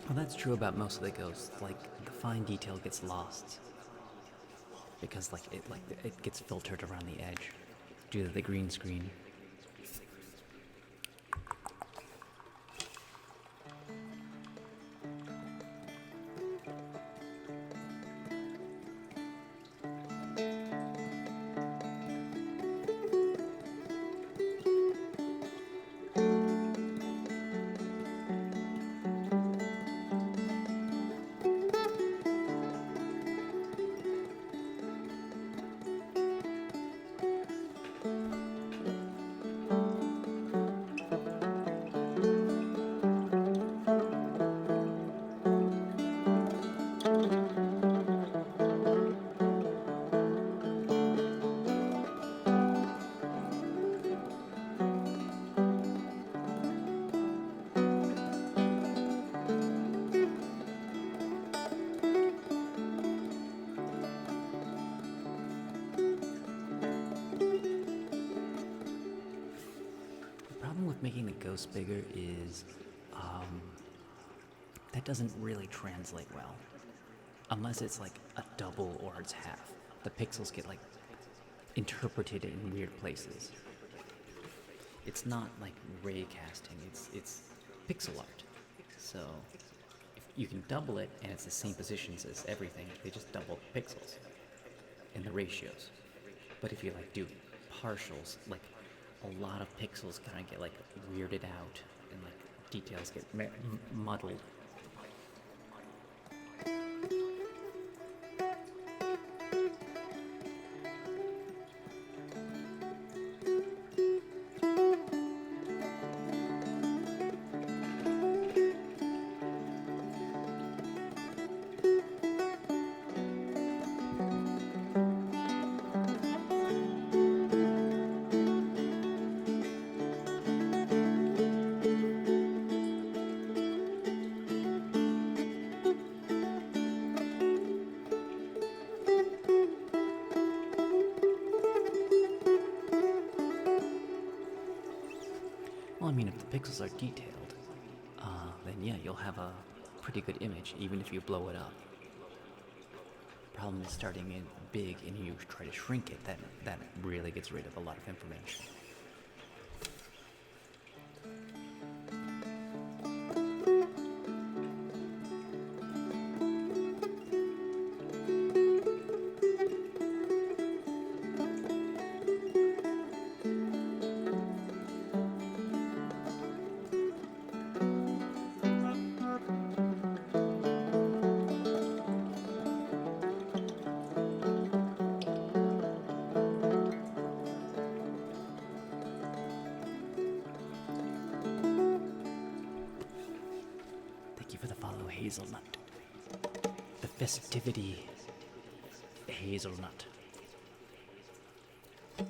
Well, that's true about most of the ghosts. Like, the fine detail gets lost because it gets filtered around the edge due to the green screen. Making the ghost bigger is that doesn't really translate well unless it's like a double or it's half. The pixels get like interpreted in weird places. It's not like ray casting, it's pixel art. So if you can double it and it's the same positions as everything, they just double the pixels and the ratios. But if you like do partials, like a lot of pixels kind of get like weirded out and like details get muddled. pixels are detailed, then yeah, you'll have a pretty good image, even if you blow it up. Problem is starting in big and you try to shrink it, that really gets rid of a lot of information. Thank you for the follow, Hazelnut. The festivity Hazelnut. The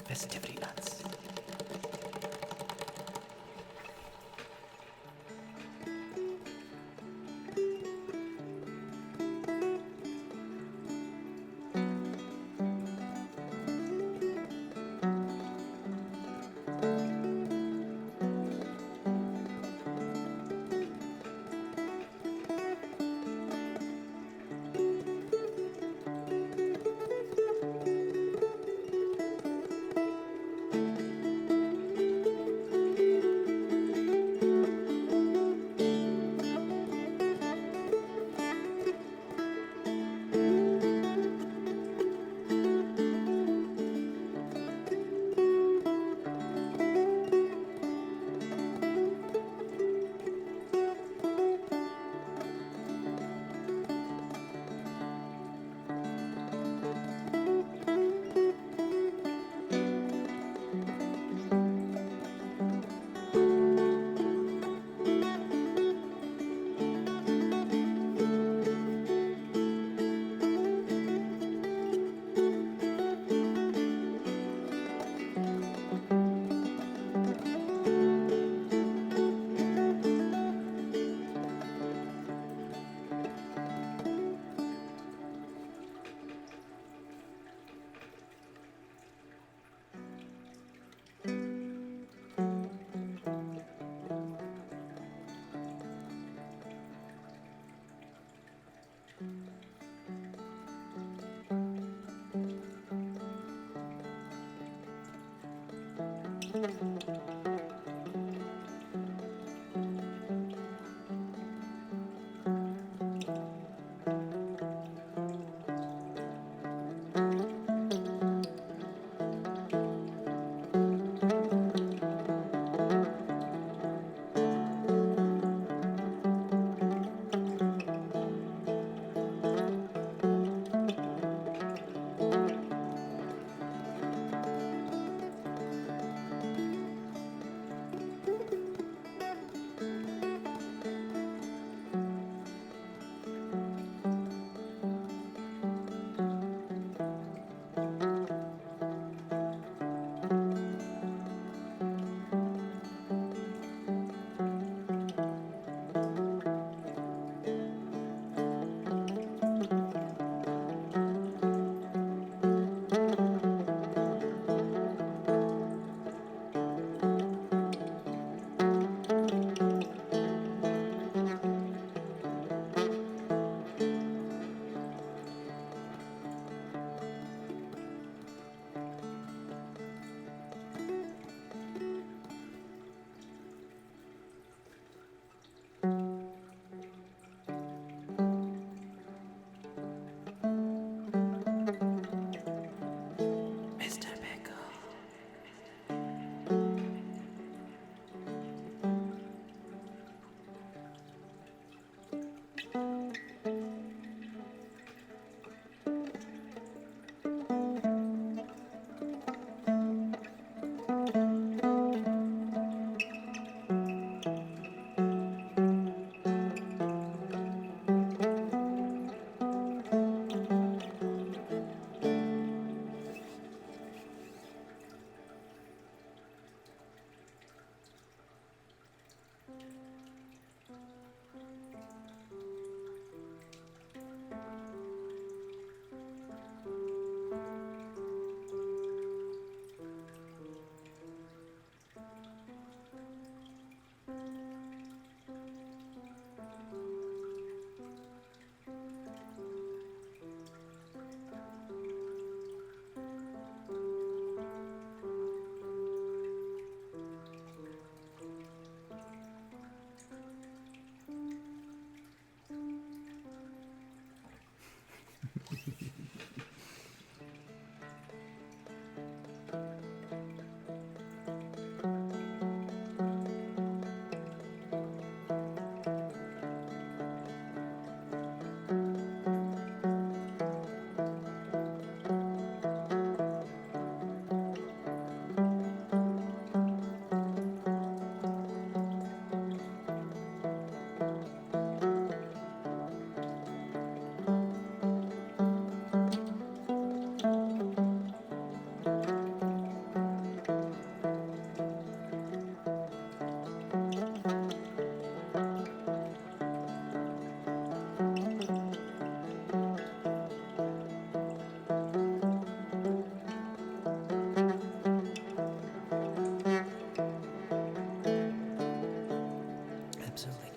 festivity nuts.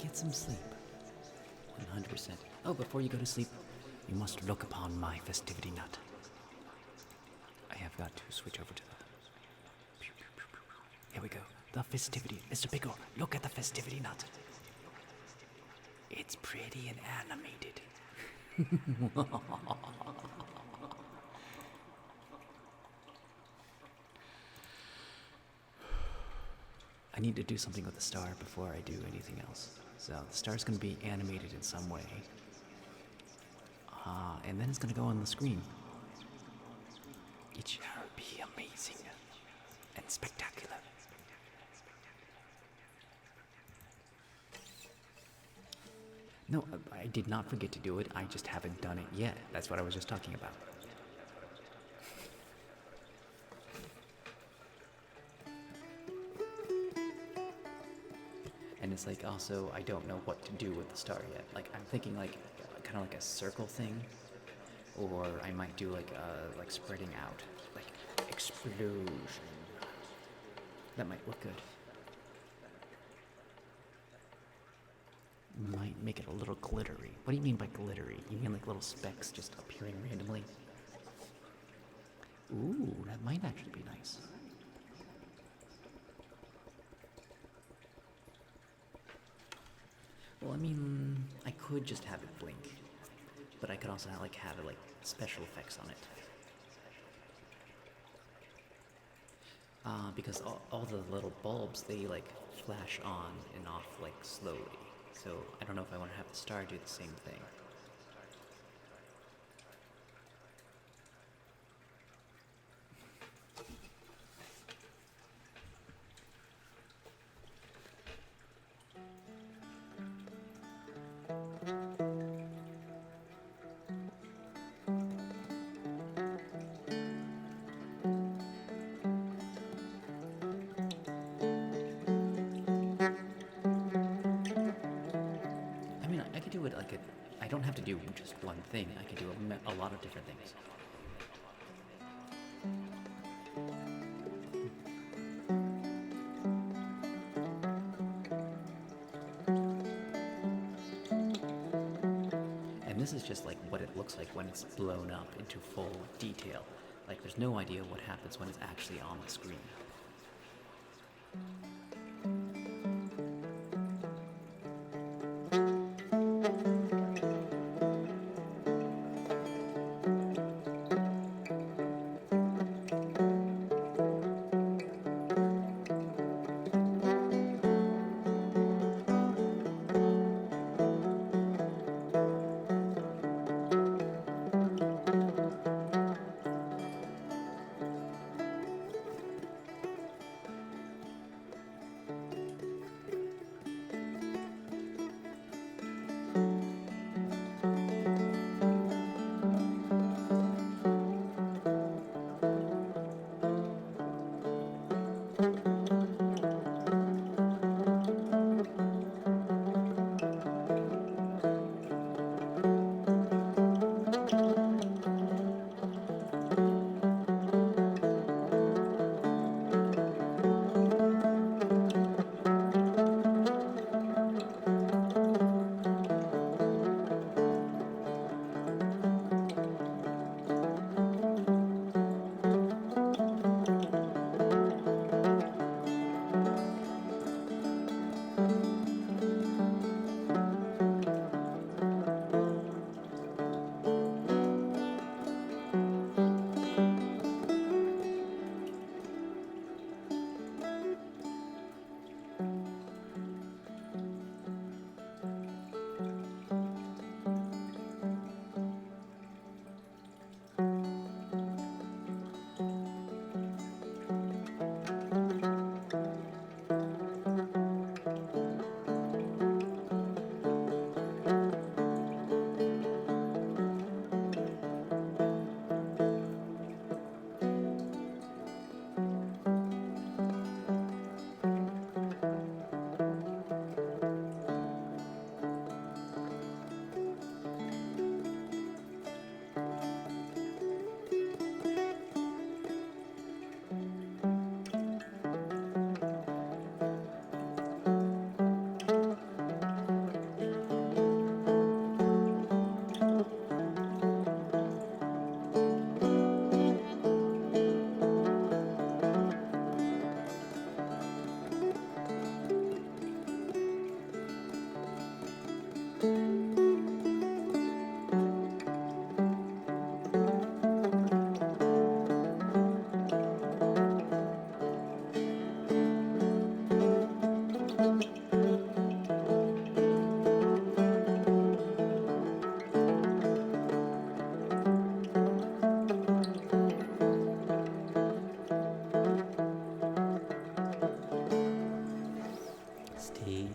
get some sleep. 100%. Oh, before you go to sleep, you must look upon my festivity nut. I have got to switch over to the... Here we go. The festivity. Mr. Pickle, look at the festivity nut. It's pretty and animated. I need to do something with the star before I do anything else. So the star's going to be animated in some way. And then it's going to go on the screen. It shall be amazing and spectacular. No, I did not forget to do it. I just haven't done it yet. That's what I was just talking about. And it's like also, I don't know what to do with the star yet. Like, I'm thinking like, kind of like a circle thing. Or I might do like spreading out. Like, explosion. That might look good. Might make it a little glittery. What do you mean by glittery? You mean like little specks just appearing randomly? Ooh, that might actually be nice. Well, I mean, I could just have it blink, but I could also have it like special effects on it. Because all the little bulbs, they like flash on and off like slowly. So I don't know if I want to have the star do the same thing. I could do it like I don't have to do just one thing. I could do a lot of different things. And this is just like what it looks like when it's blown up into full detail. Like there's no idea what happens when it's actually on the screen. Stay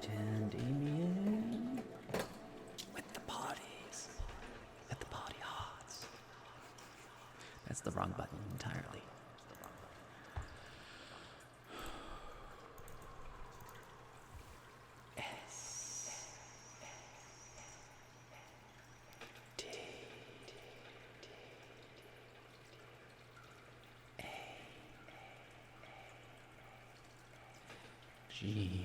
tuned in with the parties, at the party hearts. That's the wrong button entirely. G.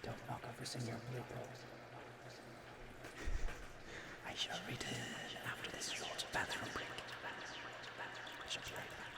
Don't knock over Senor Blooper. I shall return after this short bathroom break. I shall be right back.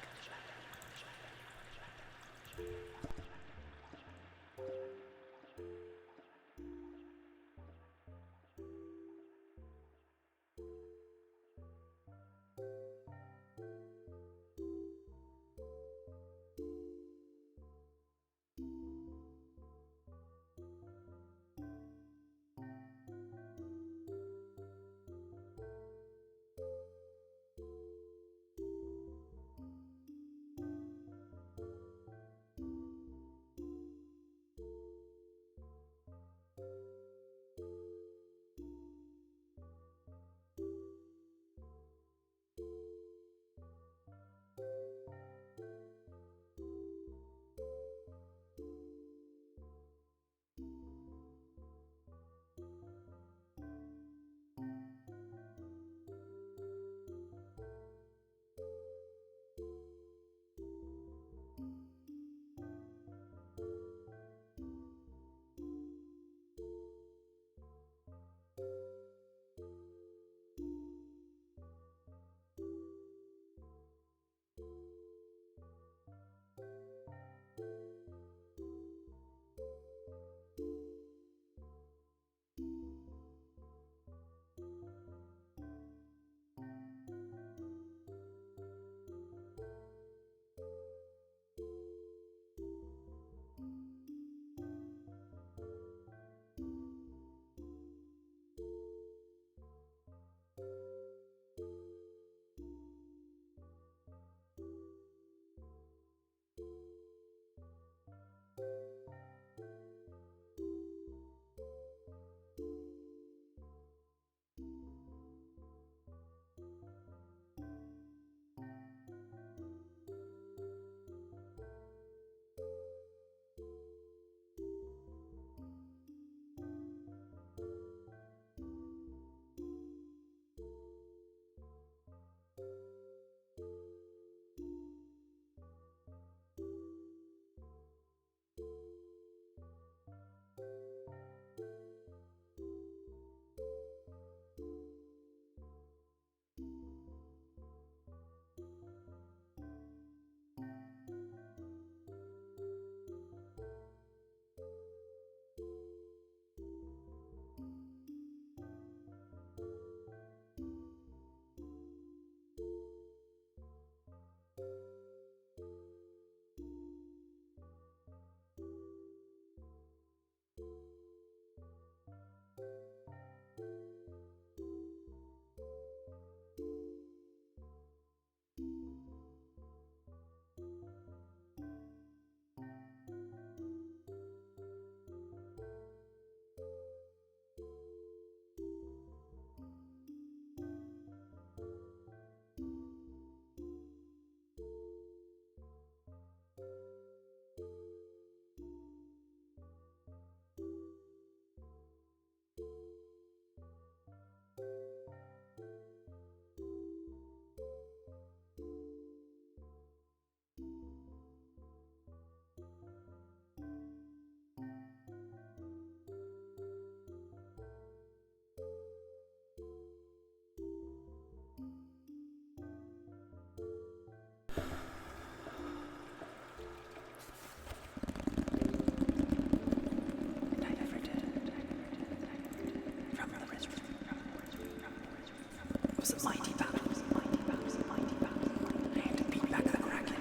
mighty battles, mighty battles, mighty battles. I had to beat back the Kraken.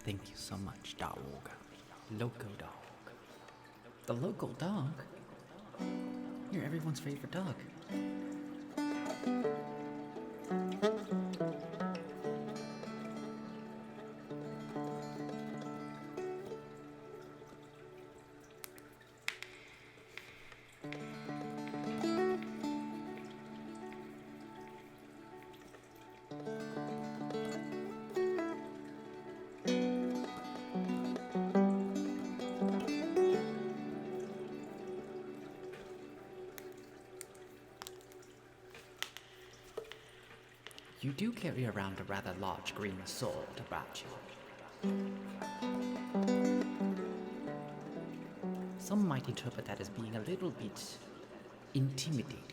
Thank you so much, dog. Loco dog. The local dog? You're everyone's favorite dog. You do carry around a rather large green sword about you. Some might interpret that as being a little bit intimidating.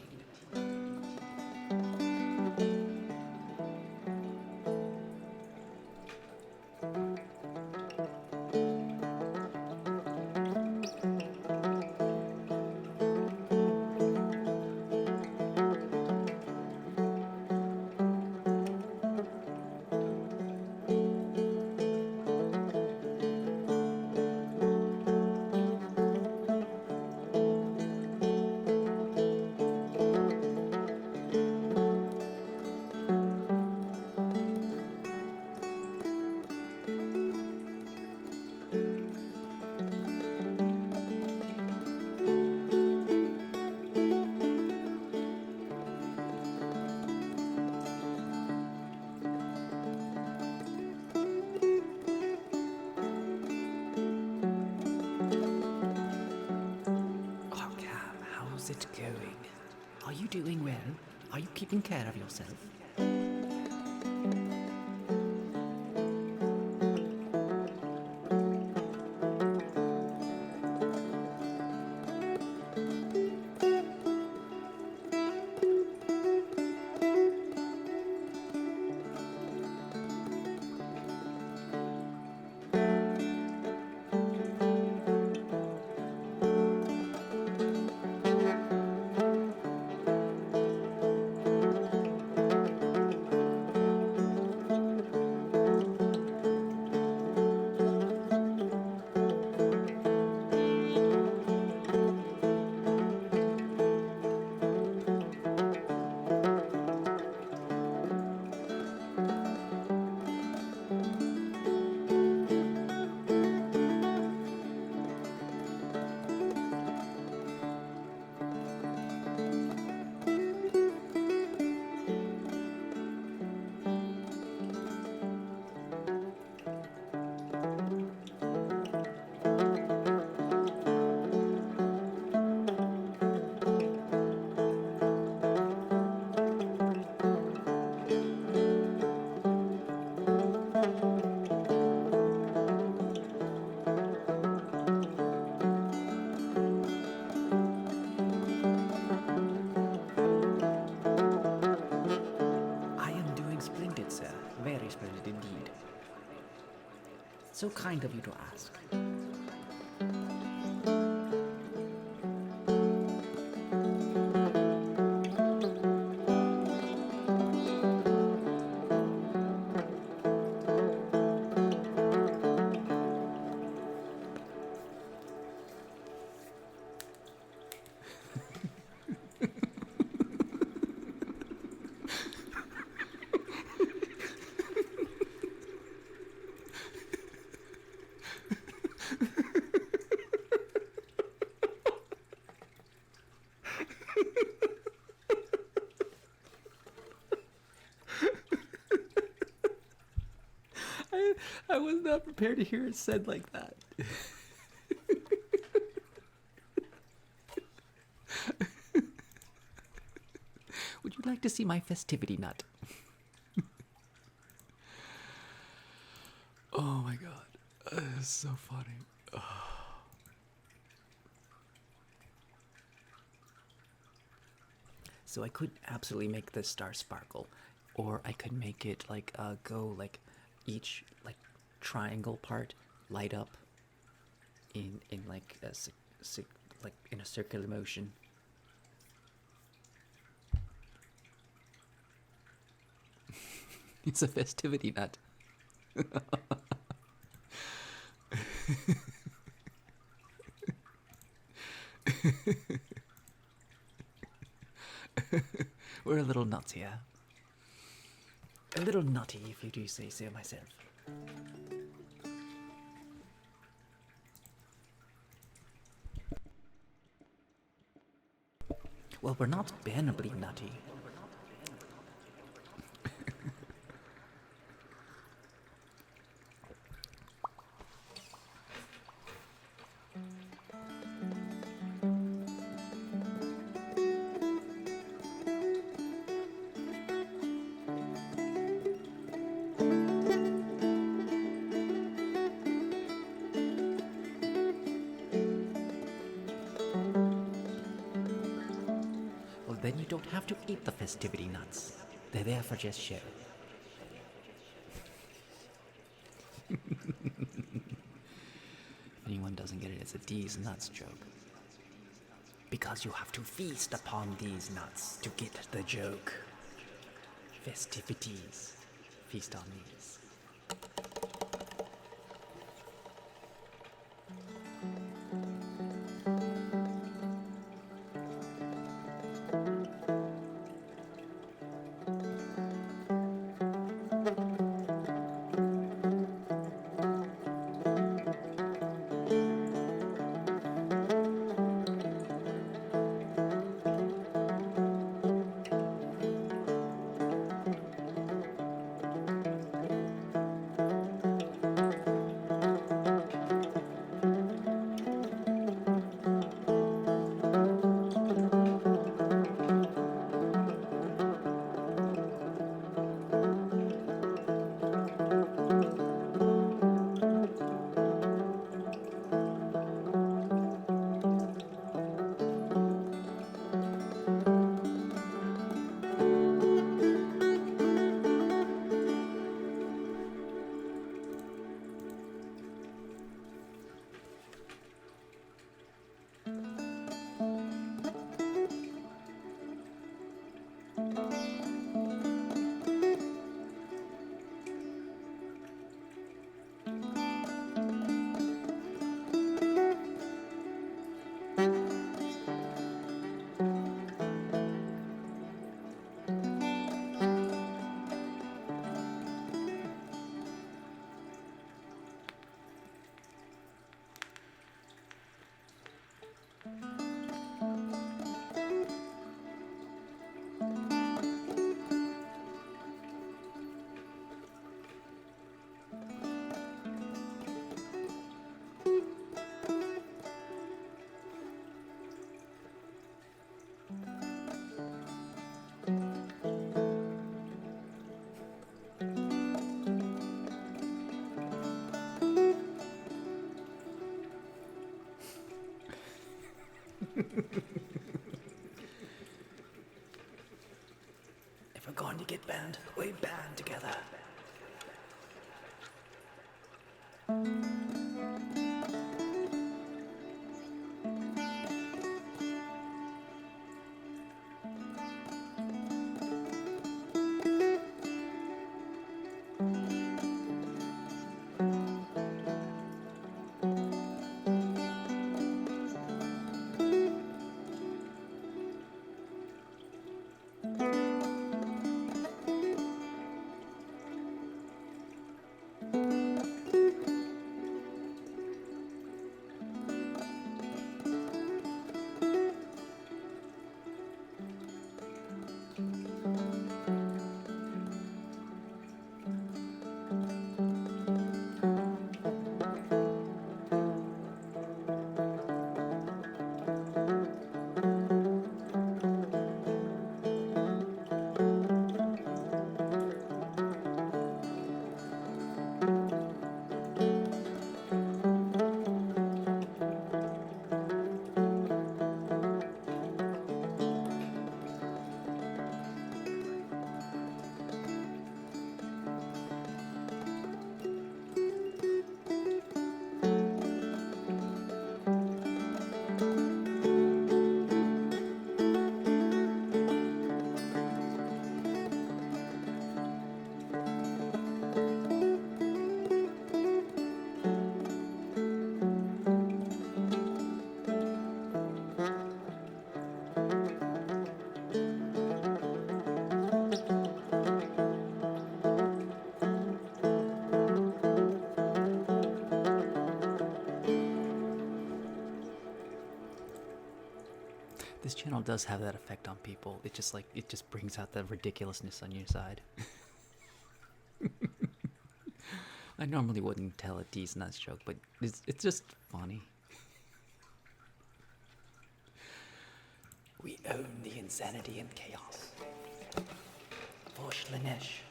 How's it going? Are you doing well? Are you keeping care of yourself? Very splendid indeed. So kind of you to ask. I was not prepared to hear it said like that. Would you like to see my festivity nut? Oh my god. It's so funny. Oh. So I could absolutely make the star sparkle, or I could make it like go like each like triangle part light up in like a like in a circular motion. It's a festivity nut. We're a little nuts here. A little nutty, if you do say so myself. Well, we're not bannably nutty. don't have to eat the festivity nuts. They're there for just show. If anyone doesn't get it, it's a D's nuts joke. Because you have to feast upon these nuts to get the joke. Festivities. Feast on these. If we're going to get banned, we band together. This channel does have that effect on people. It just brings out the ridiculousness on your side. I normally wouldn't tell a D's nuts joke, but it's just funny. We own the insanity and chaos. For Slanesh.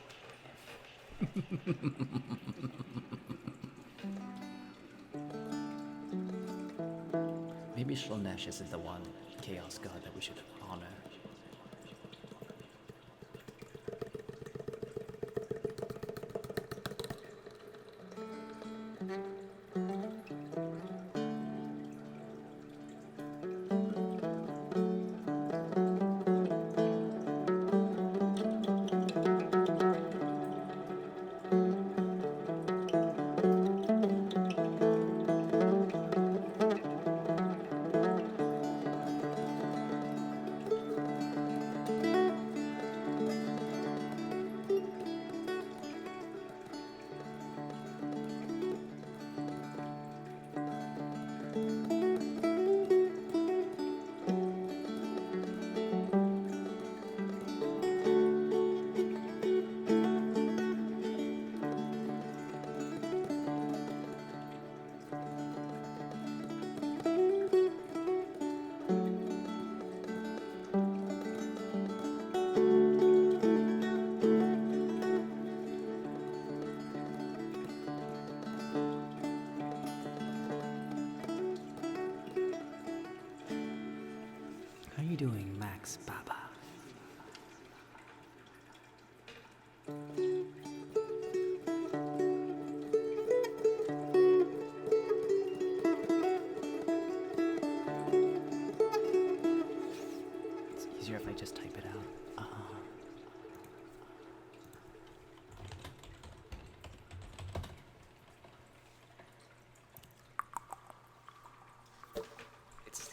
Maybe Slanesh isn't the one chaos god that we should honor.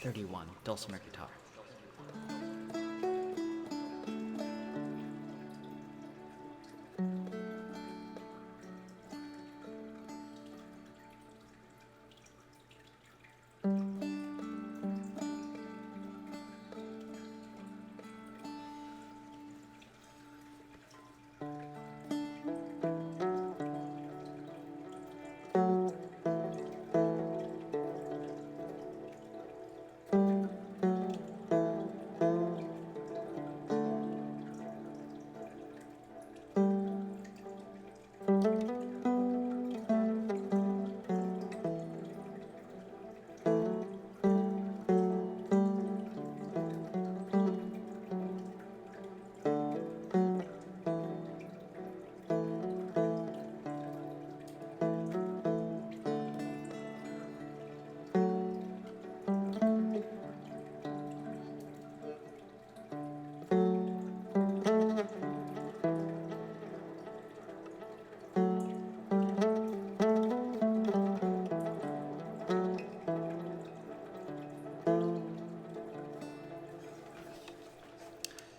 31, dulcimer guitar.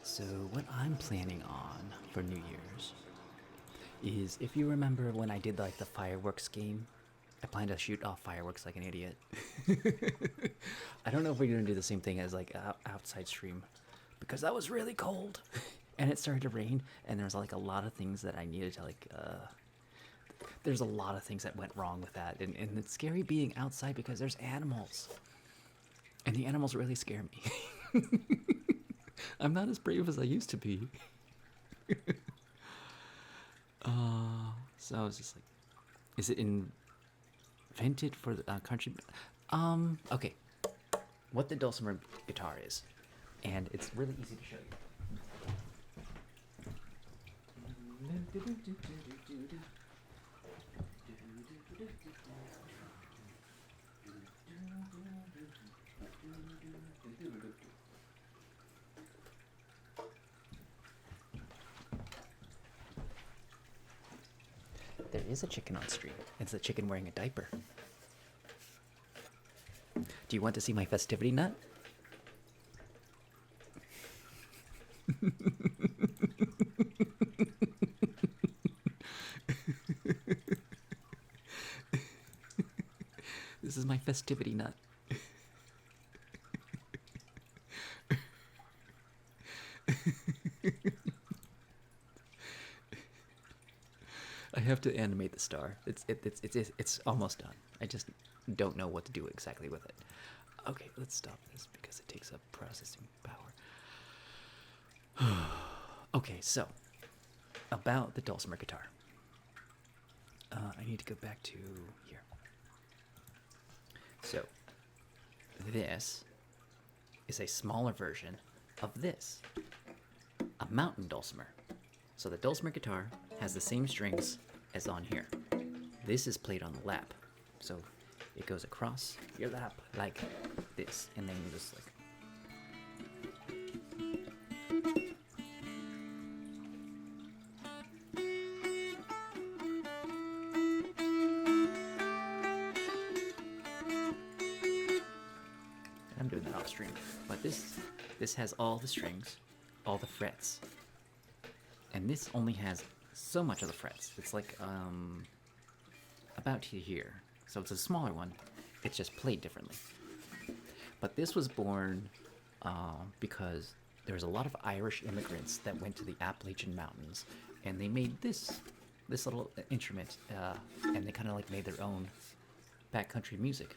So what I'm planning on for New Year's is, if you remember when I did like the fireworks game, I plan to shoot off fireworks like an idiot. I don't know if we're gonna do the same thing as like outside stream, because that was really cold, and it started to rain, and there was like a lot of things that I needed to like. There's a lot of things that went wrong with that, and it's scary being outside because there's animals, and the animals really scare me. I'm not as brave as I used to be. So I was just like, is it invented for the country? Okay. What the dulcimer guitar is, and it's really easy to show you. There is a chicken on stream. It's a chicken wearing a diaper. Do you want to see my festivity nut? This is my festivity nut. I have to animate the star. It's almost done. I just don't know what to do exactly with it. Okay, let's stop this because it takes up processing power. Okay, so about the dulcimer guitar. I need to go back to here. So this is a smaller version of this, a mountain dulcimer. So the dulcimer guitar has the same strings as on here. This is played on the lap. So it goes across your lap like this, and then you just like. I'm doing that off stream, but this has all the strings, all the frets, and this only has so much of the frets. It's like about to here, so it's a smaller one. It's just played differently. But this was born because there was a lot of Irish immigrants that went to the Appalachian Mountains, and they made this little instrument, and they kind of like made their own backcountry music.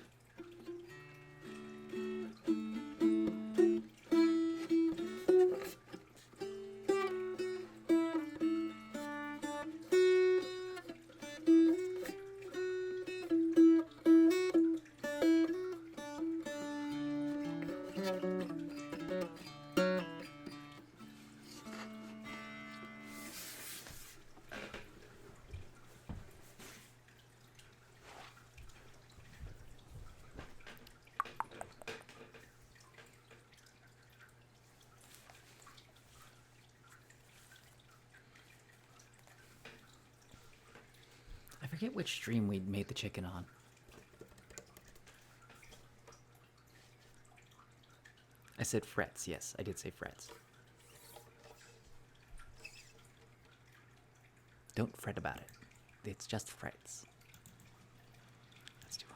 I forget which stream we made the chicken on. I said frets, yes, I did say frets. Don't fret about it. It's just frets. That's too high.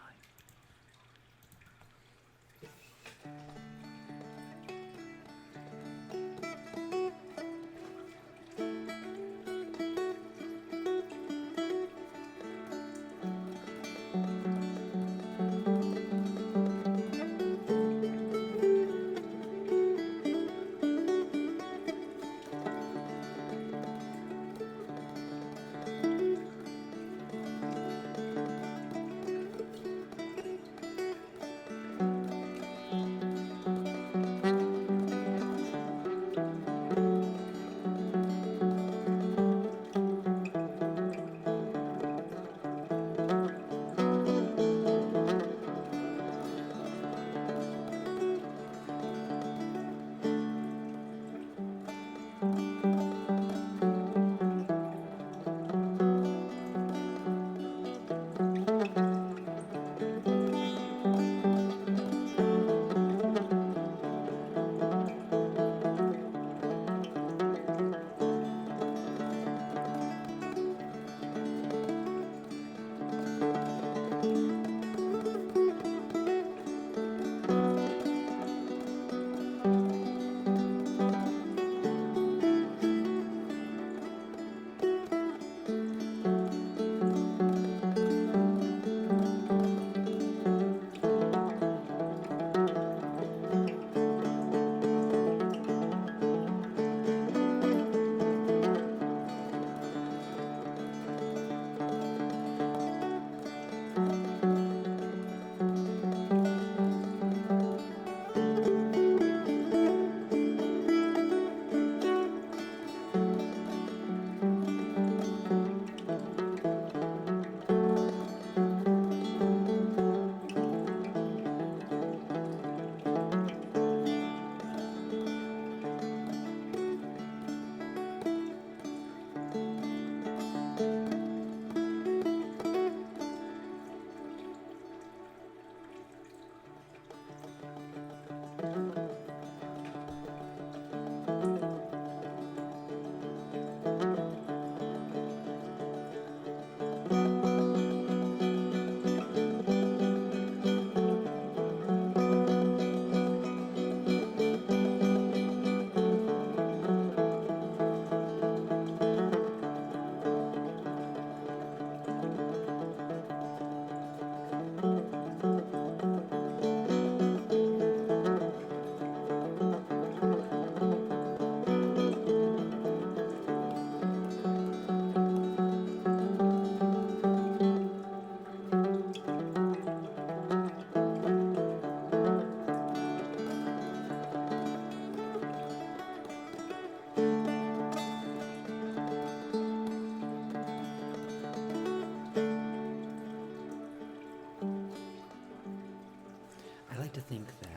I like to think that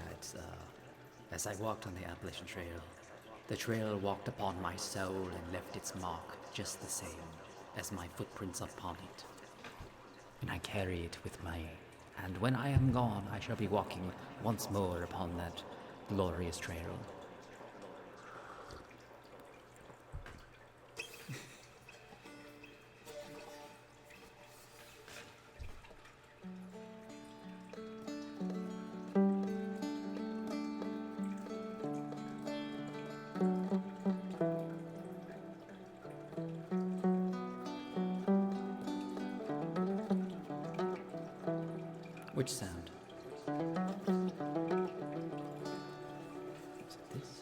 as I walked on the Appalachian Trail, the trail walked upon my soul and left its mark just the same as my footprints upon it. And I carry it with me. And when I am gone, I shall be walking once more upon that glorious trail. Which sound? Is it this?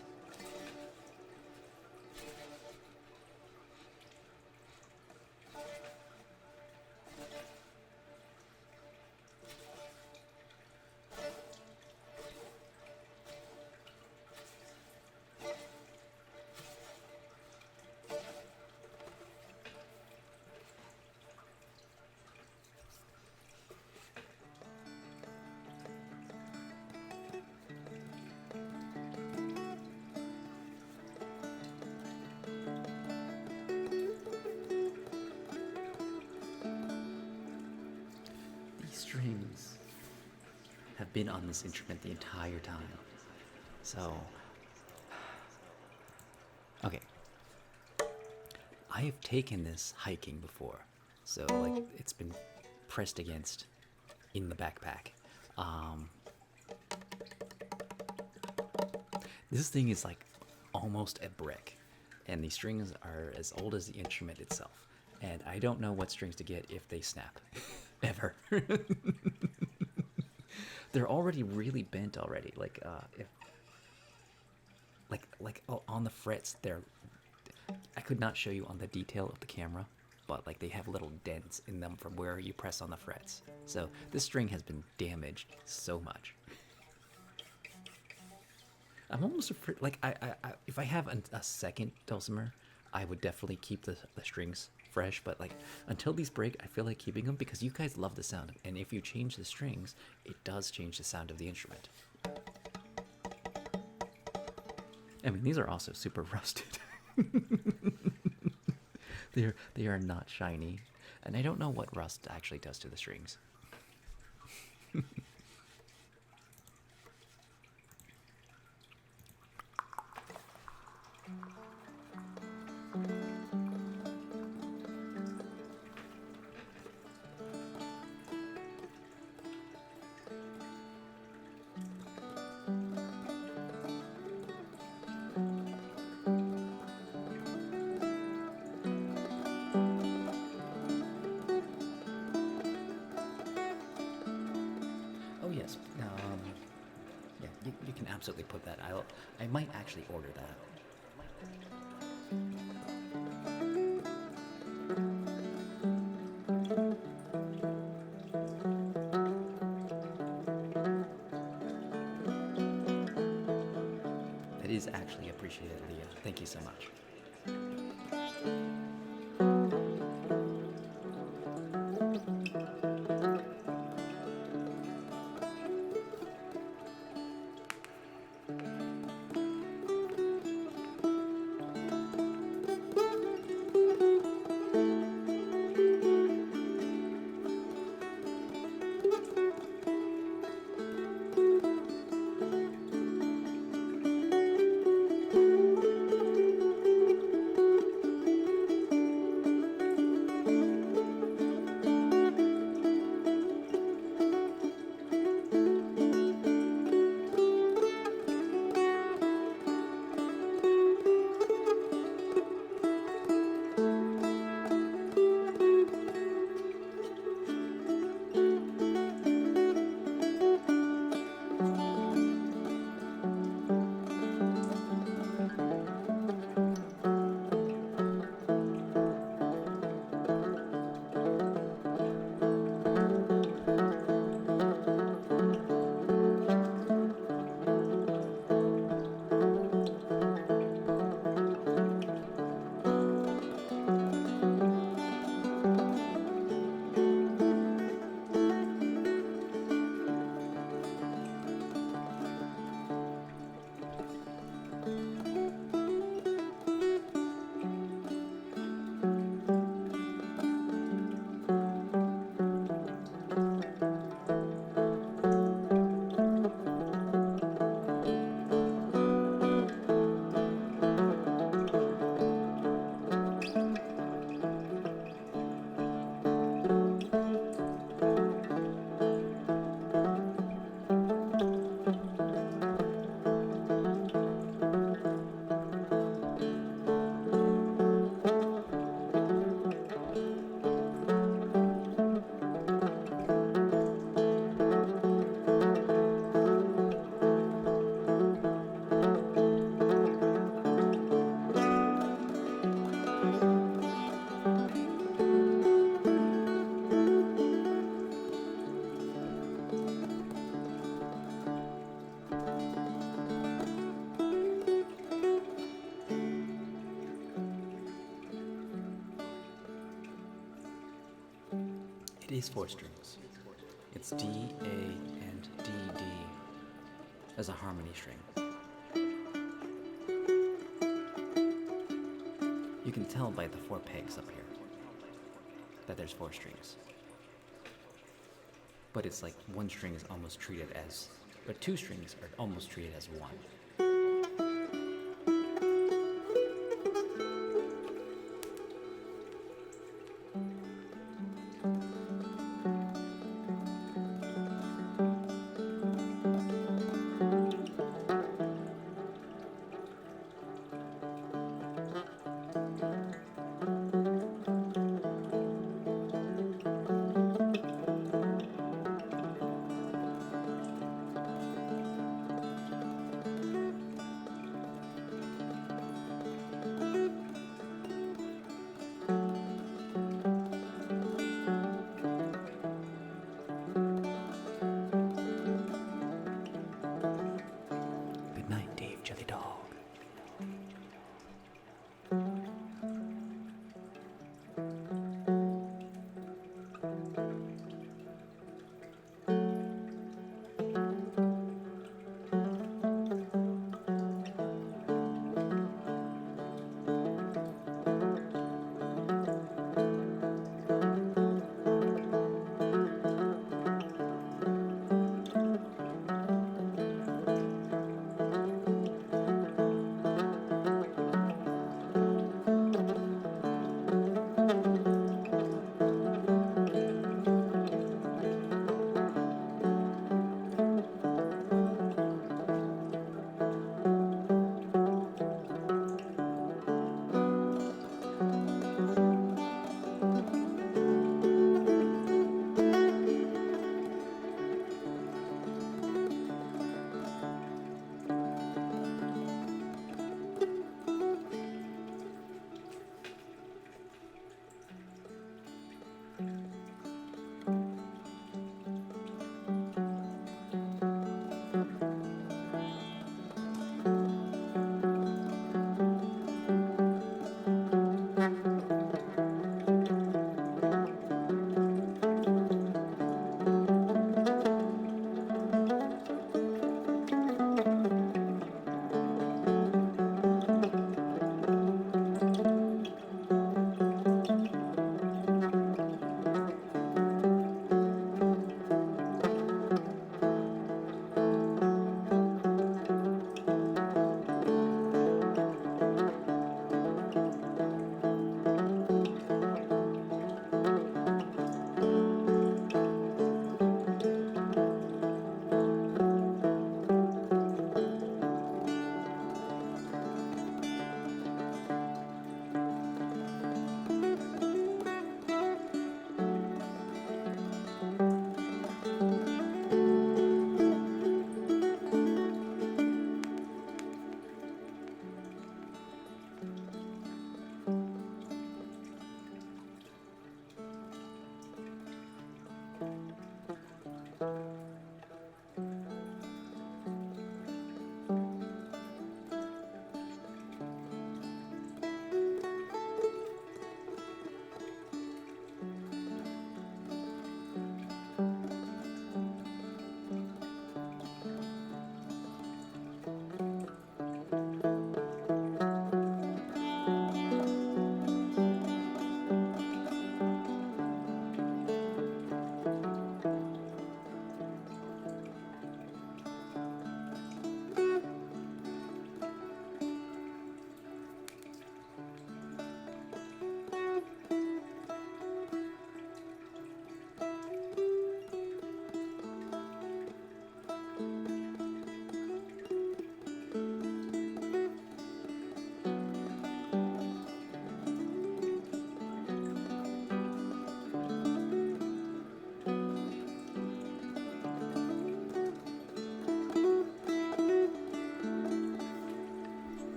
Strings have been on this instrument the entire time. So, okay. I have taken this hiking before. So, like, it's been pressed against in the backpack. Um, this thing is like almost a brick, and the strings are as old as the instrument itself. And I don't know what strings to get if they snap, ever. They're already really bent already. Like if on the frets, they're. I could not show you on the detail of the camera, but like they have little dents in them from where you press on the frets. So this string has been damaged so much. I'm almost afraid. Like if I have a second dulcimer, I would definitely keep the strings fresh. But like until these break, I feel like keeping them because you guys love the sound. And if you change the strings, it does change the sound of the instrument. I mean, these are also super rusted. They are not shiny, and I don't know what rust actually does to the strings. Oh yes, yeah, you can absolutely put that. I might actually order that. That is actually appreciated, Leah. Thank you so much. It is four strings. It's D, A, and D, D as a harmony string. You can tell by the four pegs up here that there's four strings. But it's like one string is almost treated as, or two strings are almost treated as one.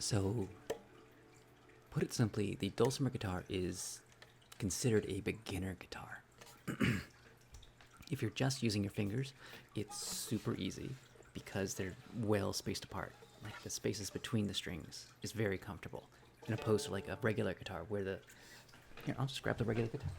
So, put it simply, the dulcimer guitar is considered a beginner guitar. If you're just using your fingers, it's super easy because they're well spaced apart. Like the spaces between the strings is very comfortable, in opposed to like a regular guitar where the... Here, I'll just grab the regular guitar.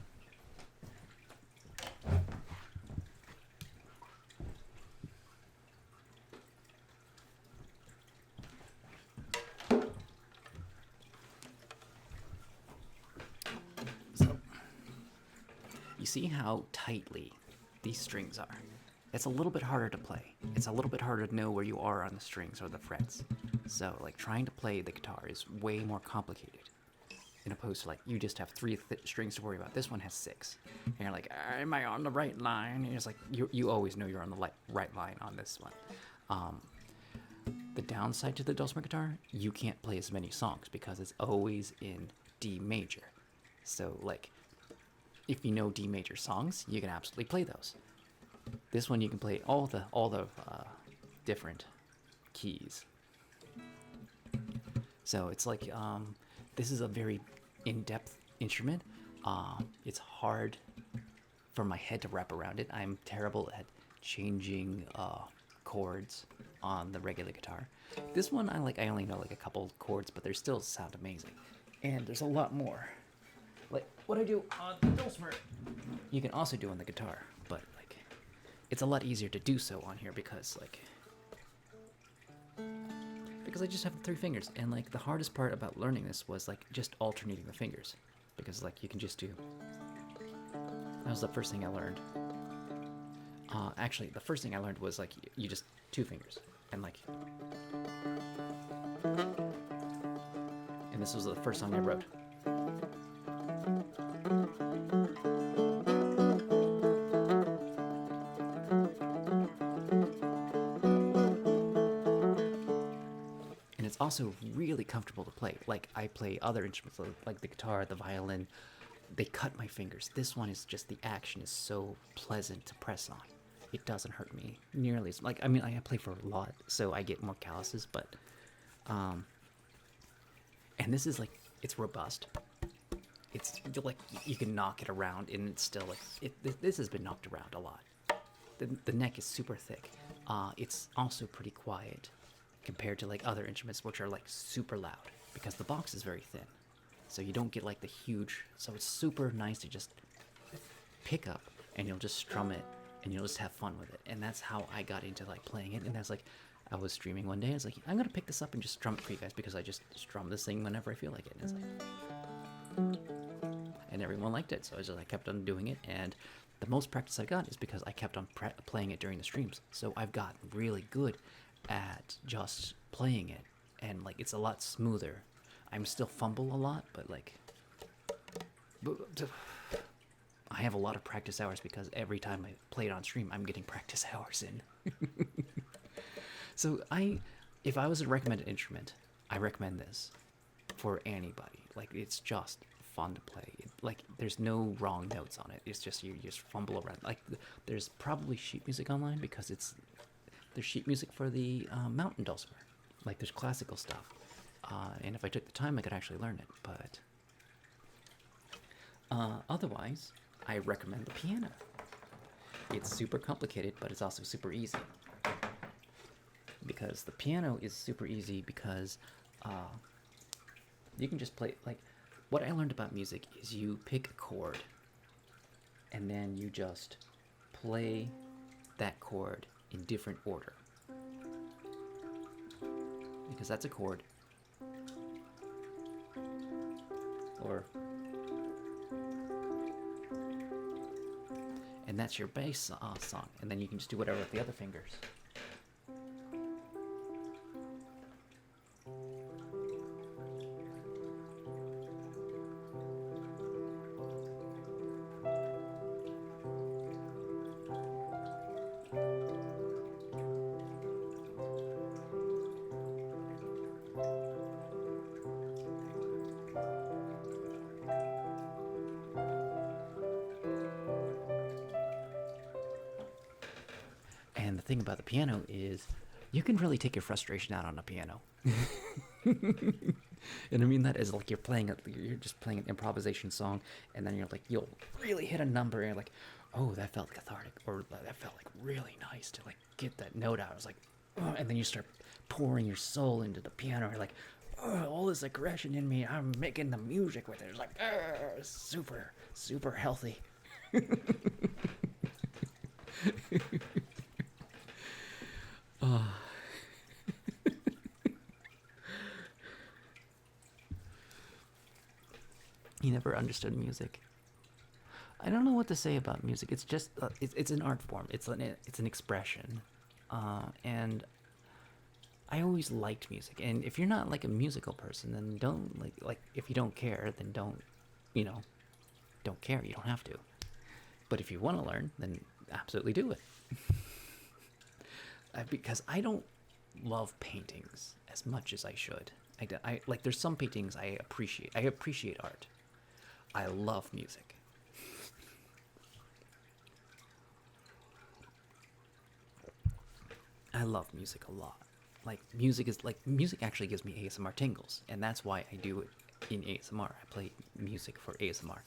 So, you see how tightly these strings are. It's a little bit harder to play. It's a little bit harder to know where you are on the strings or the frets. So, like, trying to play the guitar is way more complicated. In opposed to, like, you just have three strings to worry about. This one has 6. And you're like, am I on the right line? And it's like, you always know you're on the right line on this one. The downside to the dulcimer guitar, you can't play as many songs because it's always in D major. So, like, if you know D major songs, you can absolutely play those. This one you can play all the different keys. So it's like this is a very in-depth instrument. It's hard for my head to wrap around it. I'm terrible at changing chords on the regular guitar. This one I only know like a couple chords, but they still sound amazing. And there's a lot more. Like what I do on the dulcimer, you can also do on the guitar, but like it's a lot easier to do so on here because I just have 3 fingers, and like the hardest part about learning this was like just alternating the fingers, because like you can just do. That was the first thing I learned. Actually, the first thing I learned was like you just 2 fingers, and like, and this was the first song I wrote. It's also really comfortable to play. Like I play other instruments like the guitar, the violin, they cut my fingers. This one is just, the action is so pleasant to press on. It doesn't hurt me nearly as like, I mean, I play for a lot, so I get more calluses, but and this is like, it's robust. It's like you can knock it around and it's still like this has been knocked around a lot. The neck is super thick. It's also pretty quiet compared to like other instruments which are like super loud because the box is very thin, so you don't get like the huge, so it's super nice to just pick up and you'll just strum it and you'll just have fun with it. And that's how I got into like playing it. And that's like, I was streaming one day, I was like, I'm gonna pick this up and just strum it for you guys because I just strum this thing whenever I feel like it. And it's like, and everyone liked it, so I kept on doing it. And the most practice I got is because I kept on playing it during the streams, so I've gotten really good at just playing it, and like it's a lot smoother. I'm still fumble a lot, but like I have a lot of practice hours because every time I play it on stream, I'm getting practice hours in. So if I was to recommend an instrument, I recommend this for anybody. Like it's just fun to play. Like there's no wrong notes on it. It's just you just fumble around. Like there's probably sheet music online because there's sheet music for the mountain dulcimer. Like there's classical stuff. And if I took the time, I could actually learn it. But otherwise, I recommend the piano. It's super complicated, but it's also super easy. Because the piano is super easy because you can just play, like, what I learned about music is you pick a chord and then you just play that chord in different order. Because that's a chord. Or, and that's your bass song, and then you can just do whatever with the other fingers. And the thing about the piano is you can really take your frustration out on a piano. And I mean that as like you're just playing an improvisation song, and then you're like, you'll really hit a number, and you're like, oh, that felt cathartic, or that felt like really nice to like get that note out. I was like, oh, and then you start pouring your soul into the piano. You're like, oh, all this aggression in me, I'm making the music with it. It's like, super, super healthy. He never understood music. I don't know what to say about music. It's just it's an art form. It's an expression, and I always liked music. And if you're not like a musical person, then don't like if you don't care, then don't, you know, don't care. You don't have to. But if you want to learn, then absolutely do it. Because I don't love paintings as much as I should. I like there's some paintings I appreciate. I appreciate art. I love music. I love music a lot. Like music actually gives me ASMR tingles, and that's why I do it in ASMR. I play music for ASMR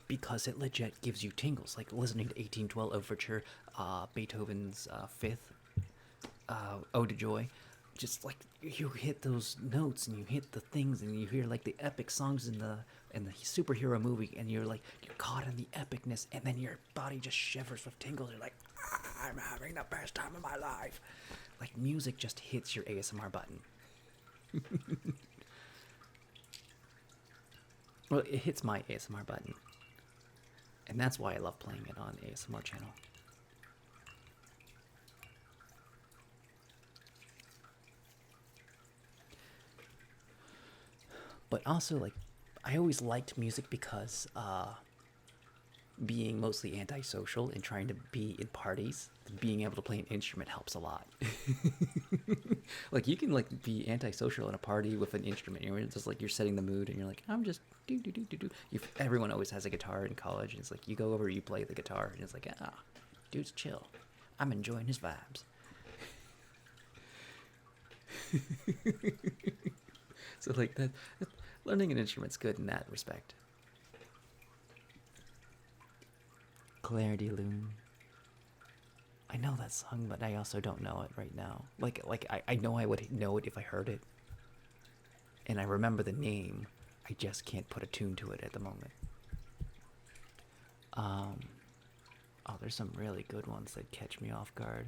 because it legit gives you tingles. Like listening to 1812 Overture, Beethoven's Fifth, Ode to Joy. Just like you hit those notes and you hit the things and you hear like the epic songs in the superhero movie, and you're caught in the epicness, and then your body just shivers with tingles. You're like, I'm having the best time of my life. Like music just hits your ASMR button. Well, it hits my ASMR button, and that's why I love playing it on ASMR channel. But also, like, I always liked music because being mostly antisocial and trying to be in parties, being able to play an instrument helps a lot. Like, you can like be antisocial in a party with an instrument. You're just like you're setting the mood, and you're like, I'm just do do do do do. Everyone always has a guitar in college, and it's like you go over, you play the guitar, and it's like, dude's chill. I'm enjoying his vibes. So like that, learning an instrument's good in that respect. Claire de Lune. I know that song, but I also don't know it right now. I know I would know it if I heard it. And I remember the name. I just can't put a tune to it at the moment. Oh, there's some really good ones that catch me off guard.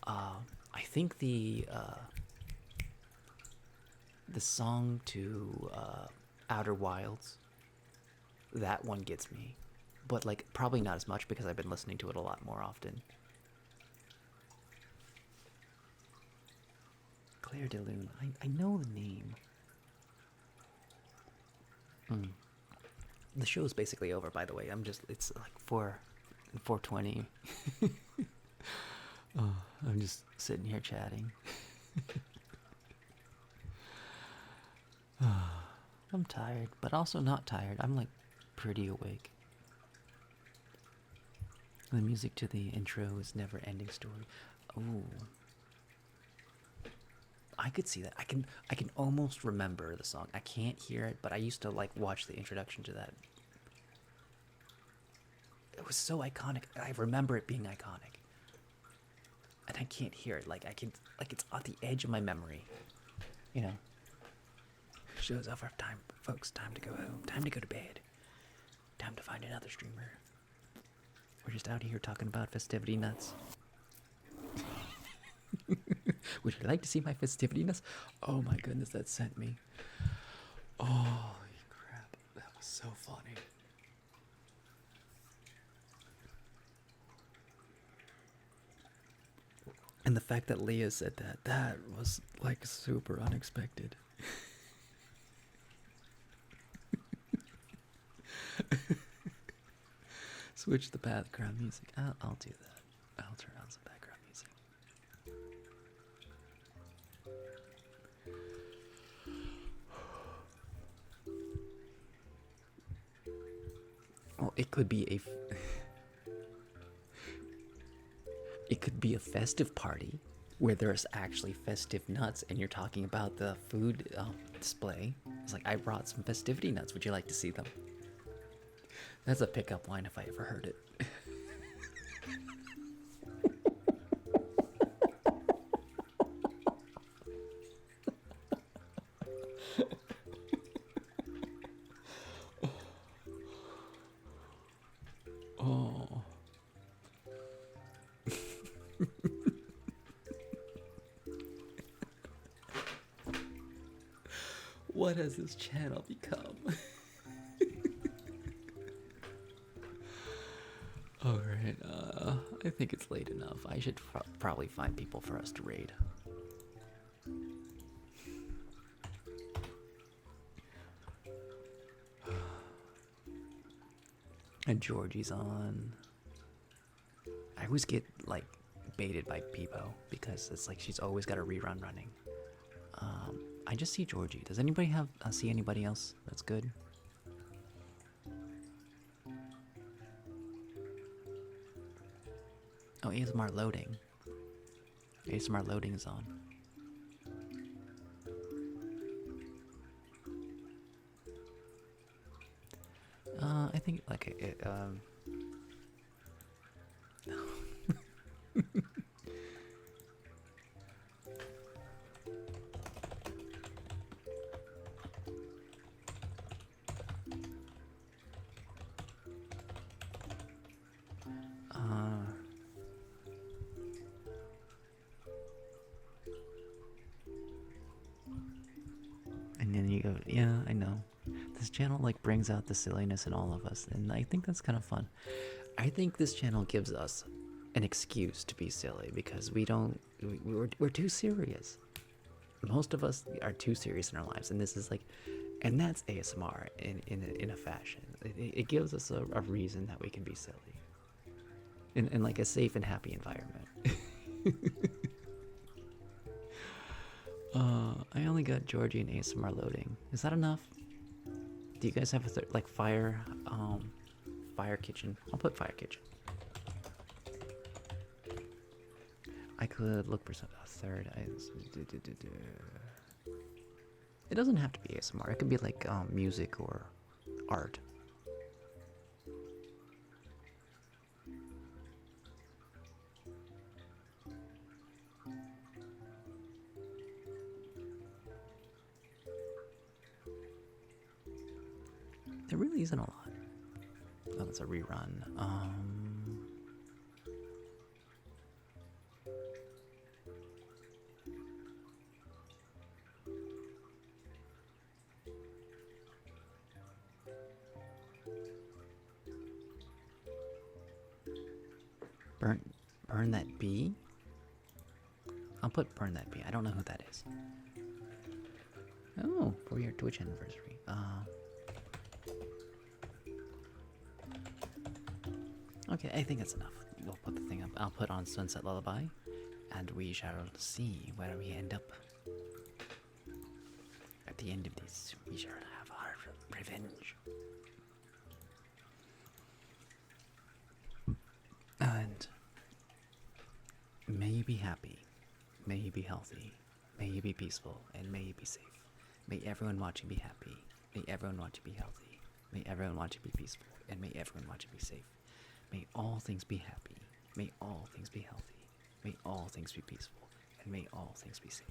I think the song to Outer Wilds, that one gets me. But like probably not as much because I've been listening to it a lot more often. Claire de Lune. I know the name. The show's basically over, by the way. It's like 4:20. Oh, I'm just sitting here chatting. I'm tired, but also not tired. I'm like pretty awake. The music to the intro is Never Ending Story. Ooh. I could see that. I can almost remember the song. I can't hear it, but I used to like watch the introduction to that. It was so iconic. I remember it being iconic. And I can't hear it. Like it's at the edge of my memory. You know. Show's over. Time, folks. Time to go home. Time to go to bed. Time to find another streamer. We're just out here talking about festivity nuts. Would you like to see my festivity nuts? Oh my goodness, that sent me. Holy crap, that was so funny. And the fact that Leah said that was like super unexpected. Switch the background music. I'll do that. I'll turn on some background music. Well, it could be it could be a festive party, where there's actually festive nuts, and you're talking about the food display. It's like, I brought some festivity nuts. Would you like to see them? That's a pickup line if I ever heard it. Oh. What has this channel become? Alright, I think it's late enough. I should probably find people for us to raid. And Georgie's on. I always get, like, baited by Peepo because it's like she's always got a rerun running. I just see Georgie. Does anybody have see anybody else that's good? Oh, ASMR loading. ASMR loading is on. I think like it. And then you go, yeah, I know. This channel like brings out the silliness in all of us, and I think that's kind of fun. I think this channel gives us an excuse to be silly because we're too serious. Most of us are too serious in our lives, and this is like, and that's ASMR in a fashion. It gives us a reason that we can be silly in like a safe and happy environment. I only got Georgie and ASMR loading. Is that enough? Do you guys have a like fire kitchen? I'll put fire kitchen. I could look for a third. It doesn't have to be ASMR. It could be like music or art. There really isn't a lot. Oh, that's a rerun. Burn that bee? I'll put burn that bee. I don't know who that is. Oh, for your Twitch anniversary. Okay, I think that's enough. We'll put the thing up. I'll put on Sunset Lullaby, and we shall see where we end up. At the end of this, we shall have our revenge. And may you be happy, may you be healthy, may you be peaceful, and may you be safe. May everyone watching be happy, may everyone watching be healthy, may everyone watching be peaceful, and may everyone watching be safe. May all things be happy, may all things be healthy, may all things be peaceful, and may all things be safe.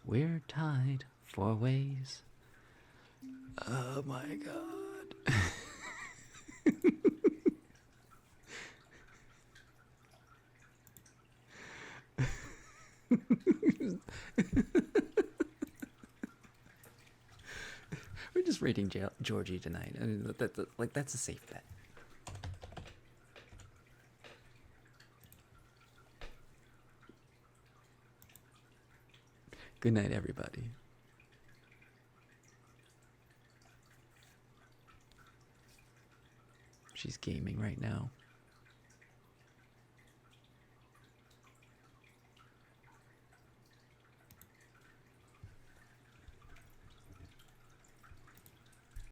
We're tied for ways. Oh my god. We're just rating Georgie tonight. I mean, that's a safe bet. Good night, everybody. She's gaming right now.